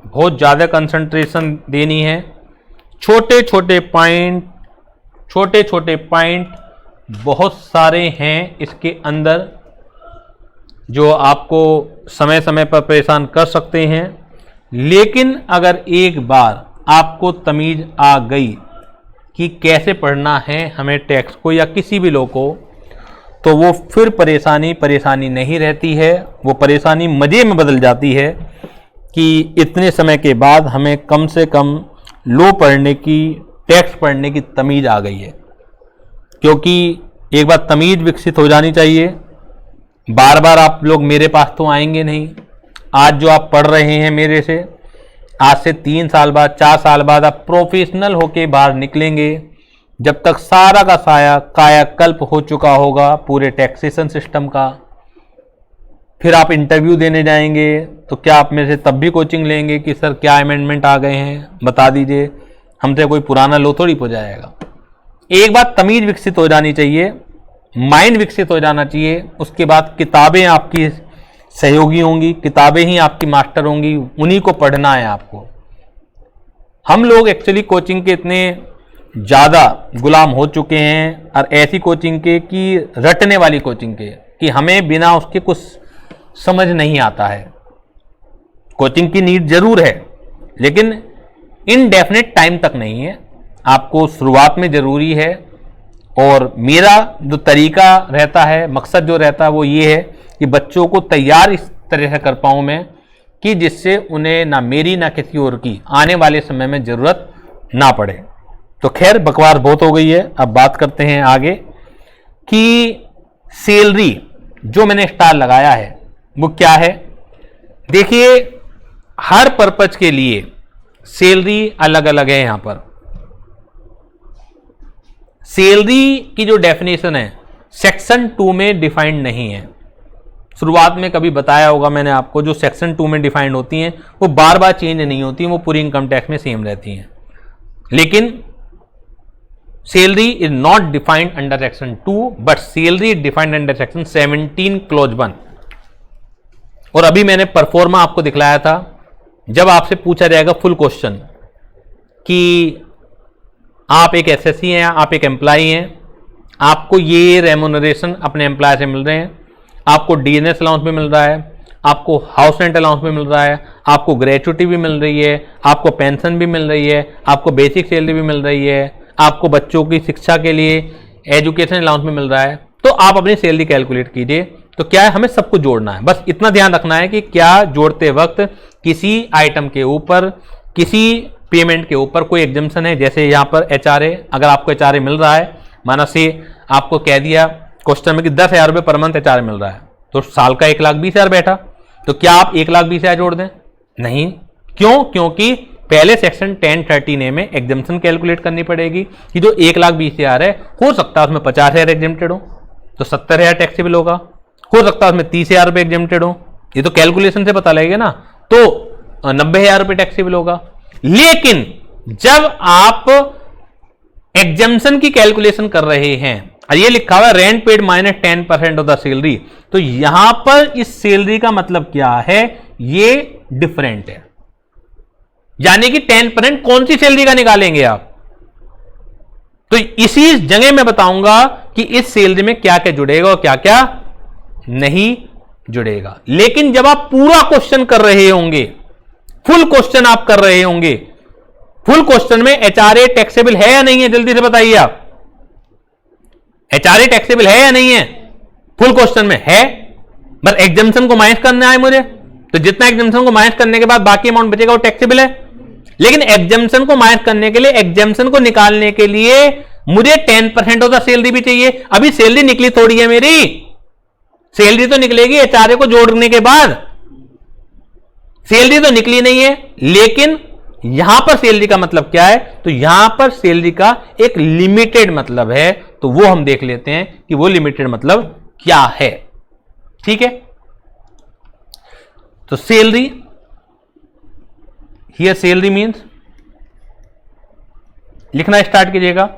बहुत ज़्यादा कंसंट्रेशन देनी है। छोटे छोटे पॉइंट बहुत सारे हैं इसके अंदर जो आपको समय समय पर परेशान कर सकते हैं, लेकिन अगर एक बार आपको तमीज आ गई कि कैसे पढ़ना है हमें टैक्स को या किसी भी लॉ को, तो वो फिर परेशानी नहीं रहती है, वो परेशानी मज़े में बदल जाती है कि इतने समय के बाद हमें कम से कम लॉ पढ़ने की, टैक्स पढ़ने की तमीज आ गई है। क्योंकि एक बार तमीज विकसित हो जानी चाहिए, बार बार आप लोग मेरे पास तो आएंगे नहीं। आज जो आप पढ़ रहे हैं मेरे से, आज से 3 साल बाद, 4 साल बाद आप प्रोफेशनल होके बाहर निकलेंगे, जब तक सारा का साया कायाकल्प हो चुका होगा पूरे टैक्सेशन सिस्टम का। फिर आप इंटरव्यू देने जाएंगे तो क्या आप मेरे से तब भी कोचिंग लेंगे कि सर क्या अमेंडमेंट आ गए हैं बता दीजिए, हमसे कोई पुराना लो थोड़ी हो जाएगा। एक बार तमीज विकसित हो जानी चाहिए, माइंड विकसित हो जाना चाहिए, उसके बाद किताबें आपकी सहयोगी होंगी, किताबें ही आपकी मास्टर होंगी, उन्हीं को पढ़ना है आपको। हम लोग एक्चुअली कोचिंग के इतने ज़्यादा गुलाम हो चुके हैं, और ऐसी कोचिंग के कि रटने वाली कोचिंग के, कि हमें बिना उसके कुछ समझ नहीं आता है। कोचिंग की नीड जरूर है, लेकिन इनडेफिनेट टाइम तक नहीं है। आपको शुरुआत में ज़रूरी है, और मेरा जो तरीका रहता है, मकसद जो रहता है वो ये है कि बच्चों को तैयार इस तरह से कर पाऊँ मैं कि जिससे उन्हें ना मेरी ना किसी और की आने वाले समय में ज़रूरत ना पड़े। तो खैर बकवास बहुत हो गई है, अब बात करते हैं आगे कि सैलरी जो मैंने स्टार लगाया है वो क्या है। देखिए, हर पर्पज के लिए सैलरी अलग अलग है। यहां पर सैलरी की जो डेफिनेशन है सेक्शन 2 में डिफाइंड नहीं है। शुरुआत में कभी बताया होगा मैंने आपको, जो सेक्शन 2 में डिफाइंड होती हैं वो बार बार चेंज नहीं होती, वो पूरी इनकम टैक्स में सेम रहती हैं। लेकिन salary is not defined under section 2, but salary is defined under section 17 clause 1। और अभी मैंने परफॉर्मा आपको दिखलाया था। जब आपसे पूछा जाएगा फुल क्वेश्चन कि आप एक एसएससी हैं, आप एक एम्प्लॉई हैं, आपको ये रेम्यूनरेशन अपने एम्प्लॉय से मिल रहे हैं, आपको डीएनएस अलाउंस भी मिल रहा है, आपको हाउस रेंट अलाउंस भी मिल रहा है, आपको ग्रेचुटी भी मिल रही है, आपको पेंशन भी मिल रही है, आपको बेसिक सैलरी भी मिल रही है, आपको बच्चों की शिक्षा के लिए एजुकेशन अलाउंस में मिल रहा है, तो आप अपनी सैलरी कैलकुलेट कीजिए। तो क्या है, हमें सब कुछ जोड़ना है, बस इतना ध्यान रखना है कि क्या जोड़ते वक्त किसी आइटम के ऊपर, किसी पेमेंट के ऊपर कोई एग्जम्पशन है। जैसे यहां पर HRA, अगर आपको HRA मिल रहा है, माना से आपको कह दिया क्वेश्चन में कि 10,000 रुपये पर मंथ HRA मिल रहा है, तो साल का 1,20,000 बैठा, तो क्या आप 1,20,000 जोड़ दें? नहीं। क्यों? क्योंकि पहले सेक्शन 1013A में एग्जम्पशन कैलकुलेट करनी पड़ेगी कि जो 1,20,000 है, हो सकता है उसमें 50,000 एग्जेम्प्टेड हो, तो 70,000 टैक्सेबल होगा, हो सकता है उसमें 30,000 रुपये एग्जेम्प्टेड हो, ये तो कैलकुलेशन से पता लगेगा ना, तो 90,000 रुपये टैक्सेबल होगा। लेकिन जब आप एग्जम्पशन की कैलकुलेशन कर रहे हैं, और ये लिखा हुआ है rent paid minus 10% of the salary, तो यहां पर इस सैलरी का मतलब क्या है, ये डिफरेंट है। यानी कि 10% कौन सी सैलरी का निकालेंगे आप? तो इसी जगह मैं बताऊंगा कि इस सैलरी में क्या क्या जुड़ेगा और क्या क्या नहीं जुड़ेगा। लेकिन जब आप पूरा क्वेश्चन कर रहे होंगे, फुल क्वेश्चन आप कर रहे होंगे, फुल क्वेश्चन में HRA टैक्सेबल है या नहीं है, जल्दी से बताइए आप। HRA टैक्सेबल है या नहीं है? फुल क्वेश्चन में है, बस एग्जम्पशन को माइनस करना है मुझे, तो जितना एग्जम्पशन को माइनस करने के बाद बाकी अमाउंट बचेगा वो टैक्सेबल है। लेकिन एग्जम्पशन को माइनस करने के लिए, एग्जम्पशन को निकालने के लिए मुझे 10% ऑफ द सैलरी भी चाहिए। अभी सैलरी निकली थोड़ी है मेरी, सैलरी तो निकलेगी HRA को जोड़ने के बाद, सैलरी तो निकली नहीं है। लेकिन यहां पर सैलरी का मतलब क्या है, तो यहां पर सैलरी का एक लिमिटेड मतलब है, तो वो हम देख लेते हैं कि वो लिमिटेड मतलब क्या है। ठीक है, तो सैलरी, हियर सैलरी मीन्स, लिखना स्टार्ट कीजिएगा।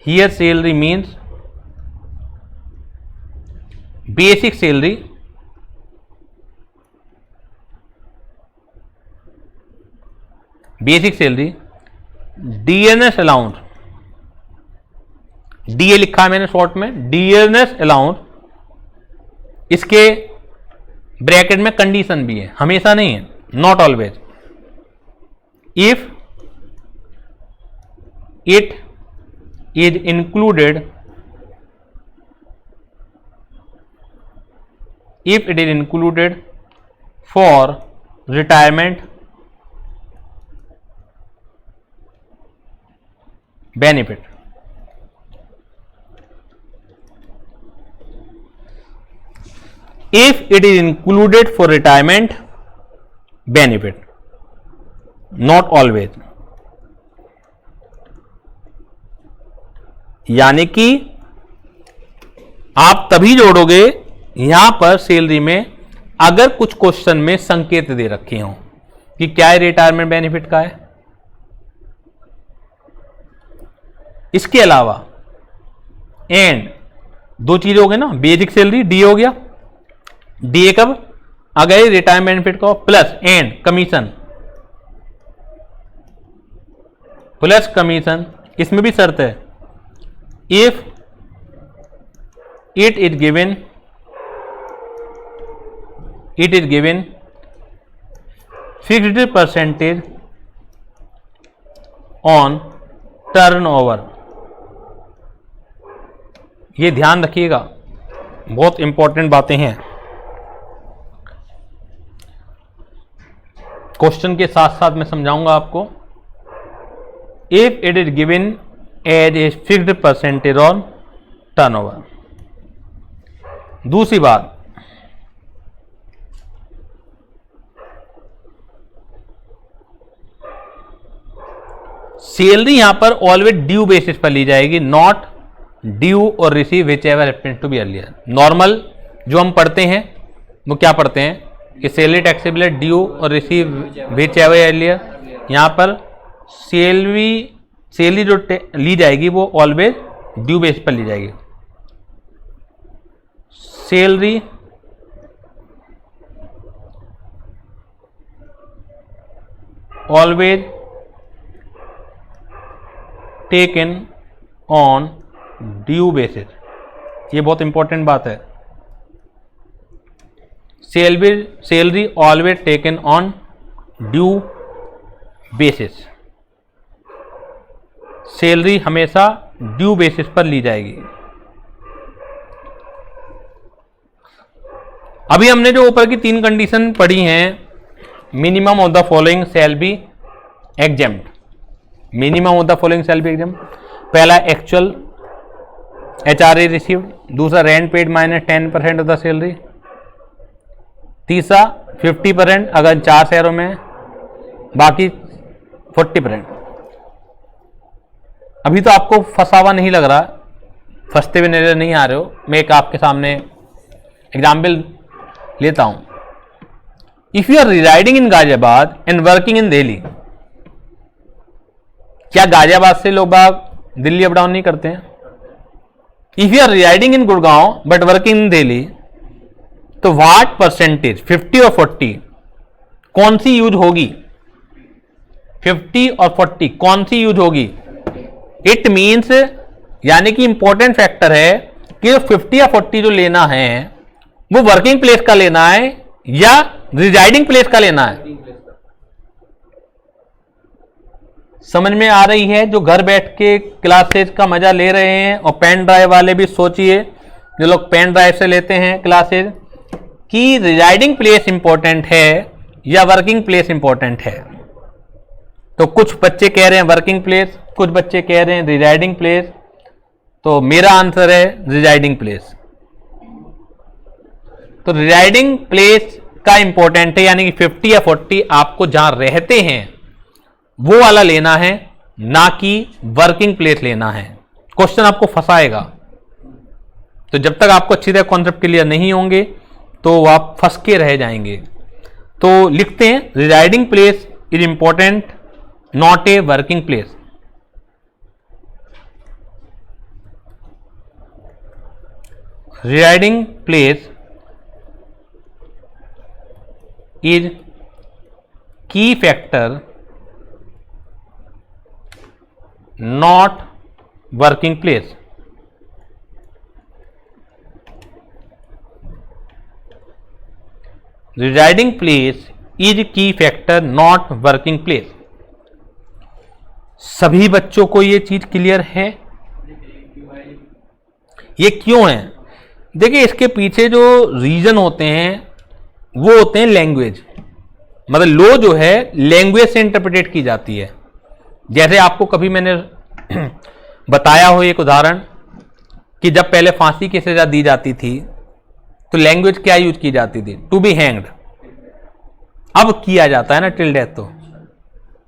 Here salary means basic salary, basic salary, dearness allowance, DA लिखा है मैंने शॉर्ट में, डियरनेस अलाउंस, इसके ब्रैकेट में कंडीशन भी है, हमेशा नहीं है, not always. If it is included, if it is included for retirement benefit, if it is included for retirement benefit, not always। यानी कि आप तभी जोड़ोगे यहां पर सैलरी में अगर कुछ क्वेश्चन में संकेत दे रखे हों कि क्या है रिटायरमेंट बेनिफिट का है। इसके अलावा एंड दो चीजें हो गई ना, बेसिक सैलरी डी हो गया, डी कब अगर रिटायरमेंट बेनिफिट का, plus and commission, plus commission, इसमें भी शर्त है if it is given, it is given fixed percentage on turnover। ये ध्यान रखिएगा, बहुत इंपॉर्टेंट बातें हैं। क्वेश्चन के साथ साथ मैं समझाऊंगा आपको। If it is given as a fixed percentage on turnover. दूसरी बात, सैलरी यहां पर ऑलवेज ड्यू बेसिस पर ली जाएगी, नॉट ड्यू और receive whichever happens to be earlier. Normal जो हम पढ़ते हैं वो क्या पढ़ते हैं कि सैलरी टैक्सेबल है ड्यू और रिसीव विच एवर अर्लियर। यहां पर सैलरी जो ली जाएगी वो ऑलवेज ड्यू बेसिस पर ली जाएगी। Salary always taken on due basis, ये बहुत इंपॉर्टेंट बात है। Salary always taken on due basis, salary हमेशा ड्यू बेसिस पर ली जाएगी। अभी हमने जो ऊपर की 3 कंडीशन पढ़ी हैं, minimum of the following shall be exempt. Minimum of the following shall be exempt. पहला एक्चुअल HRA रिसीव्ड, दूसरा rent paid minus 10% of the salary, तीसरा 50% अगर 4 शहरों में, बाकी 40%। अभी तो आपको फंसा हुआ नहीं लग रहा, फंसते हुए नजर नहीं आ रहे हो। मैं एक आपके सामने एग्जाम्पल लेता हूं। If you are residing in Ghaziabad and working in Delhi, क्या गाजियाबाद से लोग बाग दिल्ली अप डाउन नहीं करते हैं? If you are residing in Gurgaon but working in Delhi, तो व्हाट परसेंटेज 50 और 40 कौन सी यूज होगी? 50 और 40 कौन सी यूज होगी? इट मीन्स, यानी कि इंपॉर्टेंट फैक्टर है कि 50 या 40 जो लेना है वो वर्किंग प्लेस का लेना है या रिजाइडिंग प्लेस का लेना है। समझ में आ रही है? जो घर बैठ के क्लासेज का मजा ले रहे हैं, और पेन ड्राइव वाले भी सोचिए, जो लोग पेन ड्राइव से लेते हैं क्लासेज, कि रिजाइडिंग प्लेस इंपॉर्टेंट है या वर्किंग प्लेस इंपॉर्टेंट है। तो कुछ बच्चे कह रहे हैं वर्किंग प्लेस, कुछ बच्चे कह रहे हैं रिजाइडिंग प्लेस। तो मेरा आंसर है रिजाइडिंग प्लेस। तो रिजाइडिंग प्लेस का इंपॉर्टेंट है, यानी कि 50 या 40 आपको जहां रहते हैं वो वाला लेना है, ना कि वर्किंग प्लेस लेना है। क्वेश्चन आपको फंसाएगा। तो जब तक आपको अच्छी तरह कॉन्सेप्ट क्लियर नहीं होंगे तो आप फंस के रह जाएंगे। तो लिखते हैं residing place is important, not a working place. Residing place is key factor, not working place। residing place is key factor, not working place। सभी बच्चों को ये चीज क्लियर है? ये क्यों है? देखिए, इसके पीछे जो रीजन होते हैं वो होते हैं लैंग्वेज। मतलब लॉ जो है लैंग्वेज से इंटरप्रेटेट की जाती है। जैसे आपको कभी मैंने बताया हो एक उदाहरण, कि जब पहले फांसी की सजा दी जाती थी तो लैंग्वेज क्या यूज की जाती थी? To be hanged. अब किया जाता है ना टिल डेथ।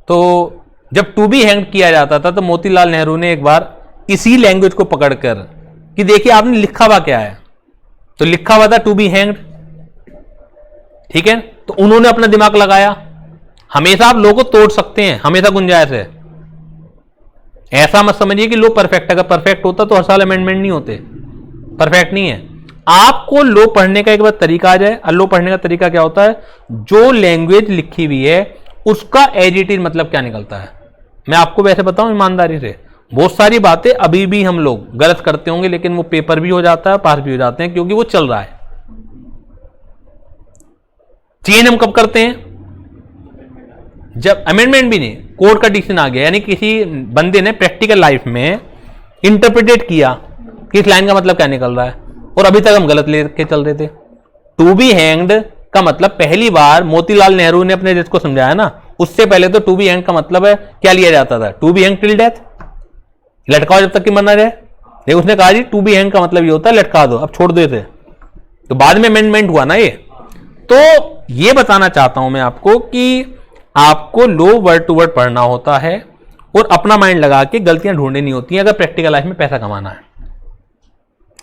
तो जब टू बी हैंग्ड किया जाता था तो मोतीलाल नेहरू ने एक बार इसी लैंग्वेज को पकड़कर, कि देखिए आपने लिखा हुआ क्या है, तो लिखा हुआ था टू बी हैंग्ड, ठीक है। तो उन्होंने अपना दिमाग लगाया। हमेशा आप लो को तोड़ सकते हैं, हमेशा गुंजाइश है। ऐसा मत समझिए कि लो परफेक्ट, अगर परफेक्ट होता तो हर साल अमेंडमेंट नहीं होते। परफेक्ट नहीं है। आपको लो पढ़ने का एक बार तरीका आ जाए। लो पढ़ने का तरीका क्या होता है? जो लैंग्वेज लिखी हुई है उसका एज इट इज मतलब क्या निकलता है। मैं आपको वैसे बताऊं ईमानदारी से, बहुत सारी बातें अभी भी हम लोग गलत करते होंगे, लेकिन वो पेपर भी हो जाता है, पास भी हो जाते हैं, क्योंकि वो चल रहा है। चेंज हम कब करते हैं? जब अमेंडमेंट भी नहीं, कोर्ट का डिसीजन आ गया, यानी किसी बंदे ने प्रैक्टिकल लाइफ में इंटरप्रिटेट किया कि इस लाइन का मतलब क्या निकल रहा है, और अभी तक हम गलत लेके चल रहे थे। टू बी हैंग्ड का मतलब पहली बार मोतीलाल नेहरू ने अपने देश को समझाया ना, उससे पहले तो टू बी हैंग का मतलब है क्या लिया जाता था? To be hang till death, लटकाओ जब तक कि मरना रहे। लेकिन उसने कहा जी टू बी हैंग का मतलब ये होता है लटका दो, अब छोड़ दो इसे। तो बाद में अमेंडमेंट हुआ ना ये। तो ये बताना चाहता हूं मैं आपको कि आपको लो वर्ड टू वर्ड पढ़ना होता है और अपना माइंड लगा के गलतियां ढूंढनी नहीं होती हैं अगर प्रैक्टिकल लाइफ में पैसा कमाना है।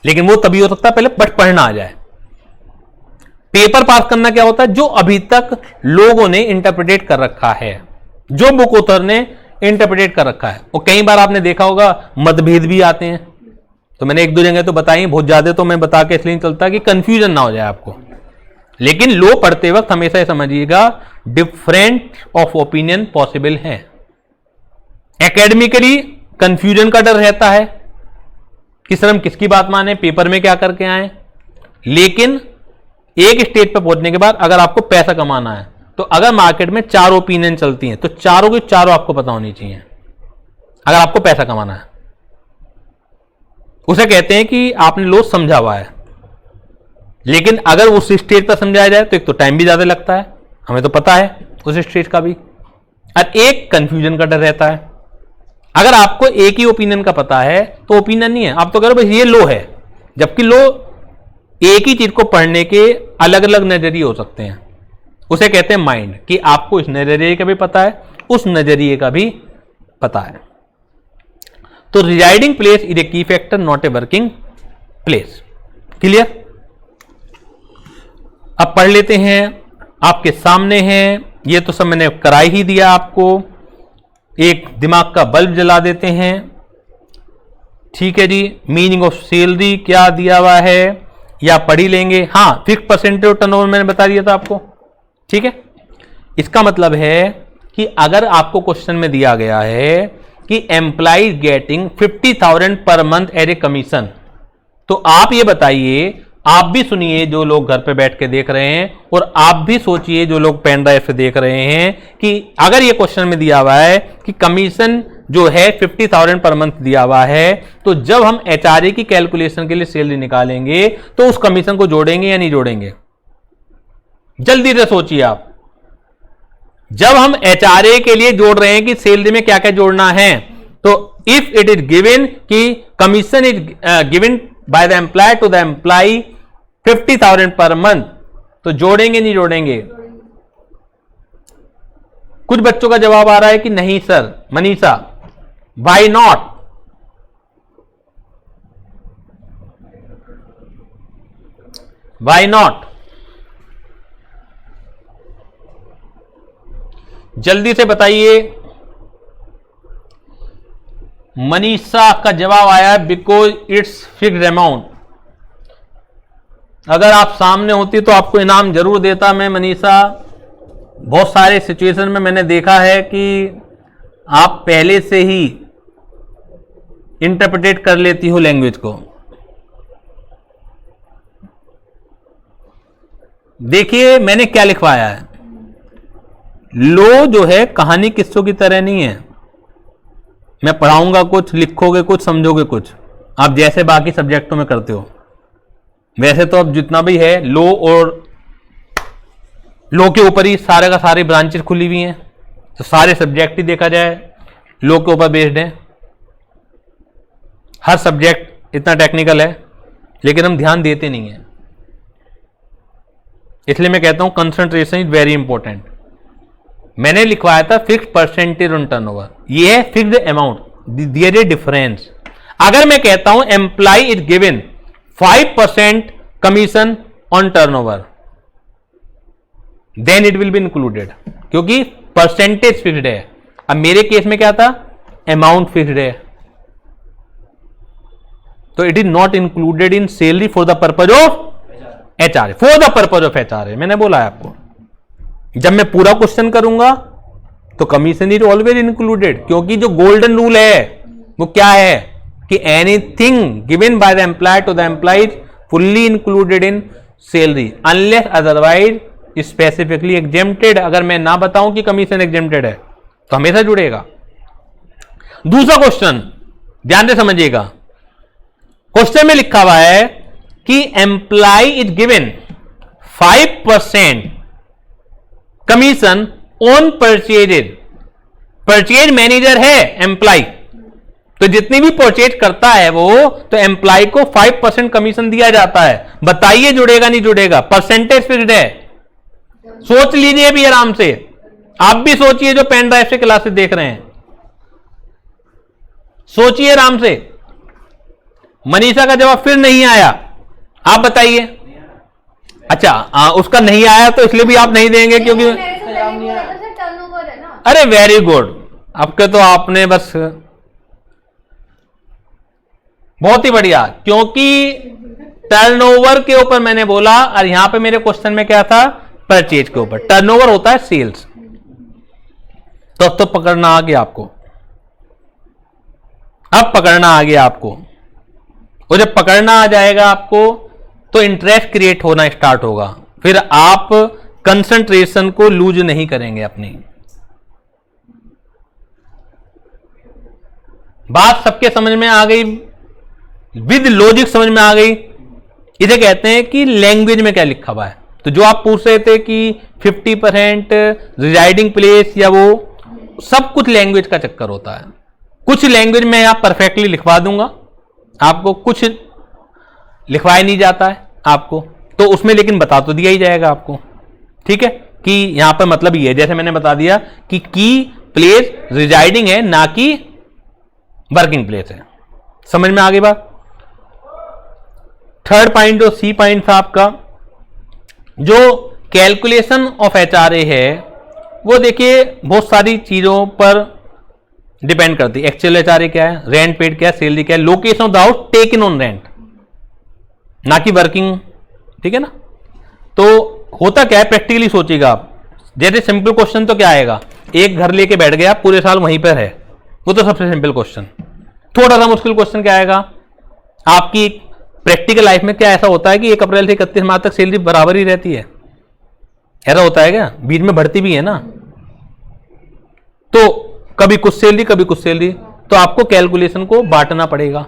लेकिन वो तभी हो सकता है पहले बट पढ़ना आ जाए। पेपर पास करना क्या होता है? जो अभी तक लोगों ने इंटरप्रिटेट कर रखा है, जो बुक ऑथर ने इंटरप्रिटेट कर रखा है। और कई बार आपने देखा होगा मतभेद भी आते हैं। तो मैंने एक दो जगह तो बताई, बहुत ज्यादा तो मैं बता के इसलिए नहीं चलता कि कंफ्यूजन ना हो जाए आपको। लेकिन लो पढ़ते वक्त हमेशा ये समझिएगा डिफरेंट ऑफ ओपिनियन पॉसिबल है। एकेडमिकली कंफ्यूजन का डर रहता है कि सर हम किसकी बात माने, पेपर में क्या करके आए। लेकिन एक स्टेज पर पहुंचने के बाद अगर आपको पैसा कमाना है तो अगर मार्केट में 4 ओपिनियन चलती हैं तो चारों की चारों आपको पता होनी चाहिए अगर आपको पैसा कमाना है। उसे कहते हैं कि आपने लॉस समझा हुआ है, लेकिन अगर उस स्टेज पर समझाया जाए तो एक तो टाइम भी ज्यादा लगता है, हमें तो पता है उस स्टेज का भी, और एक कंफ्यूजन का डर रहता है। अगर आपको एक ही ओपिनियन का पता है तो ओपिनियन नहीं है, आप तो कह रहे हो ये लो है, जबकि लो एक ही चीज को पढ़ने के अलग अलग नजरिए हो सकते हैं। उसे कहते हैं माइंड, कि आपको इस नजरिए का भी पता है, उस नजरिए का भी पता है। तो रिजाइडिंग प्लेस इज ए की factor, not a working place. Clear? अब पढ़ लेते हैं, आपके सामने हैं, ये तो सब मैंने करा ही दिया आपको। एक दिमाग का बल्ब जला देते हैं। ठीक है जी, मीनिंग ऑफ सैलरी क्या दिया हुआ है या पढ़ ही लेंगे। हाँ, फिक्स परसेंटेज ऑफ टर्नओवर मैंने बता दिया था आपको। ठीक है, इसका मतलब है कि अगर आपको क्वेश्चन में दिया गया है कि employ getting 50,000 per month as a commission, तो आप ये बताइए, आप भी सुनिए जो लोग घर पे बैठ के देख रहे हैं, और आप भी सोचिए जो लोग पेन ड्राइव से देख रहे हैं, कि अगर ये क्वेश्चन में दिया हुआ है कि कमीशन जो है 50,000 पर मंथ दिया हुआ है, तो जब हम एचआरए की कैलकुलेशन के लिए सैलरी निकालेंगे तो उस कमीशन को जोड़ेंगे या नहीं जोड़ेंगे? जल्दी से सोचिए आप। जब हम एचआरए के लिए जोड़ रहे हैं कि सैलरी में क्या क्या जोड़ना है, तो इफ इट इज गिवन कि commission is given by the employer to the employee 50,000 per month, तो जोड़ेंगे नहीं जोड़ेंगे? कुछ बच्चों का जवाब आ रहा है कि नहीं sir. Manisha, why not? Why not? जल्दी से बताइए। मनीषा का जवाब आया बिकॉज इट्स फिक्स्ड अमाउंट। अगर आप सामने होती तो आपको इनाम जरूर देता मैं मनीषा। बहुत सारे सिचुएशन में मैंने देखा है कि आप पहले से ही इंटरप्रेट कर लेती हो लैंग्वेज को। देखिए मैंने क्या लिखवाया है। लो जो है कहानी किस्सों की तरह नहीं है। मैं पढ़ाऊंगा कुछ, लिखोगे कुछ, समझोगे कुछ, आप जैसे बाकी सब्जेक्टों में करते हो। वैसे तो अब जितना भी है लो, और लो के ऊपर ही सारे का सारी ब्रांचेस खुली हुई हैं, तो सारे सब्जेक्ट ही देखा जाए लो के ऊपर बेस्ड है। हर सब्जेक्ट इतना टेक्निकल है, लेकिन हम ध्यान देते नहीं हैं। इसलिए मैं कहता हूं कंसंट्रेशन इज वेरी इंपॉर्टेंट। मैंने लिखवाया था फिक्स परसेंटेज ऑन टर्नओवर, ये है fixed amount, there is difference. अगर मैं कहता हूं employee is given 5% commission on turnover, then it will be included, क्योंकि परसेंटेज फिक्स्ड है। अब मेरे केस में क्या था, अमाउंट फिक्स्ड है, तो it is not included in salary for the purpose of HRA. For the purpose of HRA मैंने बोला है आपको। जब मैं पूरा क्वेश्चन करूंगा तो कमीशन इज ऑलवेज इंक्लूडेड, क्योंकि जो गोल्डन रूल है वो क्या है कि anything given by the employer to the employee fully included in salary unless otherwise specifically exempted. अगर मैं ना बताऊं कि कमीशन एग्जेम्प्टेड है तो हमेशा जुड़ेगा। दूसरा क्वेश्चन ध्यान से समझिएगा। क्वेश्चन में लिखा हुआ है कि employee is given 5% commission on purchases. Purchase manager है एम्प्लॉय, तो जितनी भी परचेज करता है वो, तो एम्प्लॉय को 5% कमीशन दिया जाता है। बताइए जुड़ेगा नहीं जुड़ेगा? परसेंटेज फिक्स्ड है। सोच लीजिए भी आराम से, आप भी सोचिए जो पेन ड्राइव से क्लासेस देख रहे हैं, सोचिए आराम से। मनीषा का जवाब फिर नहीं आया, आप बताइए। अच्छा उसका नहीं आया तो इसलिए भी आप नहीं देंगे क्योंकि अरे वेरी गुड, आपके तो आपने बस बहुत ही बढ़िया, क्योंकि टर्नओवर के ऊपर मैंने बोला और यहां पे मेरे क्वेश्चन में क्या था, परचेज के ऊपर। टर्नओवर होता है सेल्स। तो अब तो पकड़ना आ गया आपको, अब पकड़ना आ गया आपको। और जब पकड़ना आ जाएगा आपको तो इंटरेस्ट क्रिएट होना स्टार्ट होगा, फिर आप कंसंट्रेशन को लूज नहीं करेंगे अपनी। बात सबके समझ में आ गई? विद लॉजिक समझ में आ गई। इसे कहते हैं कि लैंग्वेज में क्या लिखा हुआ है। तो जो आप पूछ रहे थे कि 50% रिजाइडिंग प्लेस, या वो सब कुछ लैंग्वेज का चक्कर होता है। कुछ लैंग्वेज में आप परफेक्टली लिखवा दूंगा आपको, कुछ लिखवाया नहीं जाता है आपको, तो उसमें लेकिन बता तो दिया ही जाएगा आपको, ठीक है, कि यहां पर मतलब ये है, जैसे मैंने बता दिया कि की प्लेस रिजाइडिंग है ना कि वर्किंग प्लेस है। समझ में आ गई बात। थर्ड पॉइंट जो सी पॉइंट था आपका, जो कैलकुलेशन ऑफ एचआरए है वो देखिए बहुत सारी चीजों पर डिपेंड करती है। एक्चुअल एचआरए क्या है, रेंट पेड क्या है, सैलरी क्या है, location of the house taken on rent, ना कि वर्किंग, ठीक है ना। तो होता क्या है, प्रैक्टिकली सोचिएगा आप, जैसे सिंपल क्वेश्चन तो क्या आएगा, एक घर लेके बैठ गया पूरे साल वहीं पर है, वो तो सबसे सिंपल क्वेश्चन। थोड़ा सा मुश्किल क्वेश्चन क्या आएगा, आपकी प्रैक्टिकल लाइफ में क्या ऐसा होता है कि 1 अप्रैल से 31 मार्च तक सैलरी बराबर ही रहती है, ऐसा होता है क्या, बीच में बढ़ती भी है ना, तो कभी कुछ सैलरी कभी कुछ सैलरी, तो आपको कैलकुलेशन को बांटना पड़ेगा।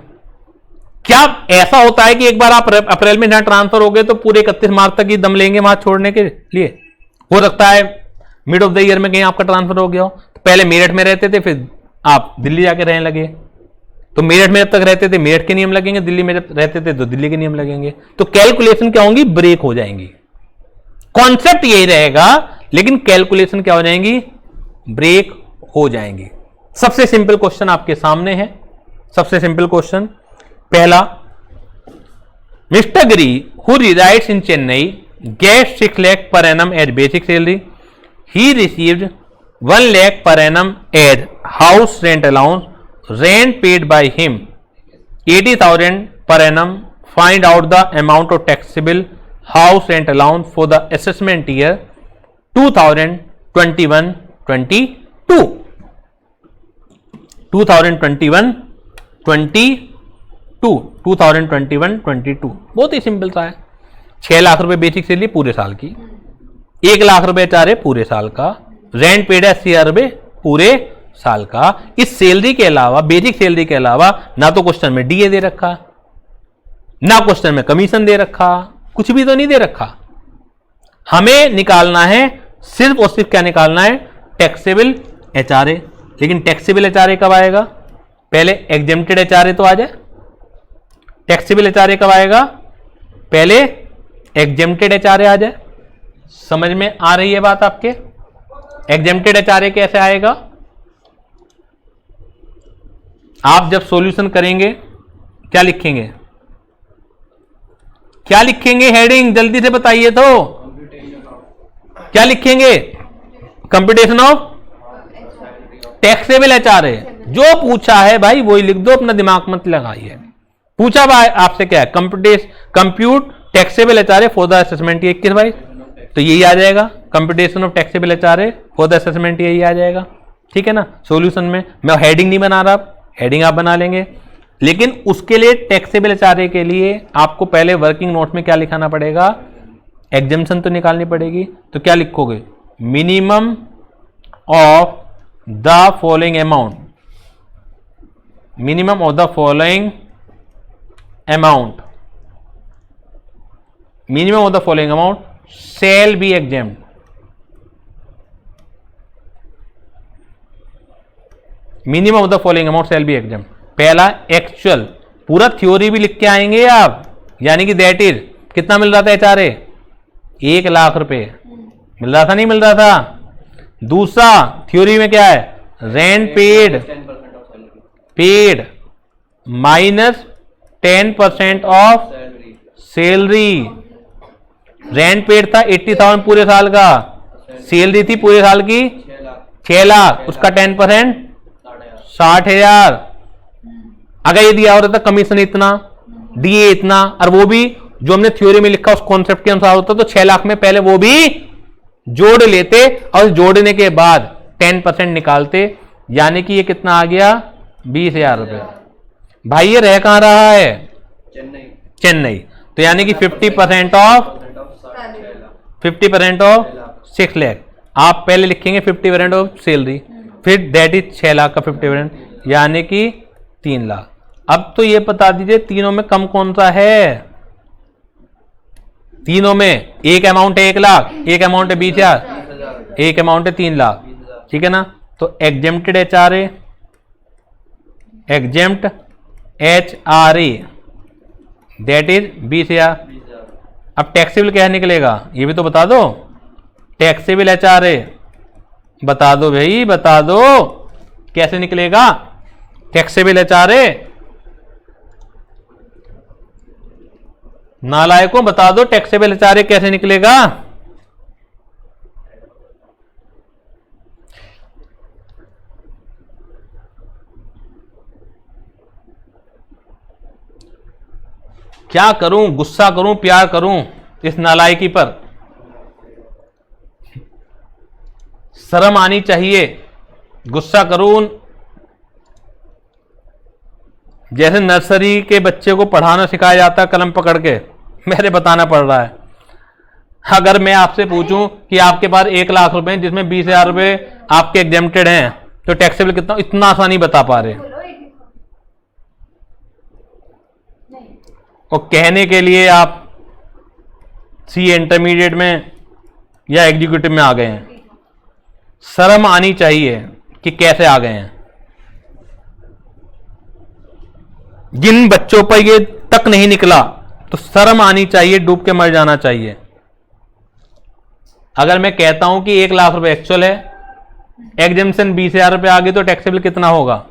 क्या ऐसा होता है कि एक बार आप अप्रैल में यहां ट्रांसफर हो गए तो पूरे 31 मार्च तक ही दम लेंगे वहां छोड़ने के लिए? हो सकता है मिड ऑफ द ईयर में कहीं आपका ट्रांसफर हो गया हो, तो पहले मेरठ में रहते थे, फिर आप दिल्ली जाके रहने लगे, तो मेरठ में जब तक रहते थे मेरठ के नियम लगेंगे, दिल्ली में जब रहते थे तो दिल्ली के नियम लगेंगे, तो कैलकुलेशन क्या होंगी, ब्रेक हो जाएंगी। कॉन्सेप्ट यही रहेगा, लेकिन कैलकुलेशन क्या हो जाएंगी, ब्रेक हो जाएंगी। सबसे सिंपल क्वेश्चन आपके सामने है, सबसे सिंपल क्वेश्चन पहला, mister Giri who resides in Chennai gets 6 lakh per annum as basic salary, he received 1 lakh per annum as house rent allowance, rent paid by him 80,000 per annum, find out the amount of taxable house rent allowance for the assessment year 2021-22 बहुत ही simple सा है। 6 लाख रुपए basic salary पूरे साल की, 1 लाख रुपए चारे पूरे साल का, रेंट पेड है 80,000 रुपए पूरे साल का। इस सैलरी के अलावा, बेसिक सैलरी के अलावा, ना तो क्वेश्चन में डीए दे रखा, ना क्वेश्चन में कमीशन दे रखा, कुछ भी तो नहीं दे रखा। हमें निकालना है सिर्फ और सिर्फ क्या निकालना है, टैक्सेबल एचआरए। लेकिन टैक्सेबल एचआरए कब आएगा, पहले एग्जेम्प्टेड एचआरए तो आ जाए। टैक्सेबल एचआरए कब आएगा, पहले एग्जेम्प्टेड एचआरए आ जाए। समझ में आ रही है बात आपके? एग्जेम्प्टेड एचआरए कैसे आएगा, आप जब सॉल्यूशन करेंगे क्या लिखेंगे, क्या लिखेंगे, हेडिंग जल्दी से बताइए तो, क्या लिखेंगे, कंप्यूटेशन ऑफ टैक्सेबल एचआरए। जो पूछा है भाई वही लिख दो, अपना दिमाग मत लगाइए। पूछा भाई आपसे क्या है, compute taxable HRA for the assessment 21/22, तो यही आ जाएगा, computation of taxable HRA for the assessment, यही आ जाएगा, ठीक है ना। सॉल्यूशन में मैं हेडिंग नहीं बना रहा, हेडिंग आप बना लेंगे, लेकिन उसके लिए टैक्सेबल एचआरए के लिए आपको पहले वर्किंग नोट में क्या लिखाना पड़ेगा, एग्जेम्पशन तो निकालनी पड़ेगी। तो क्या लिखोगे, minimum of the following amount, minimum of the following amount, minimum of the following amount shall be exempt. Minimum of the following amount shall be exempt. पहला एक्चुअल, पूरा थ्योरी भी लिख के आएंगे आप, यानी कि दैट इज कितना मिल रहा था एचआरए, 1 लाख रुपए मिल रहा था, नहीं मिल रहा था। दूसरा थ्योरी में क्या है, rent paid minus 10% of salary. Rent paid था 80,000 पूरे साल का, सैलरी थी पूरे साल की 6 लाख, उसका 10% 60,000। अगर ये दिया होता कमीशन इतना, डीए इतना, और वो भी जो हमने थ्योरी में लिखा उस कॉन्सेप्ट के अनुसार होता, तो 6 लाख में पहले वो भी जोड़ लेते और जोड़ने के बाद 10% निकालते, यानी कि ये कितना आ गया, 20,000 रुपए। भाई ये रह कहां रहा है, चेन्नई। तो यानी कि 50% ऑफ 6 लाख। आप पहले लिखेंगे 50% ऑफ सैलरी, फिर दैट इज 6 लाख का 50%, यानी कि 3 लाख। अब तो ये बता दीजिए तीनों में कम कौन सा है। तीनों में एक अमाउंट है 1 लाख, एक अमाउंट है 20,000, एक अमाउंट है 3 लाख, ठीक है ना। तो exempted HRA, exempt HRA that is 20,000। अब टैक्सेबल क्या निकलेगा ये भी तो बता दो। टैक्सेबल HRA बता दो भाई, बता दो कैसे निकलेगा टैक्सेबल HRA। नालायकों बता दो टैक्सेबल HRA कैसे निकलेगा। क्या करूं, गुस्सा करूं, प्यार करूं इस नालायकी पर। शर्म आनी चाहिए। गुस्सा करूं, जैसे नर्सरी के बच्चे को पढ़ाना सिखाया जाता है कलम पकड़ के, मेरे बताना पड़ रहा है। अगर मैं आपसे पूछूं कि आपके पास 1 लाख रुपए जिसमें 20,000 रुपए आपके एग्जेम्प्टेड हैं तो टैक्सेबल कितना, इतना आसानी बता पा रहे। और कहने के लिए आप CA इंटरमीडिएट में या एग्जीक्यूटिव में आ गए हैं। शर्म आनी चाहिए कि कैसे आ गए हैं। जिन बच्चों पर ये तक नहीं निकला तो शर्म आनी चाहिए, डूब के मर जाना चाहिए। अगर मैं कहता हूं कि 1 लाख रुपए एक्चुअल है, एग्जेम्पशन 20,000 रुपए आ गई तो टैक्सेबल कितना होगा।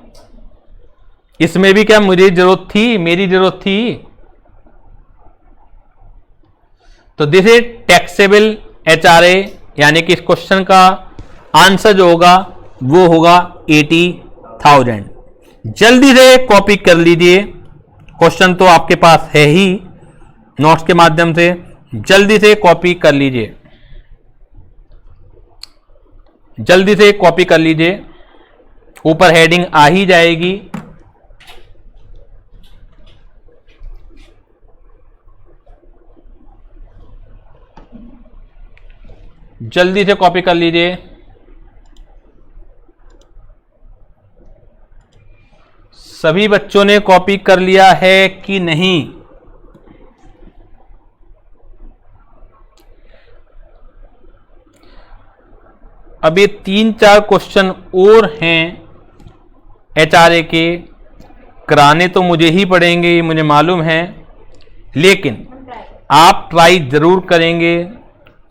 इसमें भी क्या मुझे जरूरत थी, मेरी जरूरत थी। तो दिस इज टैक्सेबल HRA, यानी कि इस क्वेश्चन का आंसर जो होगा वो होगा 80,000। जल्दी से कॉपी कर लीजिए, क्वेश्चन तो आपके पास है ही नोट्स के माध्यम से, जल्दी से कॉपी कर लीजिए, जल्दी से कॉपी कर लीजिए। ऊपर हेडिंग आ ही जाएगी। जल्दी से कॉपी कर लीजिए। सभी बच्चों ने कॉपी कर लिया है कि नहीं? अब ये 3-4 क्वेश्चन और हैं HRA के, कराने तो मुझे ही पड़ेंगे, ये मुझे मालूम है, लेकिन आप ट्राई जरूर करेंगे।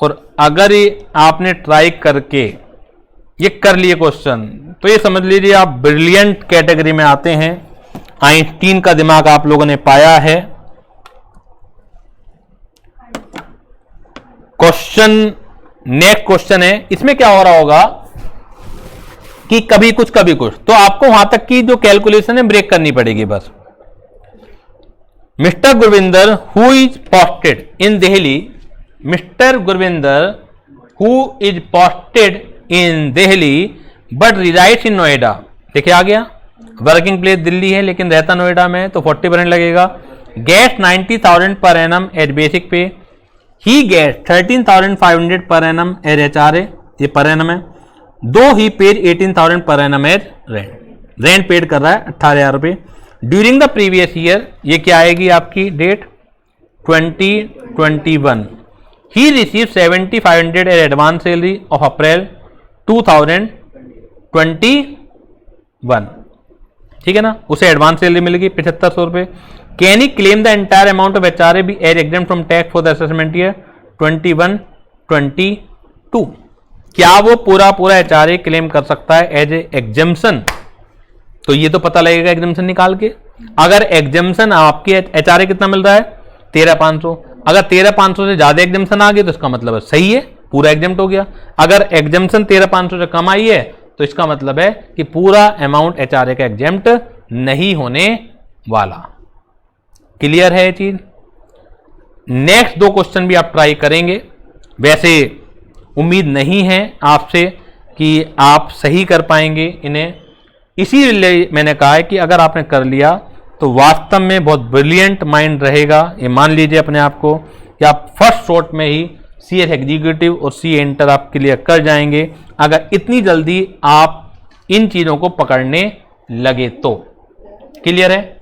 और अगर ये आपने ट्राई करके ये कर लिए क्वेश्चन तो ये समझ लीजिए आप ब्रिलियंट कैटेगरी में आते हैं। आइंस्टीन का दिमाग आप लोगों ने पाया है। क्वेश्चन, नेक्स्ट क्वेश्चन है, इसमें क्या हो रहा होगा कि कभी कुछ कभी कुछ, तो आपको वहां तक की जो कैलकुलेशन है ब्रेक करनी पड़ेगी बस। Mister Gurvinder who is posted in Delhi, mister Gurvinder who is posted in Delhi but resides इन नोएडा। देखिए आ गया, वर्किंग प्लेस दिल्ली है लेकिन रहता नोएडा में, तो 40% लगेगा। गेट्स 90,000 पर एनम एज बेसिक पे, ही गेट्स 13,500 पर एनम एज HRA, ये पर एनम है। दो ही paid 18,000 per annum as rent, rent paid कर रहा है 18,000 रुपये। ड्यूरिंग द प्रीवियस ईयर, ये क्या आएगी आपकी date 2021, he receive 7,500 as advance salary of April 2021, ठीक है ना, उसे एडवांस सैलरी मिलेगी 7,500 रुपए। Can he claim the entire amount of HRA be as exempt from tax for the assessment year 21-22, क्या वो पूरा HRA क्लेम कर सकता है एज ए एग्जेम्पशन? तो ये तो पता लगेगा एग्जेम्पशन निकाल के। अगर एग्जेम्पशन आपके HRA कितना मिल रहा है 13,500, अगर 13,500 से ज्यादा एग्जेम्पशन आ गई तो इसका मतलब है सही है, पूरा एग्जेम्प्ट हो गया। अगर एग्जेम्पशन 13,500 से कम आई है तो इसका मतलब है कि पूरा अमाउंट HRA का एग्जेम्प्ट नहीं होने वाला। क्लियर है ये चीज? नेक्स्ट 2 क्वेश्चन भी आप ट्राई करेंगे। वैसे उम्मीद नहीं है आपसे कि आप सही कर पाएंगे इन्हें, इसीलिए मैंने कहा है कि अगर आपने कर लिया तो वास्तव में बहुत ब्रिलियंट माइंड रहेगा। ये मान लीजिए अपने आप को कि आप फर्स्ट शॉट में ही CS एग्जीक्यूटिव और CA इंटर आप क्लियर कर जाएंगे, अगर इतनी जल्दी आप इन चीज़ों को पकड़ने लगे तो। क्लियर है?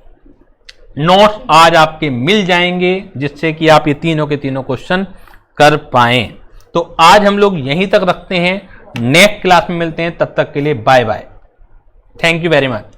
नोट्स आज आपके मिल जाएंगे जिससे कि आप ये तीनों के तीनों क्वेश्चन कर पाएं। तो आज हम लोग यहीं तक रखते हैं, नेक्स्ट क्लास में मिलते हैं, तब तक के लिए bye bye, thank you very much.